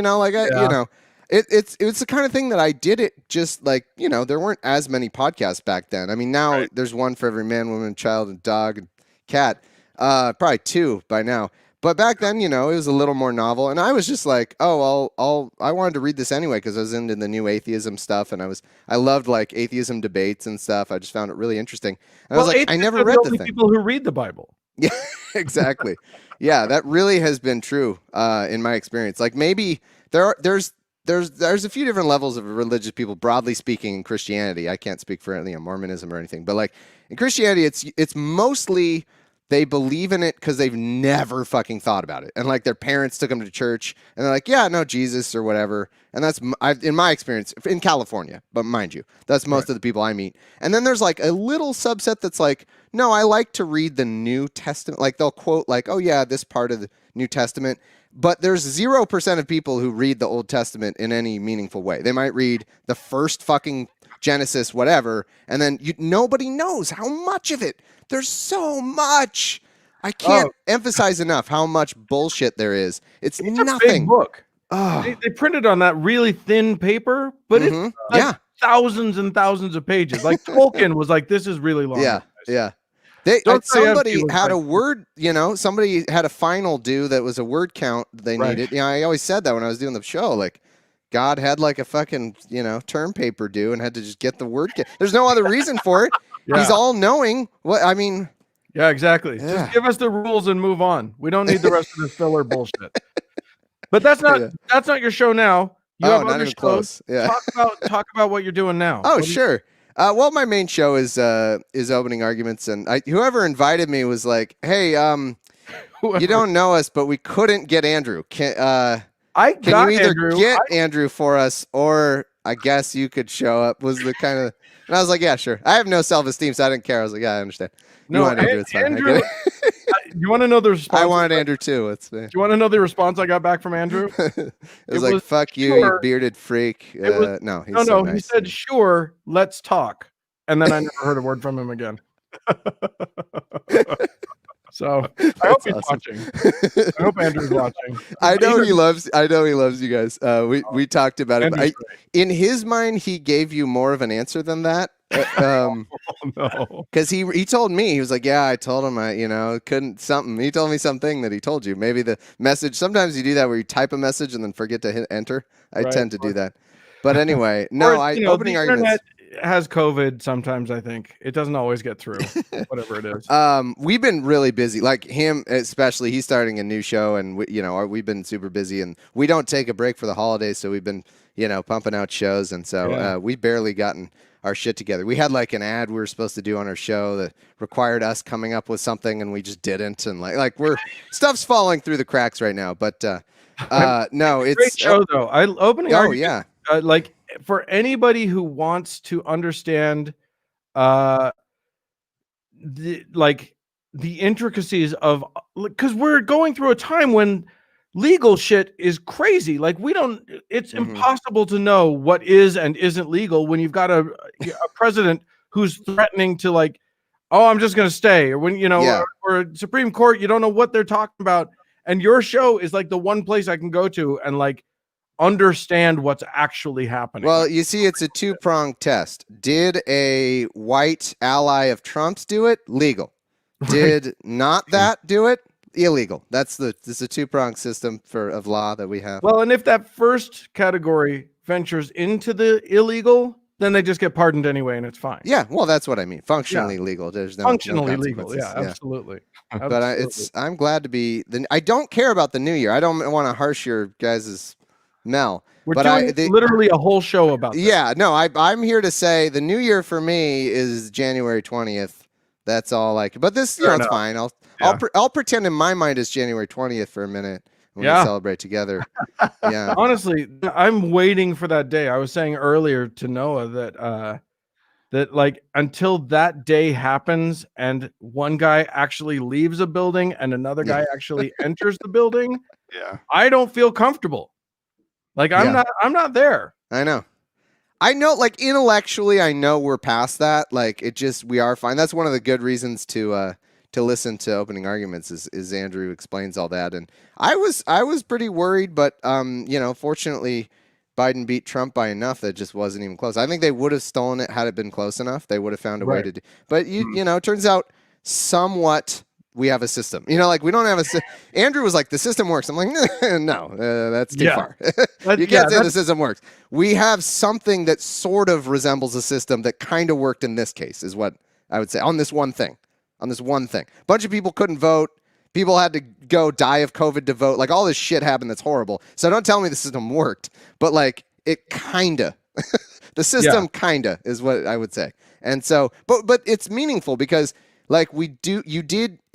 It's the kind of thing that I did it just like, there weren't as many podcasts back then. I mean, now there's one for every man, woman, child, and dog and cat. Probably 2 by now. But back then, it was a little more novel. And I was just like, I wanted to read this anyway because I was into the new atheism stuff. And I loved like atheism debates and stuff. I just found it really interesting. And I was like, I never read the thing. People who read the Bible. Yeah, exactly. Yeah, that really has been true in my experience. Like maybe there's a few different levels of religious people, broadly speaking, in Christianity. I can't speak for Mormonism or anything, but like in Christianity, it's mostly they believe in it because they've never fucking thought about it, and like their parents took them to church, and they're like, yeah, no, Jesus or whatever. And that's in my experience in California, but mind you, that's most of the people I meet. And then there's like a little subset that's like, no, I like to read the New Testament. Like they'll quote like, oh yeah, this part of the New Testament. But there's 0% of people who read the Old Testament in any meaningful way. They might read the first fucking Genesis, whatever, and then nobody knows how much of it. There's so much. I can't emphasize enough how much bullshit there is. It's nothing. A big book. Oh. They printed on that really thin paper, but it's like thousands and thousands of pages. Like Tolkien was like, this is really long. Yeah. Somebody had a word, somebody had a final due that was a word count they needed. I always said that when I was doing the show, like God had like a fucking, term paper due and had to just get the word. There's no other reason for it. He's all knowing. Yeah, exactly. Yeah. Just give us the rules and move on. We don't need the rest of this filler bullshit. But that's not your show now. You have not other even shows. close. Yeah. Talk about what you're doing now. Oh, sure. Well, my main show is opening arguments, and whoever invited me was like, "Hey, you don't know us, but we couldn't get Andrew. Can you either get Andrew for us, or I guess you could show up?" Was the kind of, and I was like, "Yeah, sure." I have no self-esteem, so I didn't care. I was like, "Yeah, I understand." You want Andrew? It's fine. Andrew, you want to know the response? I wanted Andrew too. Do you want to know the response I got back from Andrew? it was like, "Fuck you, you bearded freak." No, nice. He said, "Sure, let's talk," and then I never heard a word from him again. So I hope he's watching. I hope Andrew's watching. I know he loves you guys. We talked about it. In his mind, he gave you more of an answer than that. No, because he told me, he was like, "Yeah, I told him couldn't something." He told me something that he told you. Maybe the message. Sometimes you do that where you type a message and then forget to hit enter. I tend to do that. But anyway, opening the arguments. Internet has COVID sometimes. I think it doesn't always get through. Whatever it is. We've been really busy. Like him, especially. He's starting a new show, and we've been super busy, and we don't take a break for the holidays, so we've been pumping out shows, and so we've barely gotten our shit together. We had like an ad we were supposed to do on our show that required us coming up with something, and we just didn't. And like stuff's falling through the cracks right now. But no, it's great show though. Opening. Oh yeah. Like for anybody who wants to understand, the intricacies of, because we're going through a time when legal shit is crazy. Like it's impossible to know what is and isn't legal when you've got a president who's threatening to like, "Oh, I'm just going to stay," or when, or Supreme Court, you don't know what they're talking about. And your show is like the one place I can go to and like understand what's actually happening. Well, you see, it's a two-pronged test. Did a white ally of Trump's do it? Legal. Did not that do it? Illegal. This is a two-pronged system of law that we have. Well, and if that first category ventures into the illegal, then they just get pardoned anyway, and it's fine. Yeah, well, that's what I mean. Functionally legal. There's no legal. Yeah, absolutely. But I'm glad to be. I don't care about the new year. I don't want to harsh your guys' Mel. We're doing literally a whole show about this. Yeah, no, I'm here to say the new year for me is January 20th. That's all but this, it's fine. I'll pretend in my mind it's January 20th for a minute when we celebrate together. Yeah. Honestly, I'm waiting for that day. I was saying earlier to Noah that like until that day happens and one guy actually leaves a building and another guy actually enters the building, I don't feel comfortable. Like I'm not there. I know, like intellectually, I know we're past that. Like we are fine. That's one of the good reasons to listen to opening arguments is Andrew explains all that. And I was pretty worried, but fortunately Biden beat Trump by enough that it just wasn't even close. I think they would have stolen it had it been close enough. They would have found a way to do. But it turns out somewhat we have a system. Like we don't have Andrew was like, the system works. I'm like, no, that's too far. You can't say the system works. We have something that sort of resembles a system that kind of worked in this case, is what I would say, on this one thing. A bunch of people couldn't vote. People had to go die of COVID to vote. Like all this shit happened that's horrible. So don't tell me the system worked, but like it kinda. The system kinda is what I would say. And so, but it's meaningful because like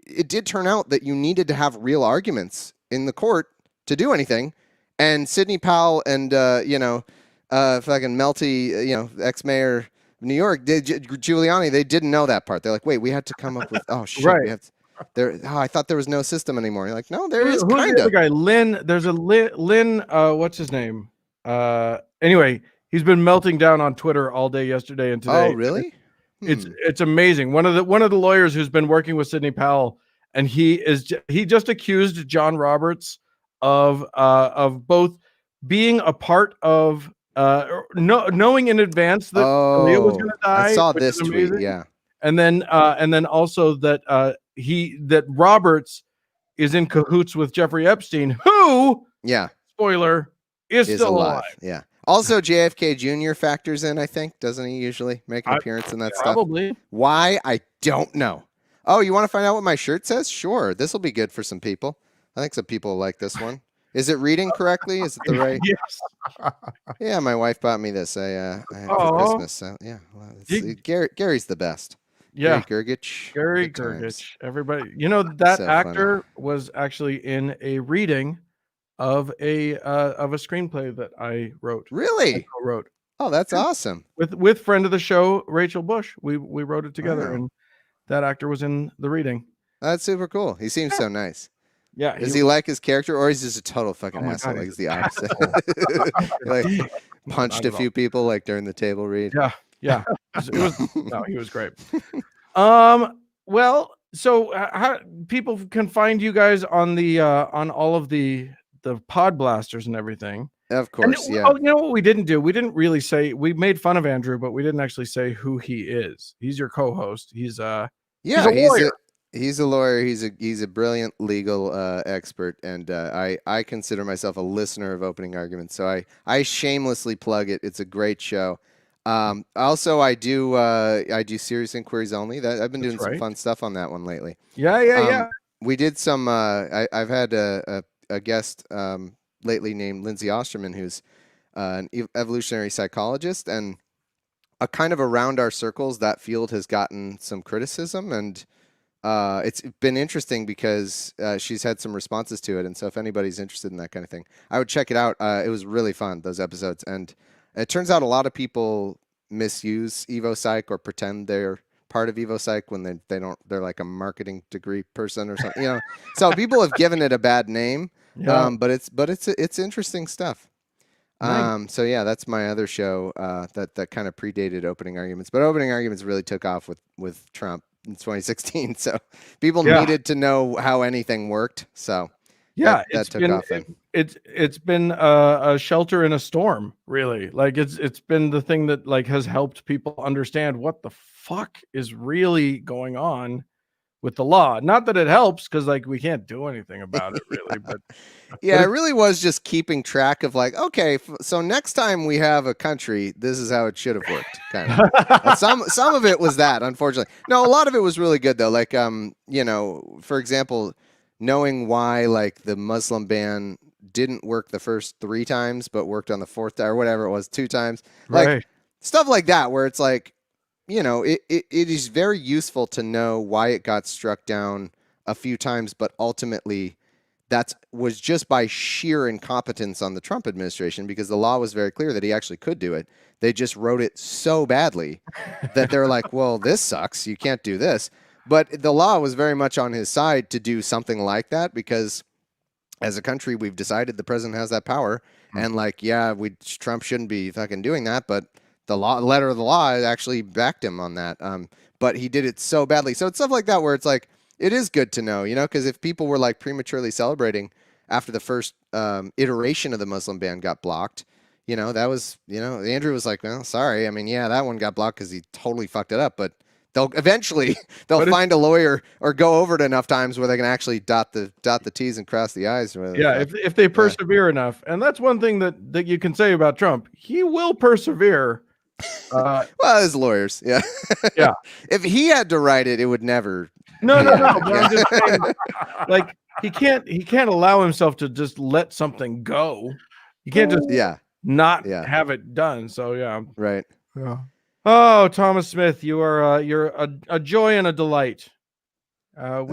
it did turn out that you needed to have real arguments in the court to do anything. And Sidney Powell and fucking Melty, ex-mayor of New York, Giuliani, they didn't know that part. They're like, wait, we had to come up with I thought there was no system anymore. You're like, no, there is kind of. The guy Lynn? There's a Lynn. What's his name? Anyway, He's been melting down on Twitter all day yesterday and today. Oh, really? It's amazing. One of the lawyers who's been working with Sidney Powell, and he just accused John Roberts of both being a part of knowing in advance that Leah was going to die. I saw which this is tweet. amazing. Yeah. And then also that that Roberts is in cahoots with Jeffrey Epstein, who, spoiler, is still alive. Yeah. Also, JFK Jr. factors in, I think, doesn't he usually make an appearance in that stuff? Probably. Why? I don't know. Oh, you want to find out what my shirt says? Sure. This will be good for some people. I think some people like this one. Is it reading correctly? Is it the right? Yes. Yeah, my wife bought me this. I had for Christmas. So, yeah. Well, Gary's the best. Yeah. Gary Gergich. Gary Good times. Gergich. Everybody, that So actor was actually in a reading of a screenplay that I wrote. Really? I wrote. Oh, that's awesome. With friend of the show, Rachel Bush. We wrote it together, Wow. and that actor was in the reading. That's super cool. He seems so nice. Yeah. Does he like his character, or is he just a total fucking Oh my asshole? God, Like he's he's the opposite. Like punched a few people like during the table read. Yeah. He was great. Well, so how people can find you guys on the on all of the pod blasters and everything. Of course, yeah. Oh, you know what we didn't do? We didn't really say. We made fun of Andrew, but we didn't actually say who he is. He's your co-host. He's a lawyer. He's a lawyer. He's a brilliant legal expert, and I consider myself a listener of Opening Arguments. So I shamelessly plug it. It's a great show. Also, I do Serious Inquiries Only. That I've been doing some fun stuff on that one lately. Yeah. We did some. I've had a guest lately named Lindsay Osterman, who's an evolutionary psychologist, and kind of around our circles, that field has gotten some criticism, and it's been interesting because she's had some responses to it. And so if anybody's interested in that kind of thing, I would check it out. It was really fun, those episodes. And it turns out a lot of people misuse EvoPsych or pretend they're part of EvoPsych when they don't, they're like a marketing degree person or something, So people have given it a bad name, but it's interesting stuff. Nice. So yeah, that's my other show that kind of predated Opening Arguments, but Opening Arguments really took off with Trump in 2016. So people needed to know how anything worked. So that took off. It's been a shelter in a storm, really. Like it's been the thing that like has helped people understand what the fuck is really going on with the law. Not that it helps, because like we can't do anything about it really, but it really was just keeping track of like, okay, so next time we have a country, this is how it should have worked. Kind of. Some of it was that, unfortunately. No, a lot of it was really good though. Like for example, knowing why like the Muslim ban didn't work the first 3 times, but worked on the 4th time or whatever it was, 2 times. Like stuff like that, where it's like, it is very useful to know why it got struck down a few times, but ultimately that was just by sheer incompetence on the Trump administration, because the law was very clear that he actually could do it. They just wrote it so badly that they're like, well, this sucks. You can't do this. But the law was very much on his side to do something like that, because as a country, we've decided the president has that power. And like, Trump shouldn't be fucking doing that, but the letter of the law actually backed him on that. But he did it so badly. So it's stuff like that where it's like, it is good to know, because if people were like prematurely celebrating after the first iteration of the Muslim ban got blocked, that was, Andrew was like, well, sorry. I mean, that one got blocked because he totally fucked it up, but they'll find a lawyer or go over it enough times where they can actually dot the T's and cross the I's. If they persevere enough. And that's one thing that you can say about Trump. He will persevere. Well, as lawyers, yeah. If he had to write it, it would never. No. But I'm just saying, like he can't allow himself to just let something go. You can't just not have it done. So right. Yeah. Oh, Thomas Smith, you are you're a joy and a delight. Are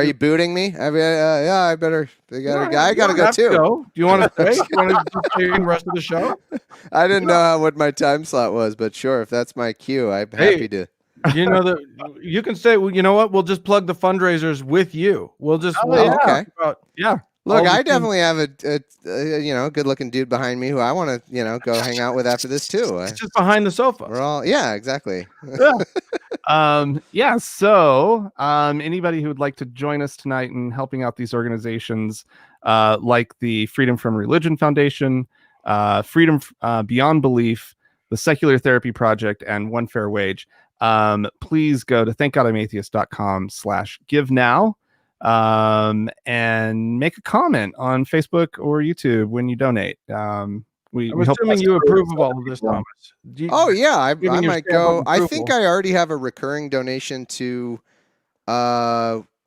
you booting me? I mean, I better. I gotta go too. Do you want to stay? You want to stay the rest of the show? I didn't know what my time slot was, but sure, if that's my cue, I'm happy to. You can stay. Well, you know what? We'll just plug the fundraisers with you. We'll just okay. Look, all the I things- definitely have a good-looking dude behind me who I want to, go hang out with after this too. It's just behind the sofa. We're all, yeah, exactly. So anybody who would like to join us tonight in helping out these organizations, like the Freedom from Religion Foundation, Freedom Beyond Belief, the Secular Therapy Project, and One Fair Wage, please go to thankgodimatheist.com/give now, and make a comment on Facebook or YouTube when you donate. I'm assuming you approve of all of this, Thomas. Oh yeah, I giving your might stamp go. of I approval. think I already have a recurring donation to.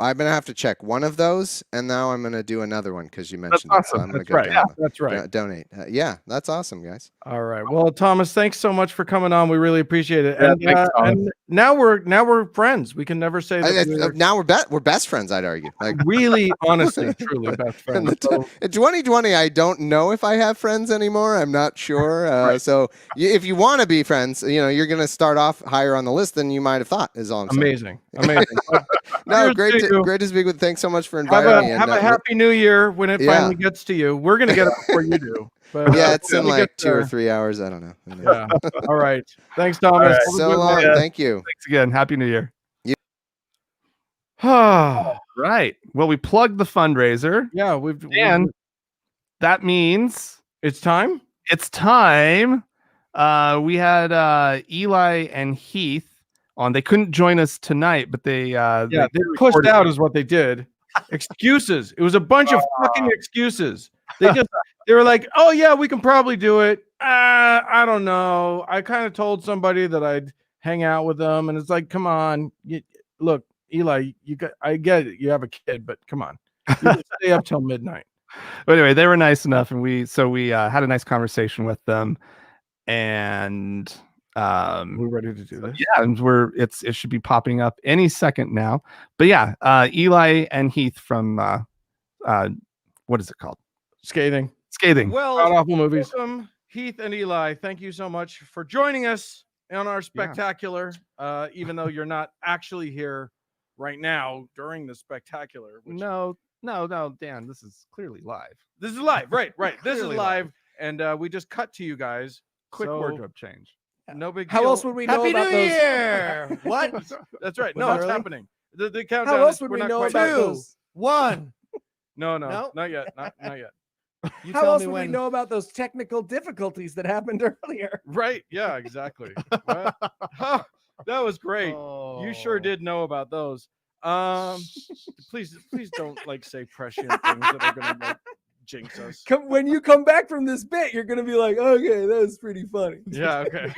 I'm gonna have to check one of those, and now I'm gonna do another one because you mentioned it. So awesome. I'm gonna That's go right. down. Yeah, that's right. Donate. Yeah, that's awesome, guys. All right. Well, Thomas, thanks so much for coming on. We really appreciate it. Yeah, And, thanks, Thomas. and now we're friends. We can never say that Now we're best friends. I'd argue. Like really, honestly, truly best in, friends. So, in 2020, I don't know if I have friends anymore. I'm not sure. Right. So if you want to be friends, you're gonna start off higher on the list than you might have thought. Is all I'm saying. amazing. No, Here's great to you. great to speak with. Thanks so much for inviting me. Have a happy new year when it Yeah. finally gets to you. We're gonna get it before you do. But, Yeah, it's in when we like get 2 or there- 3 hours. I don't know. Yeah. All right. Thanks, Thomas. All right. Have a So good long. one. Yeah. Thank you. Thanks again. Happy New Year. Yeah, Right. Well, we plugged the fundraiser, and that means it's time. it's time. We had Eli and Heath on. They couldn't join us tonight, but they They pushed recorded- out is what they did. Excuses. It was a bunch of fucking excuses. They were like, "Oh yeah, we can probably do it." I don't know. I kind of told somebody that I'd hang out with them, and it's like, come on, look, Eli, I get it. You have a kid, but come on, you can stay up till midnight. But anyway, they were nice enough, and we had a nice conversation with them, and We're ready to do this. yeah, and it should be popping up any second now. But yeah, Eli and Heath from what is it called? Scathing. Well, God awful movies. Heath and Eli, thank you so much for joining us on our spectacular. Even though you're not actually here right now during the spectacular. no, Dan, this is clearly live. This is live, right? This is Clearly live, and we just cut to you guys. Quick So, wardrobe change. No big How deal. else would we know about those? Year! What? That's right. Was No, that it's early? happening. The countdown. How else is- would we're we not know quite about done. those? 1. No, No? not yet. Not yet. You How tell else me would we when. know about those technical difficulties that happened earlier? Right? Yeah, exactly. What? Oh, that was great. You sure did know about those. Please don't say prescient things that are gonna jinx us. When you come back from this bit, you're gonna be like, okay, that was pretty funny. Yeah. Okay.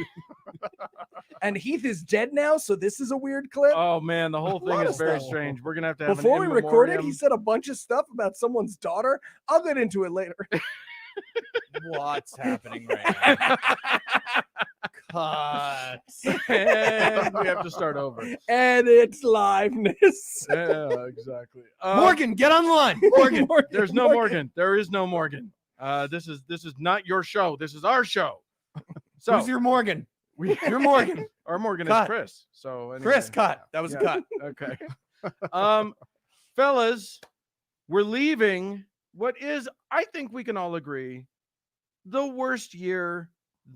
And Heath is dead now, so this is a weird clip. Oh man, the whole A lot thing of is very stuff. strange. We're gonna have to have Before we an recorded, he in-memoriam. said a bunch of stuff about someone's daughter. I'll get into it later. What's happening right now? Cut. And we have to start over. And it's liveness. Yeah, exactly. Morgan, get on the line. Morgan. There's no Morgan. There is no Morgan. This is not your show. This is our show. So Who's your Morgan? you're Morgan. Our Morgan Cut. is Chris. So anyway. Chris, cut. That was a cut. Okay. Fellas, we're leaving what is, I think we can all agree, the worst year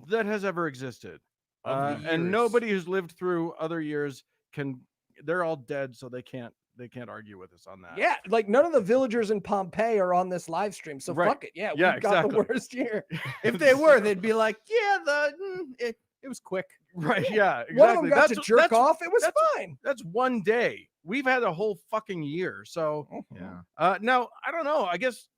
that has ever existed. Of the And years. nobody who's lived through other years they're all dead, so they can't argue with us on that. Yeah, like none of the villagers in Pompeii are on this live stream, so Right. fuck it. Yeah, Yeah, we've got the exactly. worst year. If they were, they'd be like, yeah, it was quick. Right. Yeah. Exactly. One of them got to jerk that's- off. It was that's- fine. That's one day. We've had a whole fucking year. So Yeah. now I don't know. I guess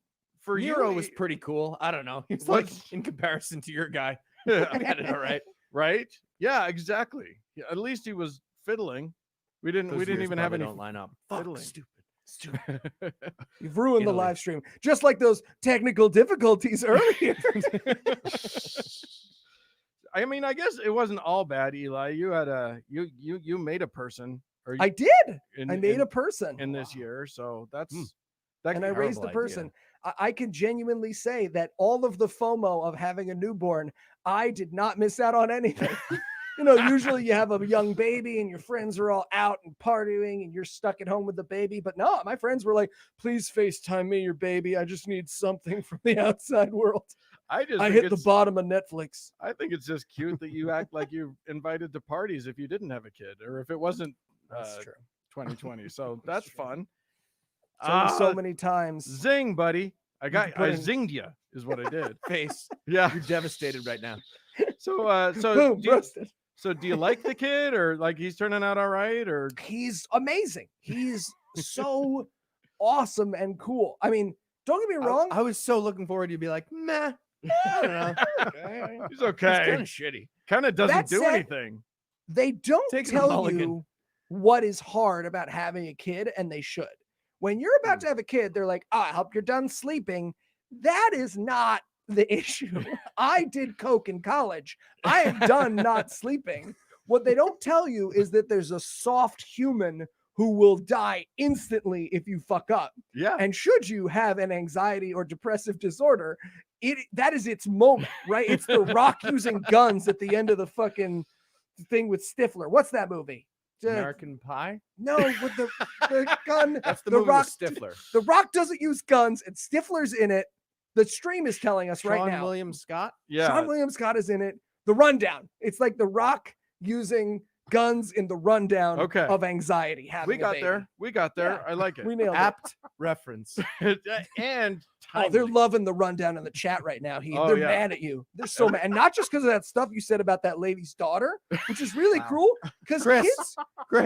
for Nero you was pretty cool. I don't know. He's What? like in comparison to your guy. Yeah. I got it all right. Right? Yeah, exactly. Yeah, at least he was fiddling. We didn't Those years even have probably any don't line up. Fuck, fiddling. stupid. You've ruined the Italy. live stream, just like those technical difficulties earlier. I mean, I guess it wasn't all bad, Eli. You had you made a person. Or I did. in- I made in- a person. in this year, so that's Hmm. that And I raised a terrible idea. person. I can genuinely say that all of the FOMO of having a newborn, I did not miss out on anything. You know, usually you have a young baby and your friends are all out and partying and you're stuck at home with the baby. But no, my friends were like, please FaceTime me your baby. I just need something from the outside world. I hit the bottom of Netflix. I think it's just cute that you act like you're invited to parties if you didn't have a kid or if it wasn't That's true. 2020. So that's fun. So many times. Zing, buddy. I zinged you is what I did. Face. Yeah. You're devastated right now. So Boom, roasted. So do you like the kid or like he's turning out all right or he's amazing. He's so awesome and cool. I mean, don't get me wrong. I was so looking forward to you be like, meh. I don't know. Okay. He's okay. It's kind of shitty. Kind of doesn't That do said, anything. They don't Takes a tell mulligan. you what is hard about having a kid, and they should. When you're about to have a kid, they're like, I hope you're done sleeping. That is not the issue. I did coke in college. I am done not sleeping. What they don't tell you is that there's a soft human who will die instantly if you fuck up. Yeah. And should you have an anxiety or depressive disorder, that is its moment, right? It's The Rock using guns at the end of the fucking thing with Stifler. What's that movie? American Pie? No, with the gun. That's the The movie Rock, with Stifler. The Rock doesn't use guns, and Stifler's in it. The stream is telling us right Sean now. William Scott? Yeah. Sean William Scott is in it. The Rundown. It's like The Rock using guns in the rundown of anxiety. We got there. Yeah. I like it. We nailed Apt reference. And oh, they're loving the rundown in the chat right now. They're mad at you. They're so mad. And not just because of that stuff you said about that lady's daughter, which is really cruel. Because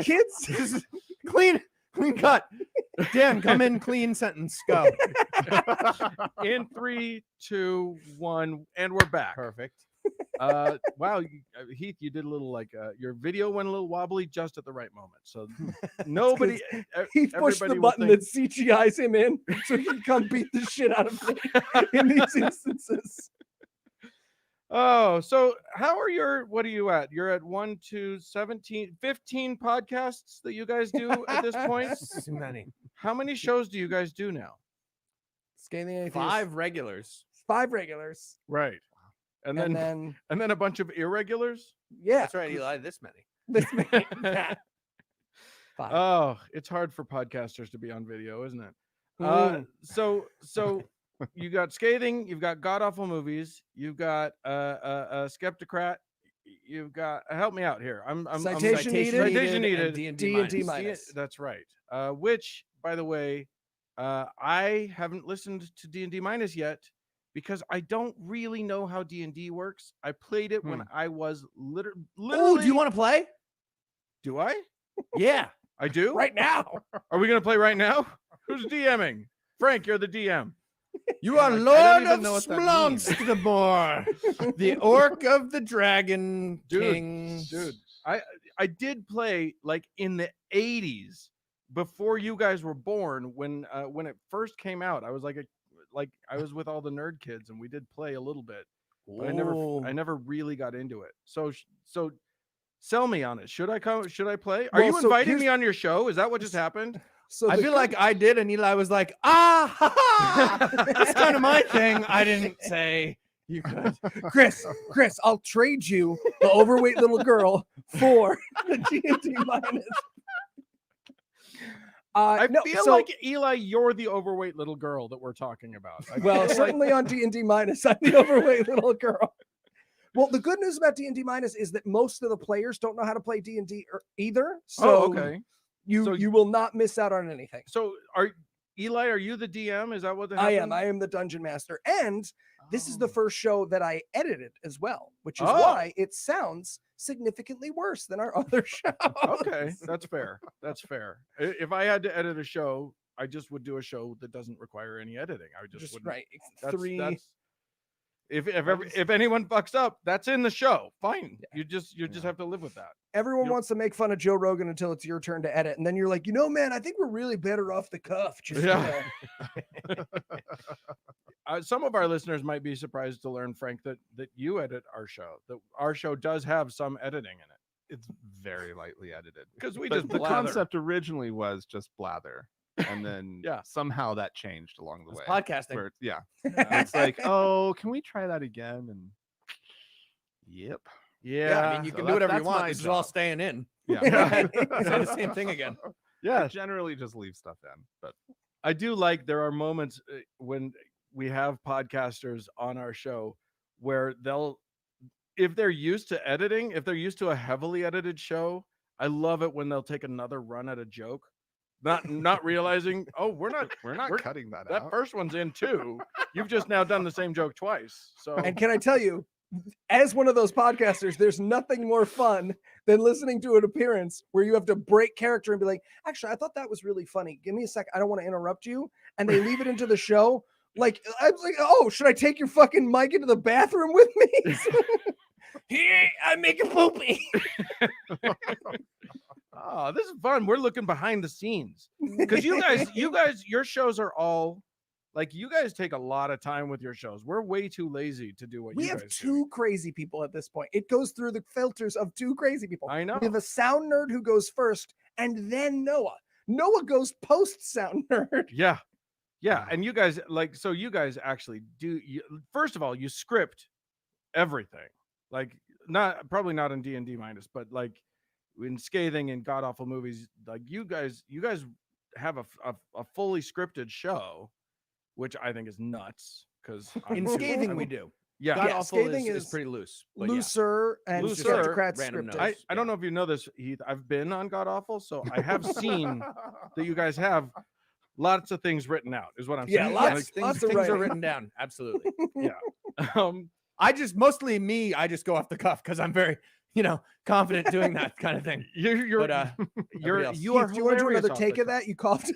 kids, clean cut. Dan, come in, clean sentence. Go. In 3, 2, 1, and we're back. Perfect. Wow, Heath, you did a little your video went a little wobbly just at the right moment. So nobody, he pushed the button that CGI's him in so he can come beat the shit out of me in these instances. Oh, so what are you at? You're at 1, 2, 17, 15 podcasts that you guys do at this point? Too many. How many shows do you guys do now? Scathing Atheist. 5 regulars. 5 regulars. Right. And then a bunch of irregulars? Yeah. That's right, Eli. This many. This many. 5. Oh, it's hard for podcasters to be on video, isn't it? So you got Scathing, you've got God Awful Movies, you've got a Skeptocrat, you've got help me out here. I'm Citation Needed. D&D minus. That's right. Which, by the way, I haven't listened to D&D minus yet because I don't really know how D&D works. I played it when I was literally. Oh, do you want to play? Do I? Yeah, I do. Right now. Are we gonna play right now? Who's DMing? Frank, you're the DM. You are Lord of Splunskdabor, the Orc of the Dragon King. Dude, I did play like in the 80s before you guys were born when it first came out. I was like I was with all the nerd kids and we did play a little bit. But I never really got into it. So sell me on it. Should I come? Should I play? Are you inviting me on your show? Is that what just happened? So I feel like I did, and Eli was like, that's kind of my thing. I didn't say you could. Chris, I'll trade you the overweight little girl for the D&D minus. I feel like Eli, you're the overweight little girl that we're talking about. Well, certainly on D&D minus, I'm the overweight little girl. Well, the good news about D&D minus is that most of the players don't know how to play D&D either. So okay. You will not miss out on anything. So are you the DM? Is that what happened? I am the dungeon master. And this is the first show that I edited as well, which is why it sounds significantly worse than our other show. Okay, that's fair. That's fair. If I had to edit a show, I just would do a show that doesn't require any editing. I just wouldn't. Right. If anyone fucks up, that's in the show. Fine. You just have to live with that. Everyone wants to make fun of Joe Rogan until it's your turn to edit. And then you're like, man, I think we're really better off the cuff. Some of our listeners might be surprised to learn, Frank, that you edit our show. That our show does have some editing in it. It's very lightly edited. Because the concept originally was just blather. And then somehow that changed along the way. Podcasting. It's like, oh, can we try that again? And yep. Yeah, I mean, you So can do whatever you that's want. my This is all job. staying in. Yeah. Say the same thing again. I generally just leave stuff in, but I do like there are moments when we have podcasters on our show where if they're used to editing, if they're used to a heavily edited show, I love it when they'll take another run at a joke, not realizing, oh, we're not cutting that that out. first one's in too. You've just now done the same joke twice. So And can I tell you, as one of those podcasters, there's nothing more fun than listening to an appearance where you have to break character and be like, actually, I thought that was really funny. Give me a sec. I don't want to interrupt you. And they leave it into the show. Like, I was like, oh, should I take your fucking mic into the bathroom with me? Here, I make a poopy. oh, this is fun. We're looking behind the scenes because you guys, your shows are all like, you guys take a lot of time with your shows. We're way too lazy to do what We you have guys two crazy people at this point. It goes through the filters of two crazy people. I know. We have a sound nerd who goes first, and then Noah. Noah goes post sound nerd. Yeah. Yeah. And you guys so you guys actually do, first of all, you script everything. Like probably not in D&D minus, but like in Scathing and God Awful Movies, like you guys have a fully scripted show, which I think is nuts. Because in Scathing we do. Yeah, God Awful Scathing is pretty loose. But looser and Looser, Aristocrat random scripted. notes. I don't know if you know this, Heath. I've been on God Awful, so I have seen that you guys have lots of things written out, is what I'm saying. Yeah, lots of things writing. are written down. Absolutely. Yeah. I just I just go off the cuff because I'm very, confident doing that kind of thing. You are Heath, hilarious. do you want to do another off take the of that? You coughed.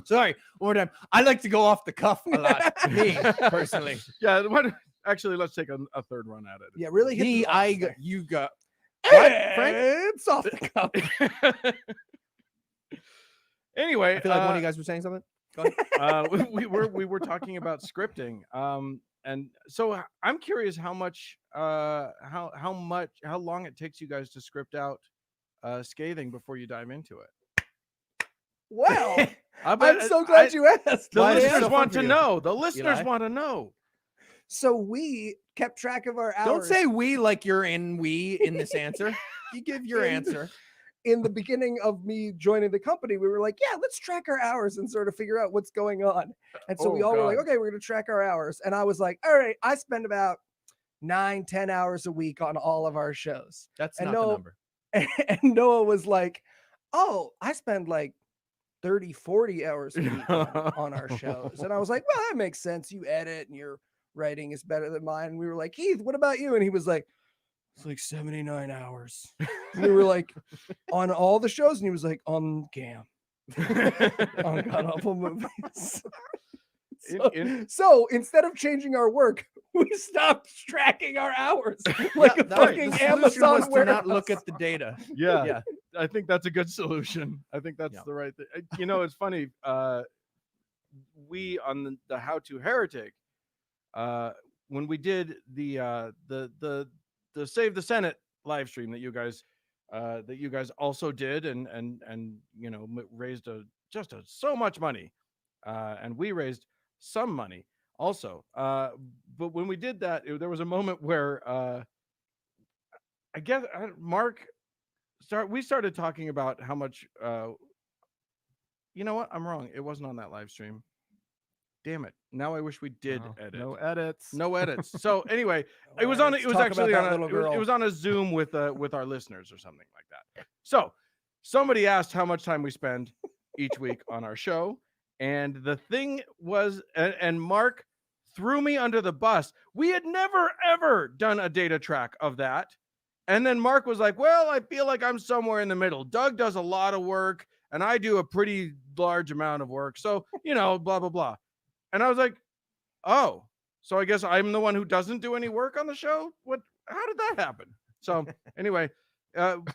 Sorry, one more time. I like to go off the cuff a lot. Me personally. Yeah. Actually, let's take a third run at it. Yeah, really hit Me, the rocks I, there. you got. Frank? It's off the cuff. Anyway, I feel like one of you guys were saying something. Go ahead. we were talking about scripting. And so I'm curious how long it takes you guys to script out Scathing before you dive into it. Well, I'm so glad you asked. The Why is it listeners so fun want for to you? know. The listeners Eli? want to know. So we kept track of our hours. Don't say we like you're in we in this answer. You give your answer. In the beginning of me joining the company, we were like, yeah, let's track our hours and sort of figure out what's going on. And so we all were like, okay, we're going to track our hours. And I was like, all right, I spend about 9-10 hours a week on all of our shows. That's And not the number. And Noah was like, oh, I spend like 30-40 hours a week on our shows. And I was like, well, that makes sense. You edit and your writing is better than mine. And we were like, Heath, what about you? And he was like, it's like 79 hours. And we were like, on all the shows. And he was like, on GAM. On God Awful Movies. So instead of changing our work, we stopped tracking our hours like a fucking the solution Amazon was to warehouse. not look at the data. Yeah. I think that's a good solution. I think that's the right thing. It's funny. We on the How-To-Heretic, when we did the Save the Senate live stream that you guys also did and raised so much money, and we raised some money also. But when we did that, there was a moment where I guess Mark we started talking about how much. You know what? I'm wrong. It wasn't on that live stream. Damn it! Now I wish we did edit. No edits. No edits. So anyway, it was on. Let's It was talk actually about that on. little girl. It was on a Zoom with our listeners or something like that. So somebody asked how much time we spend each week on our show, and the thing was, and Mark threw me under the bus. We had never ever done a data track of that, and then Mark was like, "Well, I feel like I'm somewhere in the middle. Doug does a lot of work, and I do a pretty large amount of work. So blah blah blah." And I was like, oh, so I guess I'm the one who doesn't do any work on the show? How did that happen? So anyway,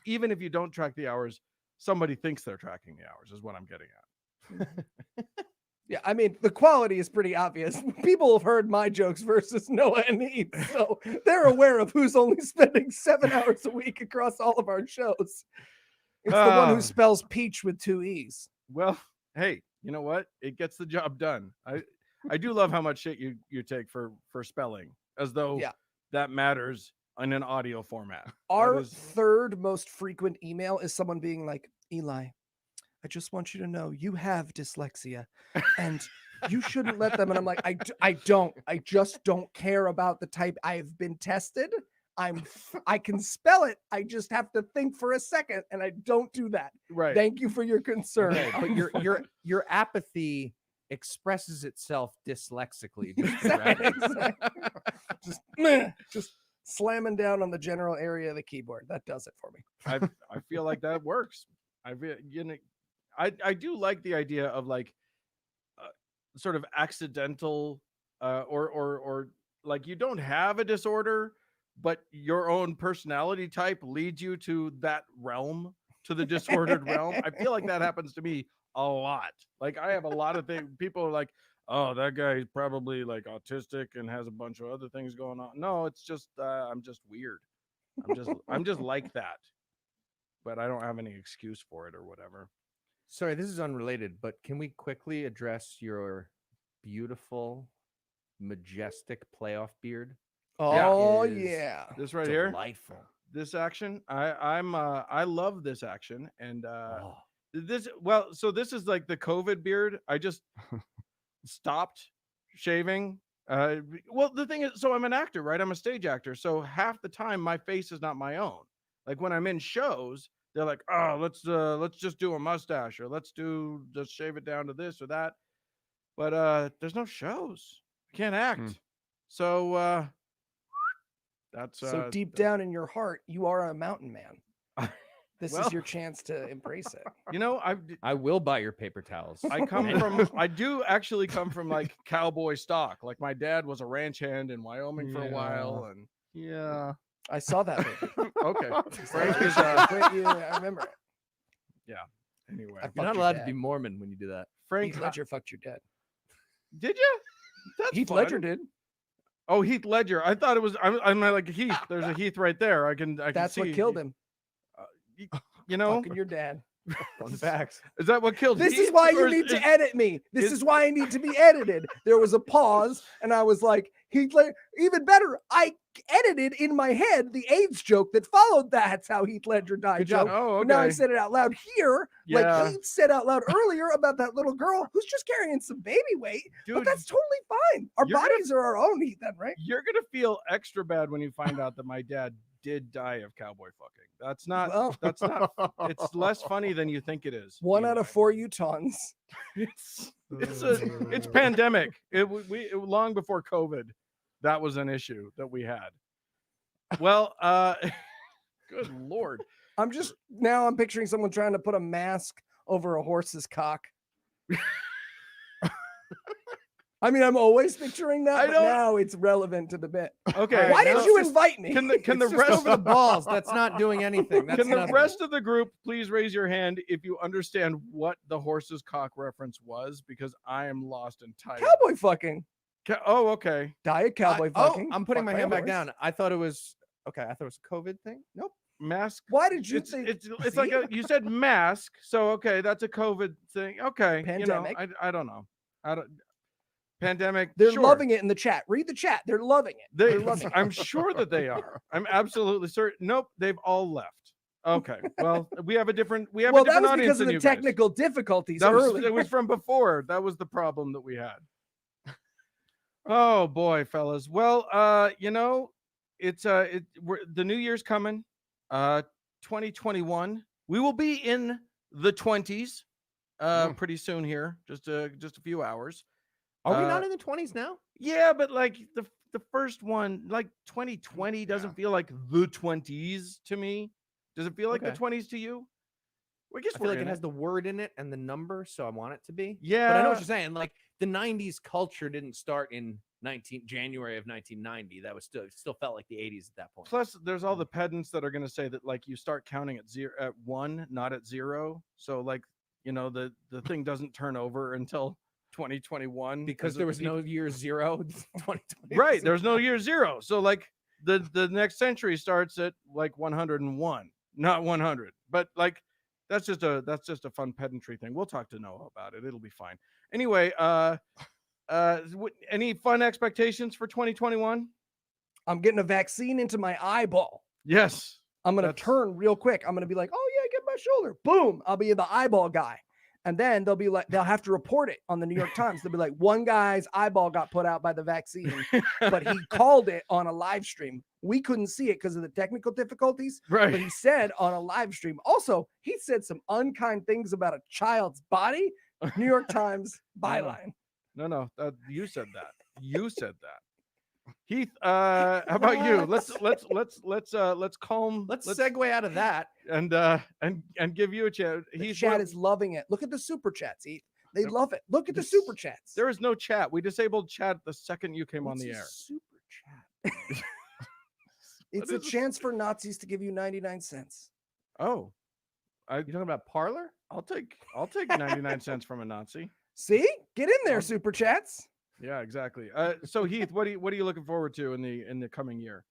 even if you don't track the hours, somebody thinks they're tracking the hours is what I'm getting at. Yeah, I mean, the quality is pretty obvious. People have heard my jokes versus Noah and Heath, so they're aware of who's only spending 7 hours a week across all of our shows. It's the one who spells peach with 2 E's. Well, hey, you know what? It gets the job done. I do love how much shit you take for spelling, as though that matters in an audio format. Our is- third most frequent email is someone being like, Eli, I just want you to know you have dyslexia and you shouldn't let them. And I'm like, I just don't care about the type. I've been tested. I can spell it. I just have to think for a second, and I don't do that. Right. Thank you for your concern. Okay, but your apathy expresses itself dyslexically. Just slamming down on the general area of the keyboard. That does it for me. I feel like that works. I do like the idea of like sort of accidental or like you don't have a disorder, but your own personality type leads you to that realm, to the disordered realm. I feel like that happens to me a lot. Like I have a lot of things. People are like, oh, that guy's probably like autistic and has a bunch of other things going on. No, it's just I'm just weird. I'm just like that. But I don't have any excuse for it or whatever. Sorry, this is unrelated, but can we quickly address your beautiful, majestic playoff beard? Oh It is yeah. This right here. delightful. This action. I love this action. And Oh. so this is like the COVID beard. I just stopped shaving. Well, the thing is, so I'm an actor, right? I'm a stage actor. So half the time my face is not my own. Like when I'm in shows, they're like, oh, let's just do a mustache, or let's just shave it down to this or that. But there's no shows. I can't act. So that's So deep down in your heart, you are a mountain man. This is your chance to embrace it. You know, I will buy your paper towels. I do actually come from like cowboy stock. Like my dad was a ranch hand in Wyoming for a while, and Yeah. I saw that movie. okay. I remember it. Yeah. Anyway, You're not allowed to be Mormon when you do that. Frank Heath Ledger fucked your dad. Did you? That's Heath fun. Ledger did. Oh, Heath Ledger. I thought it was. I'm like Heath. There's a Heath right there. I can That's see. what killed him. You know, Fucking your dad. Fun facts. is that what killed? This Heath, is why or you need to edit me. This is why I need to be edited. There was a pause, and I was like, Heath Ledger. Even better, I edited in my head the AIDS joke that followed that. That's how Heath Ledger died. Good job. Joke. Oh, But now I okay. said it out loud here, Yeah. like Heath said out loud earlier about that little girl who's just carrying some baby weight. But Dude, that's totally fine. Our you're gonna- bodies are our own, Heath, then, right? You're gonna feel extra bad when you find out that my dad did die of cowboy fucking. That's not. Well, That's not. It's less funny than you think it is. 1 out of Eli. 4 Utahns. It's pandemic. We long before COVID, that was an issue that we had. Well, good Lord. I'm picturing someone trying to put a mask over a horse's cock. I mean, I'm always picturing that, but now it's relevant to the bit. Okay. Why now- did you invite me? Can the It's just rest over the balls? That's not doing anything. That's Can the nothing. rest of the group please raise your hand if you understand what the horse's cock reference was? Because I am lost entirely. Cowboy fucking. Oh, okay. Diet cowboy Oh, fucking. I'm putting Fuck my by a hand back horse. down. I thought it was okay. I thought it was a COVID thing. Nope. Mask. Why did you It's think it's like you said mask, so okay, that's a COVID thing. Okay, Pandemic. You know, I don't know. I don't. Pandemic. they're sure. loving it in the chat? Read the chat. They're loving it. They're loving it. I'm sure that they are. I'm absolutely certain. Nope, they've all left. Okay. Well, we have a different. We have Well, a that different was audience because of than the you guys. technical difficulties That was, early. it was from before. That was the problem that we had. Oh boy, fellas. Well, you know, it's the new year's coming. 2021. We will be in the 20s pretty soon here. Just a few hours. Are we not in the 20s now? Yeah, but like the first one, like 2020 doesn't feel like the 20s to me. Does it feel like the Okay. 20s to you? I guess I feel we're like it in has the word in it and the number, so I want it to be. Yeah. But I know what you're saying. Like the 90s culture didn't start in January of 1990. That was still felt like the 80s at that point. Plus, there's all the pedants that are going to say that like you start counting at 1, not at 0. So like, you know, the thing doesn't turn over until 2021 Because there was no year 0. 2020. right. There's no year 0. So like the next century starts at like 101, not 100. But like that's just a fun pedantry thing. We'll talk to Noah about it. It'll be fine. Anyway, any fun expectations for 2021? I'm getting a vaccine into my eyeball. Yes. I'm going to turn real quick. I'm going to be like, oh, yeah, get my shoulder. Boom. I'll be the eyeball guy. And then they'll be like, they'll have to report it on the New York Times. They'll be like, one guy's eyeball got put out by the vaccine, but he called it on a live stream. We couldn't see it because of the technical difficulties. Right. But he said on a live stream. Also, he said some unkind things about a child's body. New York Times byline. No, you said that. You said that. Heath, how about you? Let's calm. Let's segue out of that and give you a chance. The chat is loving it. Look at the super chats, Heath. They love it. Look at the super chats. There is no chat. We disabled chat the second you came on the air. Super chat. It's a chance for Nazis to give you 99 cents. Oh, you talking about Parlor? I'll take 99 cents from a Nazi. See, get in there, super chats. Yeah, exactly. So Heath, what are you looking forward to in the coming year?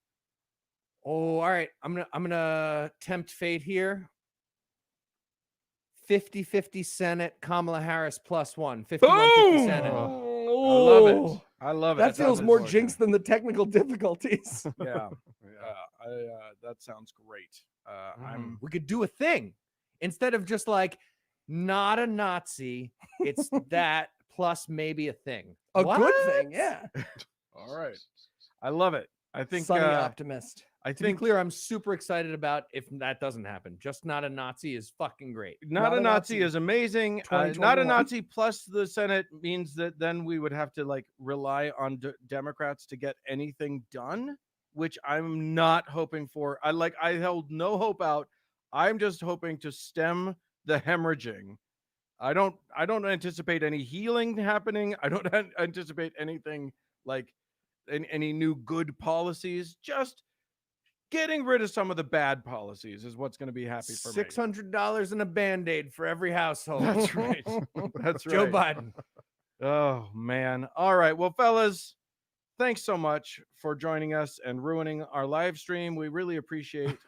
Oh, all right. I'm gonna tempt fate here. 50-50 Senate, Kamala Harris +1. 51-50 Senate. Oh, I love it. That feels more jinx than the technical difficulties. Yeah. That sounds great. We could do a thing instead of just like not a Nazi. It's that plus maybe a thing. A good thing, yeah. All right. I love it. I think Sunny optimist. I To be think clear, I'm super excited about if that doesn't happen. Just not a Nazi is fucking great. not a Nazi is amazing. Not a 2021. Nazi plus the Senate means that then we would have to like rely on Democrats to get anything done, which I'm not hoping for. I held no hope out. I'm just hoping to stem the hemorrhaging. I don't anticipate any healing happening. I don't anticipate anything like any new good policies. Just getting rid of some of the bad policies is what's going to be happy for me. $600 in a Band-Aid for every household. That's right. That's right. Joe Biden. Oh man. All right. Well, fellas, thanks so much for joining us and ruining our live stream. We really appreciate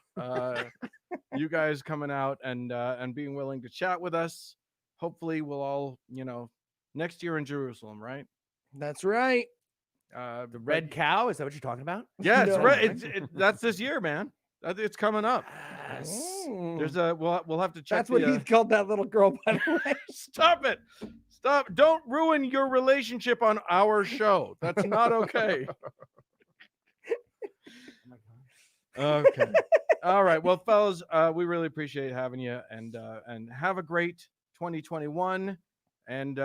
you guys coming out and being willing to chat with us. Hopefully we'll all, next year in Jerusalem, right? That's right. The red cow, is that what you're talking about? Yeah, it's No. right. That's this year, man. It's coming up. There's we'll have to check. That's what Heath called that little girl, by the way. Stop it. Stop. Don't ruin your relationship on our show. That's not okay. Okay. All right. Well, fellas, we really appreciate having you and have a great 2021. And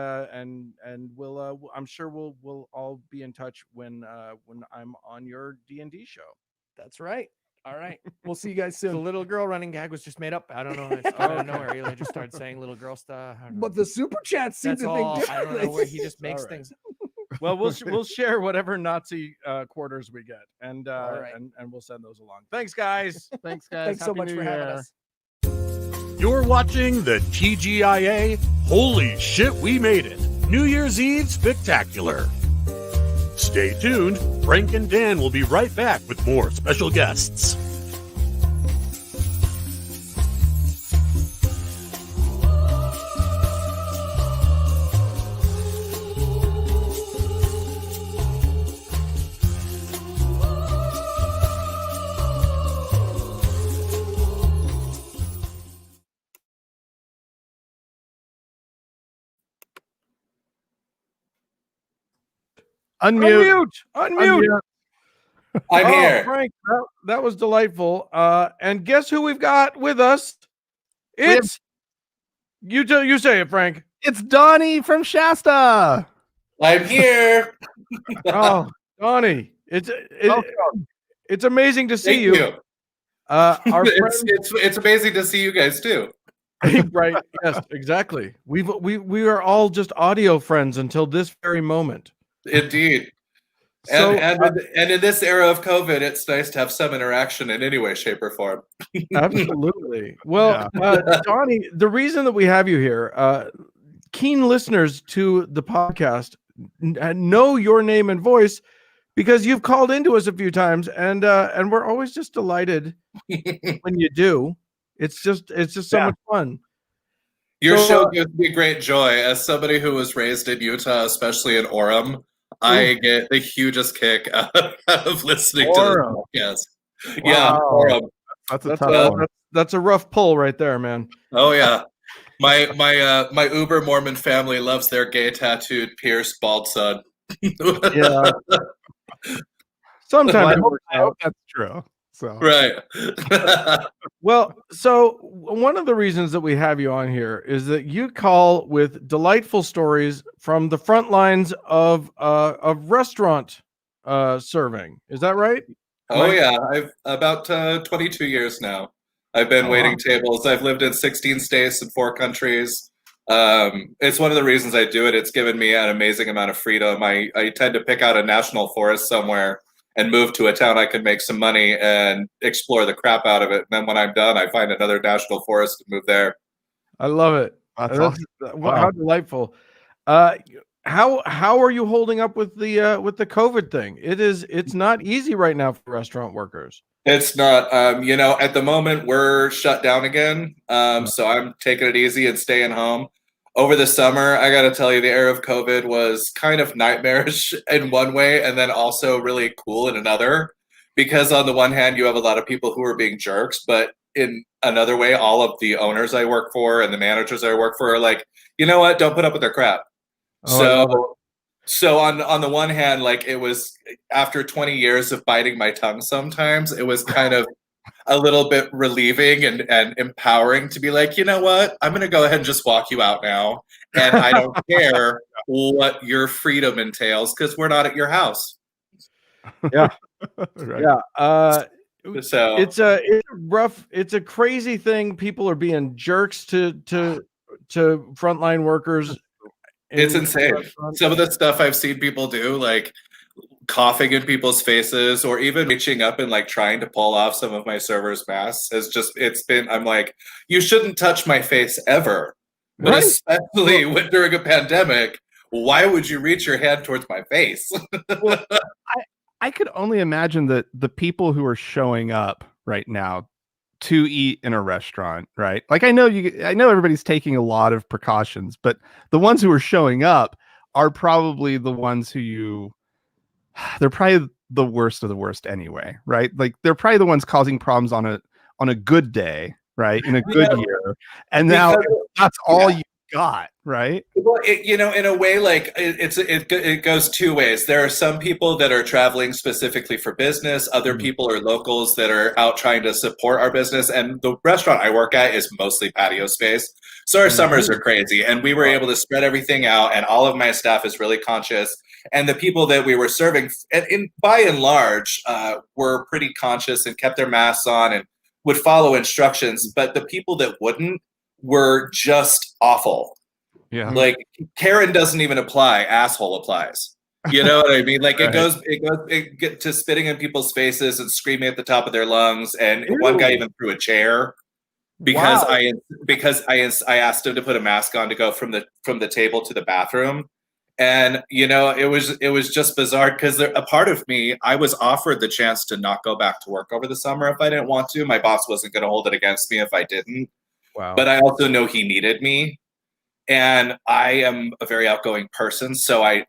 we'll I'm sure we'll all be in touch when I'm on your D&D show. That's right. All right. We'll see you guys The soon. little girl running gag was just made up. I don't know. It's out of nowhere. Eli just started saying little girl stuff. I don't know. But the super chats seem That's to all. think I don't differently. know where he just makes All right. things. Well, we'll share whatever Nazi quarters we get, and All right. and we'll send those along. Thanks, guys. Thanks, guys. Thanks so Happy much New for having Year. us. You're watching the TGIA Holy Shit We Made It New Year's Eve Spectacular. Stay tuned. Frank and Dan will be right back with more special guests. Unmute. I'm Oh, here. Frank, that was delightful. And guess who we've got with us? It's you say it, Frank. It's Donnie from Shasta. I'm here. Oh, Donnie, it's amazing to see Thank you. you. Our friend, It's amazing to see you guys too. right? Yes, exactly. We are all just audio friends until this very moment. Indeed. So, And in this era of COVID, it's nice to have some interaction in any way, shape, or form. absolutely. Well, Donnie, the reason that we have you here, keen listeners to the podcast know your name and voice because you've called into us a few times, and we're always just delighted when you do. It's just so much fun. Your So, show gives me great joy as somebody who was raised in Utah, especially in Orem. I get the hugest kick out of listening Forum. to this podcast. Wow. Yeah, forum. That's a That's tough one. that's a rough pull right there, man. Oh yeah. My Uber Mormon family loves their gay tattooed pierced bald son. Yeah. Sometimes it works I hope out. that's true. So Right. Well, so one of the reasons that we have you on here is that you call with delightful stories from the front lines of restaurant serving. Is that right? Oh yeah, I've about 22 years now. I've been waiting tables. I've lived in 16 states and 4 countries. It's one of the reasons I do it. It's given me an amazing amount of freedom. I tend to pick out a national forest somewhere and move to a town I can make some money and explore the crap out of it. And then when I'm done, I find another national forest and move there. I love it. That's How Wow. delightful. How are you holding up with the COVID thing? It's not easy right now for restaurant workers. It's not, at the moment we're shut down again. So I'm taking it easy and staying home. Over the summer, I got to tell you, the era of COVID was kind of nightmarish in one way, and then also really cool in another. Because on the one hand, you have a lot of people who are being jerks, but in another way, all of the owners I work for and the managers I work for are like, you know what? Don't put up with their crap. So on the one hand, like, it was after 20 years of biting my tongue sometimes, it was kind of a little bit relieving and empowering to be like, you know what? I'm going to go ahead and just walk you out now. And I don't care what your freedom entails because we're not at your house. Yeah. Right. Yeah. So It's a rough, it's a crazy thing. People are being jerks to frontline workers. It's in insane. restaurants. Some of the stuff I've seen people do, like coughing in people's faces or even reaching up and like trying to pull off some of my servers' masks I'm like, you shouldn't touch my face ever. But Right. especially during a pandemic, why would you reach your hand towards my face? Well, I could only imagine that the people who are showing up right now to eat in a restaurant, right? Like I know everybody's taking a lot of precautions, but the ones who are showing up are probably the ones who they're probably the worst of the worst anyway, right? Like they're probably the ones causing problems on a good day, right? In a good year. And now that's all you got, right? Well, in a way, like it goes two ways. There are some people that are traveling specifically for business. Other people are locals that are out trying to support our business. And the restaurant I work at is mostly patio space. So our summers are crazy. And we were able to spread everything out. And all of my staff is really conscious. And the people that we were serving, by and large, were pretty conscious and kept their masks on and would follow instructions. But the people that wouldn't were just awful. Yeah. Like Karen doesn't even apply, asshole applies. You know what I mean? Like Right. it gets to spitting in people's faces and screaming at the top of their lungs. And one guy even threw a chair because I asked him to put a mask on to go from the table to the bathroom. And it was just bizarre because a part of me, I was offered the chance to not go back to work over the summer if I didn't want to. My boss wasn't going to hold it against me if I didn't. Wow. But I also know he needed me. And I am a very outgoing person. So I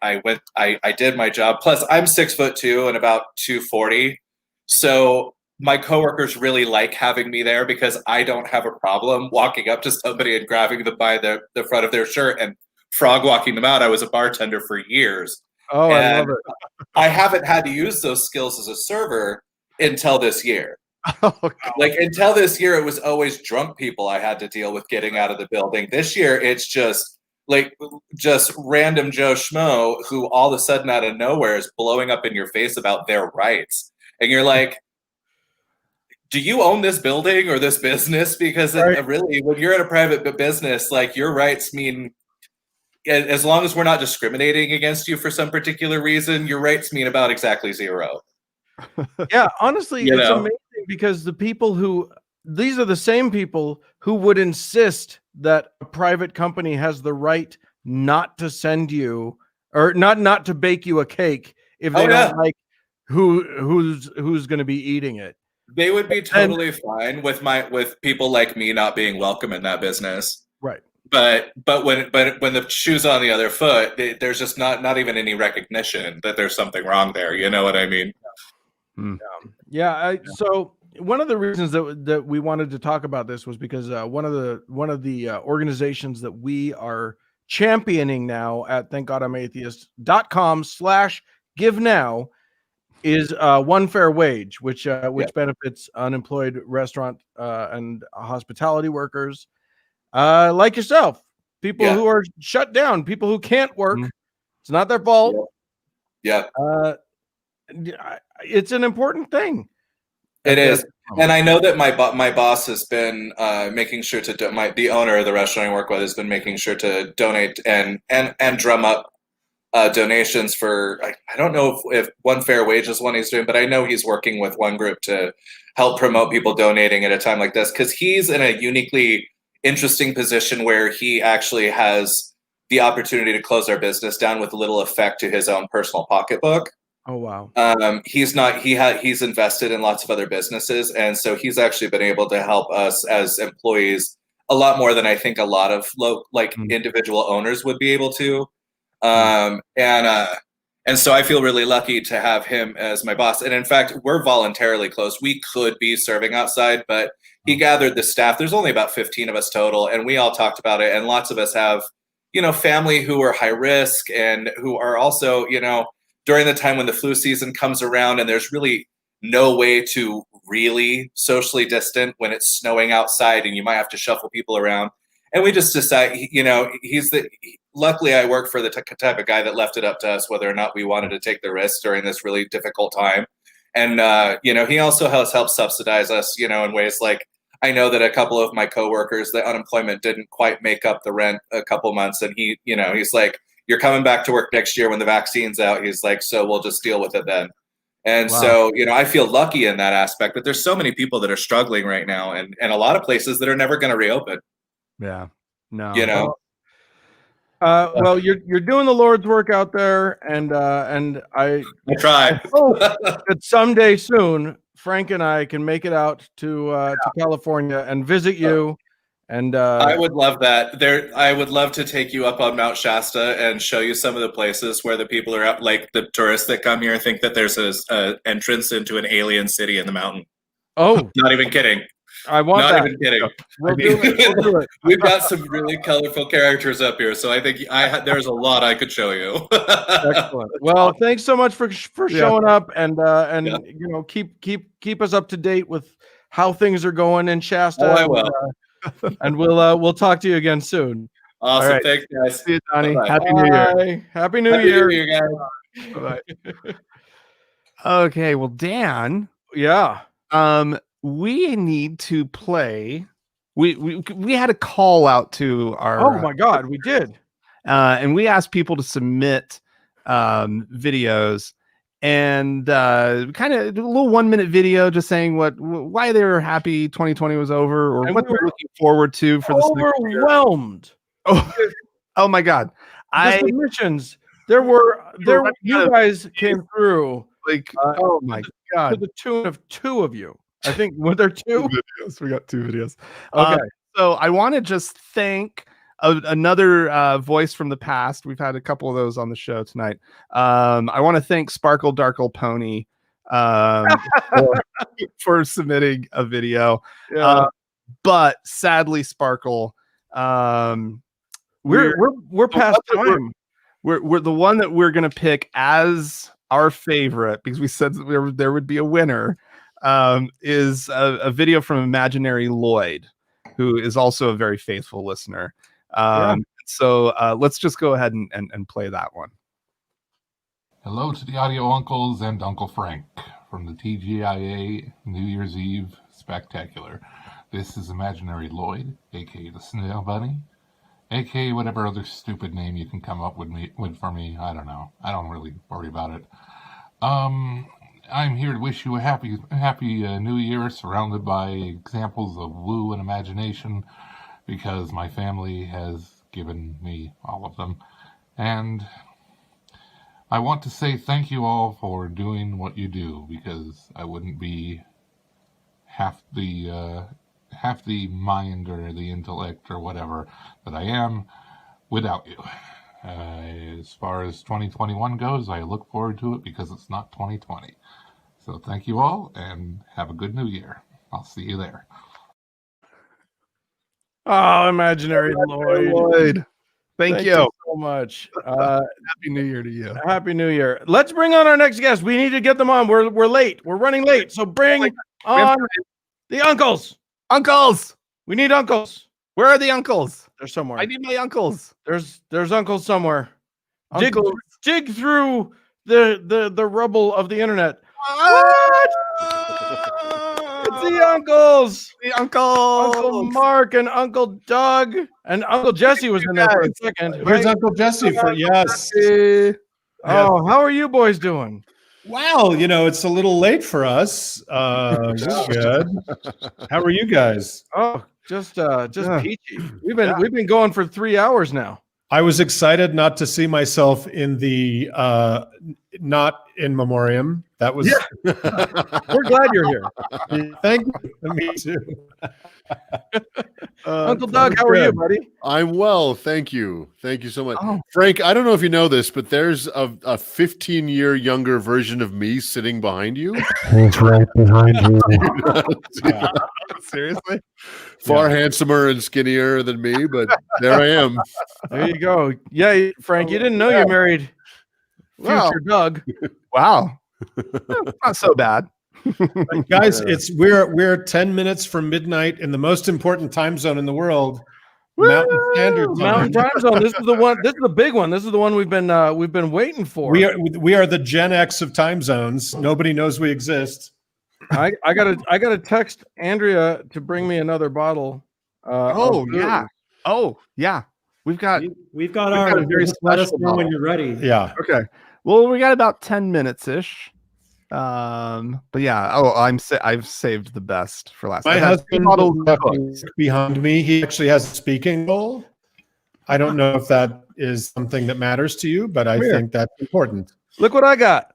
did my job. Plus I'm 6'2" and about 240. So my coworkers really like having me there because I don't have a problem walking up to somebody and grabbing them by the front of their shirt and frog walking them out. I was a bartender for years. Oh, and I love it. I haven't had to use those skills as a server until this year. Like until this year, it was always drunk people I had to deal with getting out of the building. This year, it's just random Joe Schmo who all of a sudden out of nowhere is blowing up in your face about their rights. And you're like, do you own this building or this business? Because really, when you're in a private business, like your rights mean, as long as we're not discriminating against you for some particular reason, your rights mean about exactly zero. Yeah, honestly, it's amazing because these are the same people who would insist that a private company has the right not to send you or not to bake you a cake if they don't like who's going to be eating it. They would be totally fine with people like me not being welcome in that business. Right. But when the shoe's on the other foot, there's just not even any recognition that there's something wrong there. You know what I mean? So one of the reasons that we wanted to talk about this was because one of the organizations that we are championing now at thankgodimatheist.com/give now is One Fair Wage, which benefits unemployed restaurant and hospitality workers like yourself, people who are shut down, people who can't work. It's not their fault. It's an important thing. It is, and I know that my boss has been making sure to the owner of the restaurant I work with has been making sure to donate and drum up donations for. I don't know if One Fair Wage is one he's doing, but I know he's working with one group to help promote people donating at a time like this because he's in a uniquely interesting position where he actually has the opportunity to close our business down with little effect to his own personal pocketbook. Oh wow! He's invested in lots of other businesses, and so he's actually been able to help us as employees a lot more than I think a lot of individual owners would be able to. And so I feel really lucky to have him as my boss. And in fact, we're voluntarily closed. We could be serving outside, but he gathered the staff. There's only about 15 of us total, and we all talked about it. And lots of us have, family who are high risk and who are also, during the time when the flu season comes around and there's really no way to really socially distant when it's snowing outside and you might have to shuffle people around. And we just decide, luckily I work for the type of guy that left it up to us whether or not we wanted to take the risk during this really difficult time. And, he also has helped subsidize us, in ways like I know that a couple of my coworkers, the unemployment didn't quite make up the rent a couple months. And he's like, you're coming back to work next year when the vaccine's out. He's like, so we'll just deal with it then. And so, I feel lucky in that aspect, but there's so many people that are struggling right now and a lot of places that are never going to reopen. Yeah. No. Well, you're doing the Lord's work out there, and I try. I hope that someday soon, Frank and I can make it out to California and visit you. And I would love that. I would love to take you up on Mount Shasta and show you some of the places where the people are up, like the tourists that come here think that there's a entrance into an alien city in the mountain. Oh, not even kidding. I want not that. even kidding. We'll do it. We've got some really colorful characters up here, so I think there's a lot I could show you. Excellent. Well, thanks so much for showing up and keep us up to date with how things are going in Shasta. I will. And we'll talk to you again soon. Awesome. Right. Thanks, guys. See you, Donnie. Bye-bye. Happy New Year. Happy New Year. Guys. Bye-bye. Okay. Well, Dan. Yeah. We need to play. We had a call out to our. Oh my God, we did. And we asked people to submit videos. And kind of a little 1-minute video just saying why they were happy 2020 was over or what they're looking forward to for this overwhelmed. Oh my God. The submissions. You guys came through oh my God, to the tune of 2 of you. I think were there 2 videos? We got 2 videos. Okay. So I want to just thank another voice from the past. We've had a couple of those on the show tonight. I want to thank Sparkle Darkle Pony for submitting a video. Yeah. But sadly, Sparkle, we're past time. We're the one that we're gonna pick as our favorite because we said that there would be a winner. Is a video from Imaginary Lloyd, who is also a very faithful listener. So let's just go ahead and play that one. Hello to the audio uncles and Uncle Frank from the TGIA New Year's Eve Spectacular. This is Imaginary Lloyd, aka the Snail Bunny, aka whatever other stupid name you can come up with for me. I don't know. I don't really worry about it. I'm here to wish you a happy New Year, surrounded by examples of woo and imagination, because my family has given me all of them. And I want to say thank you all for doing what you do, because I wouldn't be half the half the mind or the intellect or whatever that I am without you. As far as 2021 goes, I look forward to it because it's not 2020. So thank you all and have a good new year. I'll see you there. Oh, imaginary Lloyd. Thank you so much. Happy New Year to you. Happy New Year. Let's bring on our next guest. We need to get them on. We're late. We're running late. So bring on the uncles. Uncles. We need uncles. Where are the uncles? They're somewhere. I need my uncles. There's uncles somewhere. Uncles. Dig through the rubble of the internet. What? It's the uncles. The uncles. Uncle Mark and Uncle Doug and Uncle Jesse was in there for a second. Here's Uncle Jesse for yes. Oh, how are you boys doing? Wow, it's a little late for us. We're good. How are you guys? Oh, just peachy. We've been going for 3 hours now. I was excited not to see myself in the not in memoriam. That was. We're glad you're here. Thank you. Me too. Uncle Doug, how are you, buddy? I'm well, thank you. Thank you so much. Oh. Frank, I don't know if you know this, but there's a 15-year younger version of me sitting behind you. He's right behind you. Seriously? Far handsomer and skinnier than me, but there I am. There you go. Yeah, Frank, you didn't know you married future Doug. Wow. Not so bad. Guys, we're 10 minutes from midnight in the most important time zone in the world, Mountain Standard Time. Mountain Time Zone. This is the one. This is the big one. This is the one we've been waiting for. We are the Gen X of time zones. Nobody knows we exist. I gotta text Andrea to bring me another bottle. Yeah. We've got our. a very Let us special know when bottle. you're ready. Yeah. Okay. Well, we got about 10 minutes ish. But yeah. I've saved the best for last. My husband behind me. He actually has a speaking role. I don't know if that is something that matters to you, but I think that's important. Look what I got.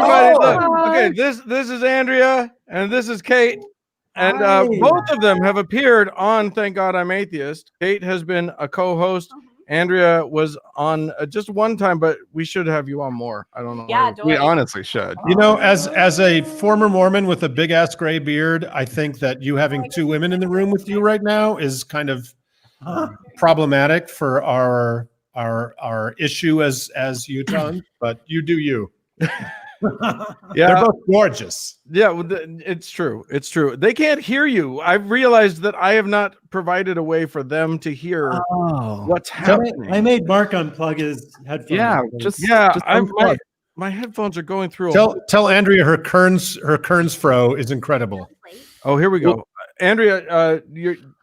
Everybody, look. Okay, this is Andrea and this is Kate. And both of them have appeared on Thank God I'm Atheist. Kate has been a co-host. Andrea was on just one time, but we should have you on more. I don't know. Yeah, we honestly should. As a former Mormon with a big ass gray beard, I think that you having two women in the room with you right now is kind of problematic for our issue as Utahns. But you do you. Yeah, they're both gorgeous. Yeah, it's true. It's true. They can't hear you. I've realized that I have not provided a way for them to hear what's happening. I made Mark unplug his headphones. Yeah, my headphones are going through. Tell Andrea her Kearns fro is incredible. Oh, here we go. Andrea,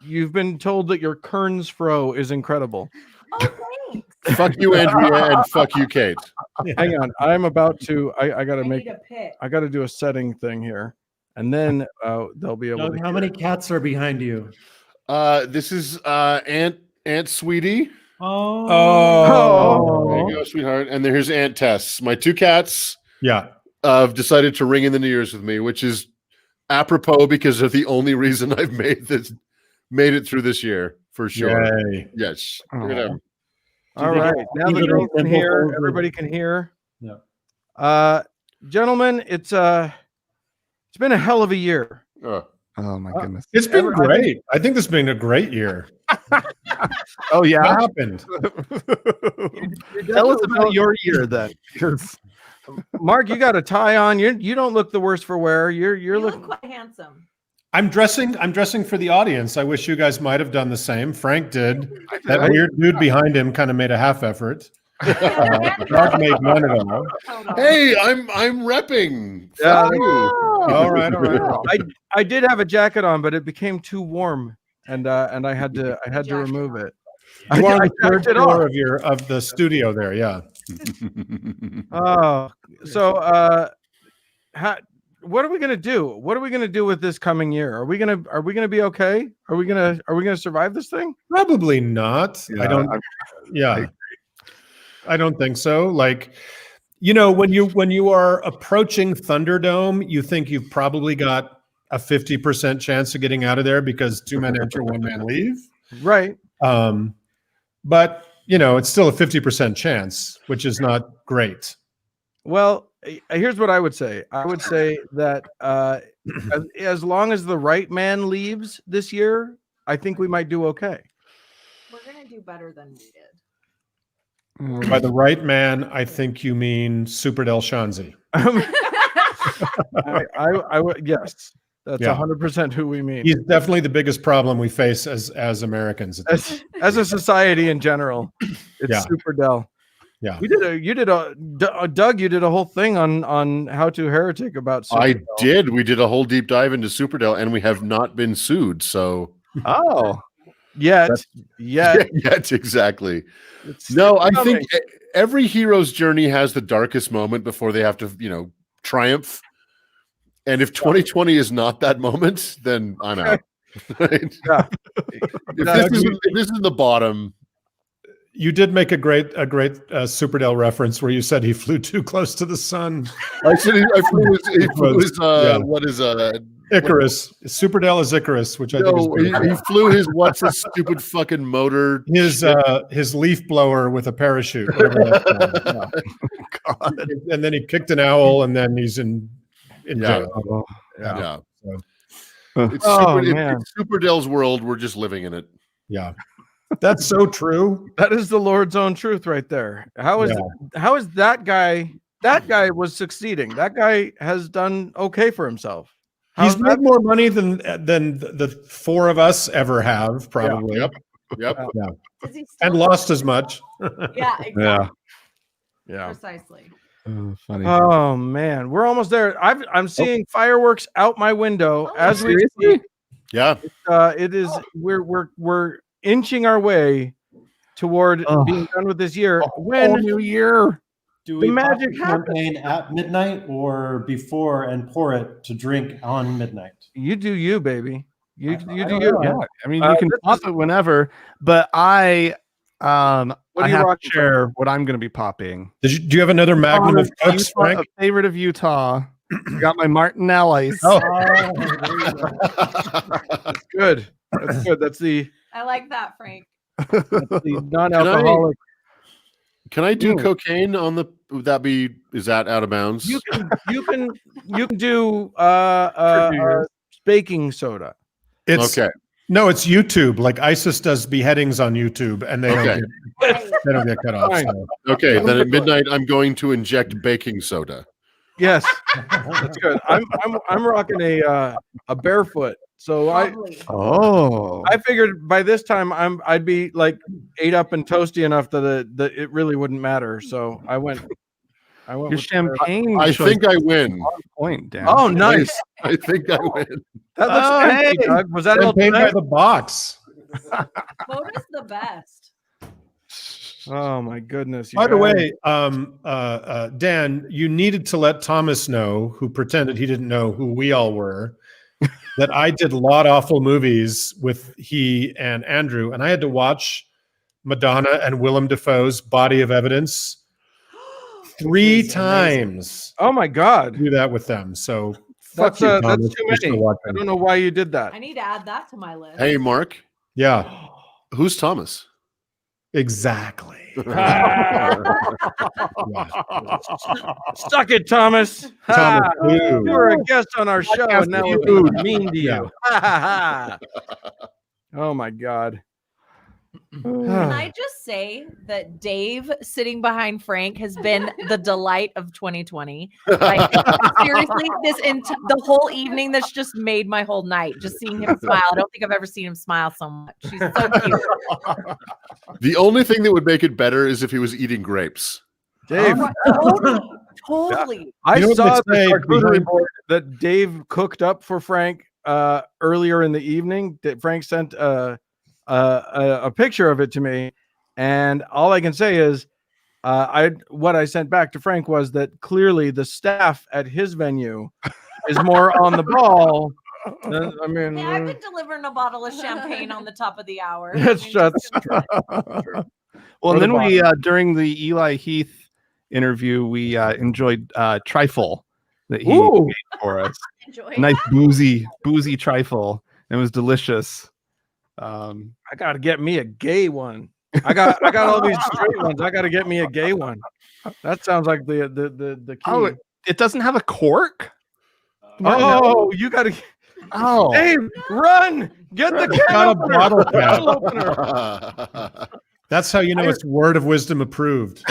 you've been told that your Kearns fro is incredible. Fuck you, Andrea, and fuck you, Kate. Hang on, I'm about to. I gotta do a setting thing here, and then they'll be able. Doug, how many cats are behind you? This is Aunt Sweetie. Oh. There you go, sweetheart. And here's Aunt Tess. My two cats. Yeah. Have decided to ring in the New Year's with me, which is apropos because they're the only reason I've made it through this year for sure. Yay. Yes. Look at them. All right. Now the girls can hear. Everybody can hear. Yeah. Gentlemen, it's been a hell of a year. Oh my goodness. It's been great. I think this has been a great year. Oh yeah. What happened? Tell us about your year then. Mark, you got a tie on. You don't look the worse for wear. You look quite handsome. I'm dressing for the audience. I wish you guys might have done the same. Frank did. That weird dude behind him kind of made a half effort. Mark made none at all. Hey, I'm repping. Yeah. Fuck you. All right. I did have a jacket on, but it became too warm, and I had to remove it. You are on the I third took it floor off. of the studio there. Yeah. Oh, so what are we gonna do? What are we gonna do with this coming year? Are we gonna be okay? Are we gonna survive this thing? Probably not. Yeah, I don't think so. Like, you know, when you are approaching Thunderdome, you think you've probably got a 50% chance of getting out of there because 2 men enter, 1 man leave. Right. But you know, it's still a 50% chance, which is not great. Well, here's what I would say. I would say that as long as the right man leaves this year, I think we might do okay. We're gonna do better than we did. By the right man, I think you mean Super Del Shanzi. I would, yes, that's 100% who we mean. He's definitely the biggest problem we face as Americans. As a society in general, it's Super Del. Yeah, Doug, you did a whole thing on How-To-Heretic about Super I Del. did. We did a whole deep dive into Super Del, and we have not been sued. So Yet exactly. No, I think every hero's journey has the darkest moment before they have to, you know, triumph. And if 2020 is not that moment, then I'm out. Right? Yeah. If this is the bottom. You did make a great Super Del reference where you said he flew too close to the sun. I said he flew his what is Icarus. Super Del is Icarus, which I think is he flew his what's a stupid fucking motor. His leaf blower with a parachute. Whatever that's called. God. And then he kicked an owl, and then he's in jail. Yeah. So, It's Super Del's world. We're just living in it. Yeah. That's so true. That is the Lord's own truth right there. How is that guy? That guy was succeeding. That guy has done okay for himself. He's made more money than the 4 of us ever have, probably. Yep. Yeah. And lost as much. Yeah, exactly. Yeah. Precisely. Funny. Oh man, we're almost there. I'm seeing fireworks out my window as we speak. Yeah. It is. We're inching our way toward being done with this year. When new year. Do the we magic pop champagne at midnight or before and pour it to drink on midnight? You do you, baby. You do you. Yeah. I mean, you can pop it whenever, but I have to share what I'm going to be popping. Do you have another Magnum of Cokes, Frank? A favorite of Utah. I got my Martinelle ice. That's good. That's good. That's the. I like that, Frank. That's the non-alcoholic. Can I do cocaine on the? Is that out of bounds? You can do baking soda. It's okay. No, it's YouTube. Like ISIS does beheadings on YouTube, and they don't get cut off. So. Okay, then at midnight, I'm going to inject baking soda. Yes, that's good. I'm rocking a barefoot. So I figured by this time I'd be like ate up and toasty enough that it really wouldn't matter. So I went Your with champagne. I think I win. Point, Dan. Oh, nice. I think I win. That looks empty, Doug. Was that champagne all by the box? Soda's the best. Oh my goodness! By the way, Dan, you needed to let Thomas know, who pretended he didn't know who we all were, that I did Lot Awful movies with he and Andrew, and I had to watch Madonna and Willem Dafoe's Body of Evidence 3 times. Oh my God! Do that with them. So that's you, that's too many. I don't know why you did that. I need to add that to my list. Hey, Mark. Yeah. Who's Thomas? Exactly. Suck it, Thomas. Thomas, you were a guest on our show, and now we're being mean to you. Oh my God. Can I just say that Dave sitting behind Frank has been the delight of 2020? Like, seriously, the whole evening that's just made my whole night. Just seeing him smile. I don't think I've ever seen him smile so much. He's so cute. The only thing that would make it better is if he was eating grapes. Dave. Totally. I saw the charcuterie board that Dave cooked up for Frank earlier in the evening. That Frank sent a picture of it to me, and all I can say is what I sent back to Frank was that clearly the staff at his venue is more on the ball than, I mean, Hey, I've been delivering a bottle of champagne on the top of the hour. That's true. Well, and then we during the Eli Heath interview, we enjoyed trifle that he Ooh. made for us. Enjoy A nice boozy trifle. It was delicious. I gotta get me a gay one. I got all these straight ones. I gotta get me a gay one. That sounds like the key. Oh, it doesn't have a cork? Oh, you gotta. Oh, Dave, run! Get the can Got a opener. bottle Bottle cap. opener. That's how you know it's word of wisdom approved.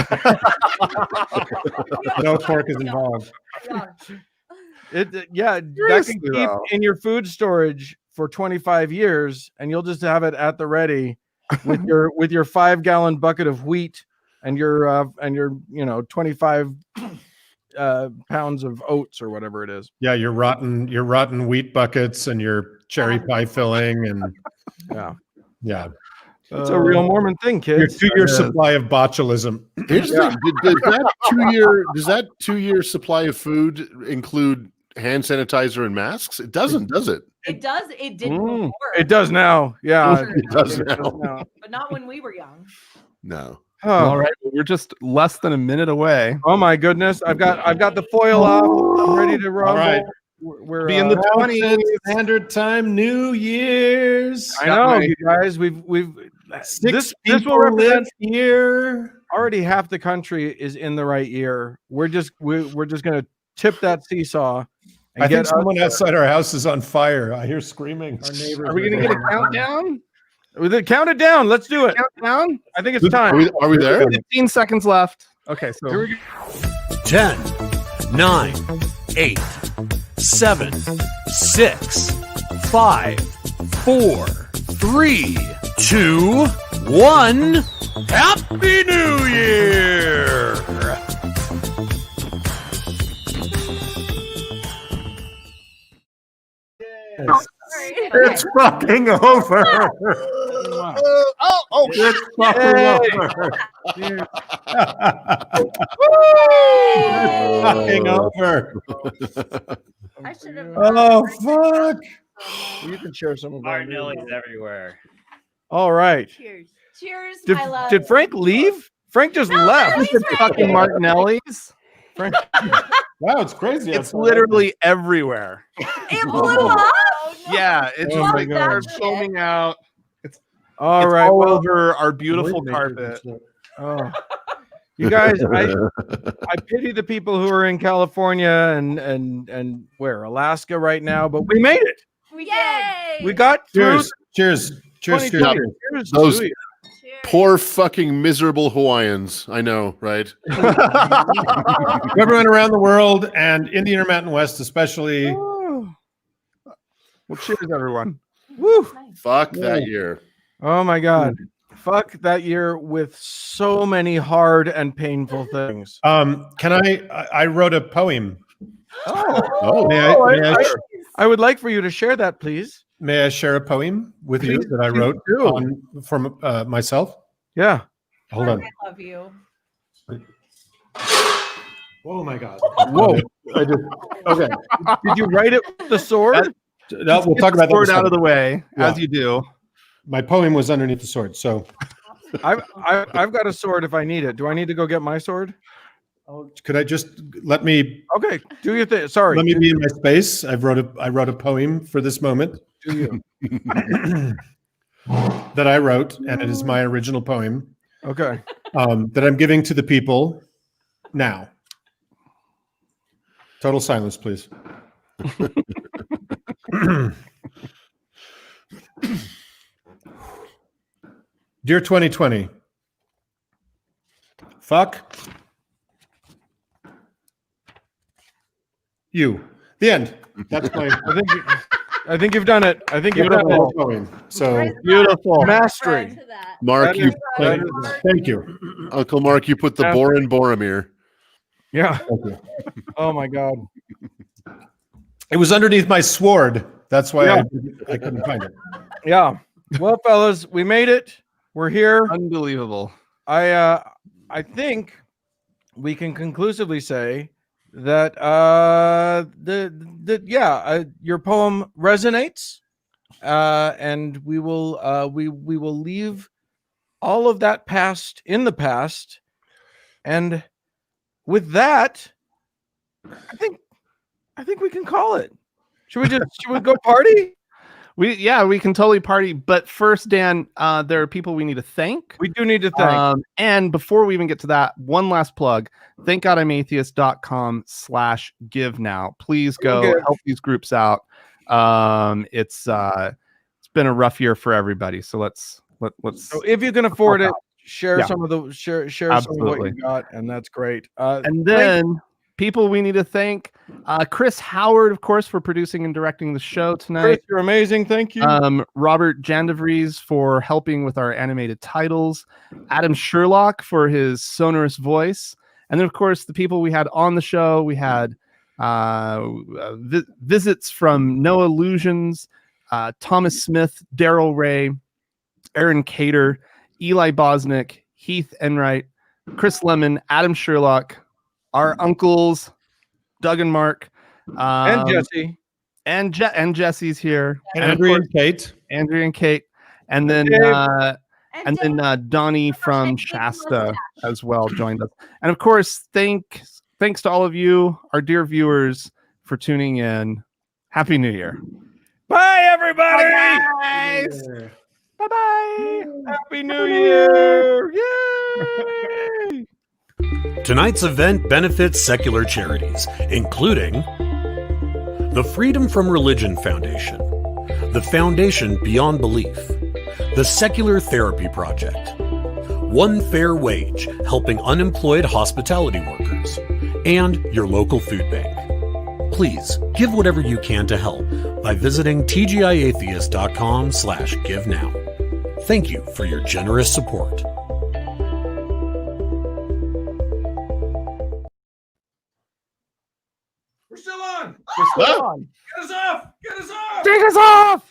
No cork is involved. That can Seriously, keep though. in your food storage for 25 years, and you'll just have it at the ready with your 5-gallon bucket of wheat and your 25 pounds of oats or whatever it is. Yeah, your rotten wheat buckets and your cherry pie filling and yeah. It's a real Mormon thing, Your kids. 2-year supply of botulism. Here's the thing. Does that 2-year supply of food include hand sanitizer and masks? It doesn't, does it? It does. It did before. It does now. Yeah, It does now. But not when we were young. No. All right, well, we're just less than a minute away. Oh my goodness! I've got the foil off. I'm ready to rumble. All right. We're Be in the 20s. Standard time, New Year's. I know, you guys. We've this will represent here. Already half the country is in the right year. We're just gonna tip that seesaw. And I think get someone up outside our house is on fire. I hear screaming. Our neighbors Are we going to get a countdown? Count it down. Let's do it. Countdown? I think it's time. Are we there? 15 seconds left. Okay, so Here we go. 10, 9, 8, 7, 6, 5, 4, 3, 2, 1. Happy New Year! It's fucking over. It's fucking over. It's fucking over. I should have. Oh fuck. You can share some of our Martinelli's everywhere. All right. Cheers. Cheers, Did, my love. did Frank leave? Frank just left. fucking Martinelli's. Frank. Wow, it's crazy. It's literally everywhere. It blew up. Yeah, it's Oh just my like God. they're foaming out. All It's right. all Well, over our beautiful carpet. oh. You guys, I pity the people who are in California and where Alaska right now, but we made it. We did. We got through. Cheers. Cheers. Cheers. 2020. Cheers. Cheers Those to you. poor fucking miserable Hawaiians. I know, right? Everyone around the world and in the Intermountain West, especially. Well, cheers, everyone. Woo. Fuck that year. Oh my God. Fuck that year with so many hard and painful things. Can I wrote a poem. Oh, May I would like for you to share that, please. May I share a poem with you Please that I wrote do. from myself? Yeah. Hold on. I love you. Oh my God. Whoa. Okay. Did you write it with the sword? No, we'll talk about that. Sword out of the way, Yeah. as you do. My poem was underneath the sword. So I've got a sword if I need it. Do I need to go get my sword? could I just let me Okay, do your thing. Sorry. let me be in my space? I wrote a poem for this moment. Do you? That I wrote, and it is my original poem Okay. that I'm giving to the people now. Total silence, please. Dear 2020, fuck you. The end. That's my I think you've done it. I think you've done beautiful it. poem. So Beautiful. Mastery. Mark, you thank you. Uncle Mark, you put the Yeah. Bor in Boromir. Yeah. Thank you. Oh my God. It was underneath my sword. That's why Yeah. I couldn't find it. Yeah. Well, fellas, we made it. We're here. Unbelievable. I think we can conclusively say that your poem resonates, and we will leave all of that past in the past, and with that, I think we can call it. Should we go party? We can totally party. But first, Dan, there are people we need to thank. We do need to thank. And before we even get to that, one last plug. thankgodimatheist.com/give now. Please go help these groups out. It's been a rough year for everybody. So let's. So if you can afford it, share Yeah. some of the share some of what Absolutely. you got, and that's great. And then people we need to thank Chris Howard, of course, for producing and directing the show tonight. Chris, you're amazing. Thank you. Robert Jandavries for helping with our animated titles. Adam Sherlock for his sonorous voice. And then, of course, the people we had on the show. We had visits from Noah Lugeons, Thomas Smith, Daryl Ray, Aaron Cater, Eli Bosnick, Heath Enwright, Chris Lemon, Adam Sherlock, our uncles, Doug and Mark, and Jesse, and Jesse's here, and Andrea and Kate, and then Donnie from Shasta as well joined us. And of course, thanks to all of you, our dear viewers, for tuning in. Happy New Year! Bye, everybody. Bye, guys. Bye-bye. Happy New Year! Yay! Tonight's event benefits secular charities, including the Freedom from Religion Foundation, the Foundation Beyond Belief, the Secular Therapy Project, One Fair Wage, helping unemployed hospitality workers, and your local food bank. Please give whatever you can to help by visiting tgiatheist.com/give now. Thank you for your generous support. We're still on. We're still on. Get us off. Get us off. Take us off.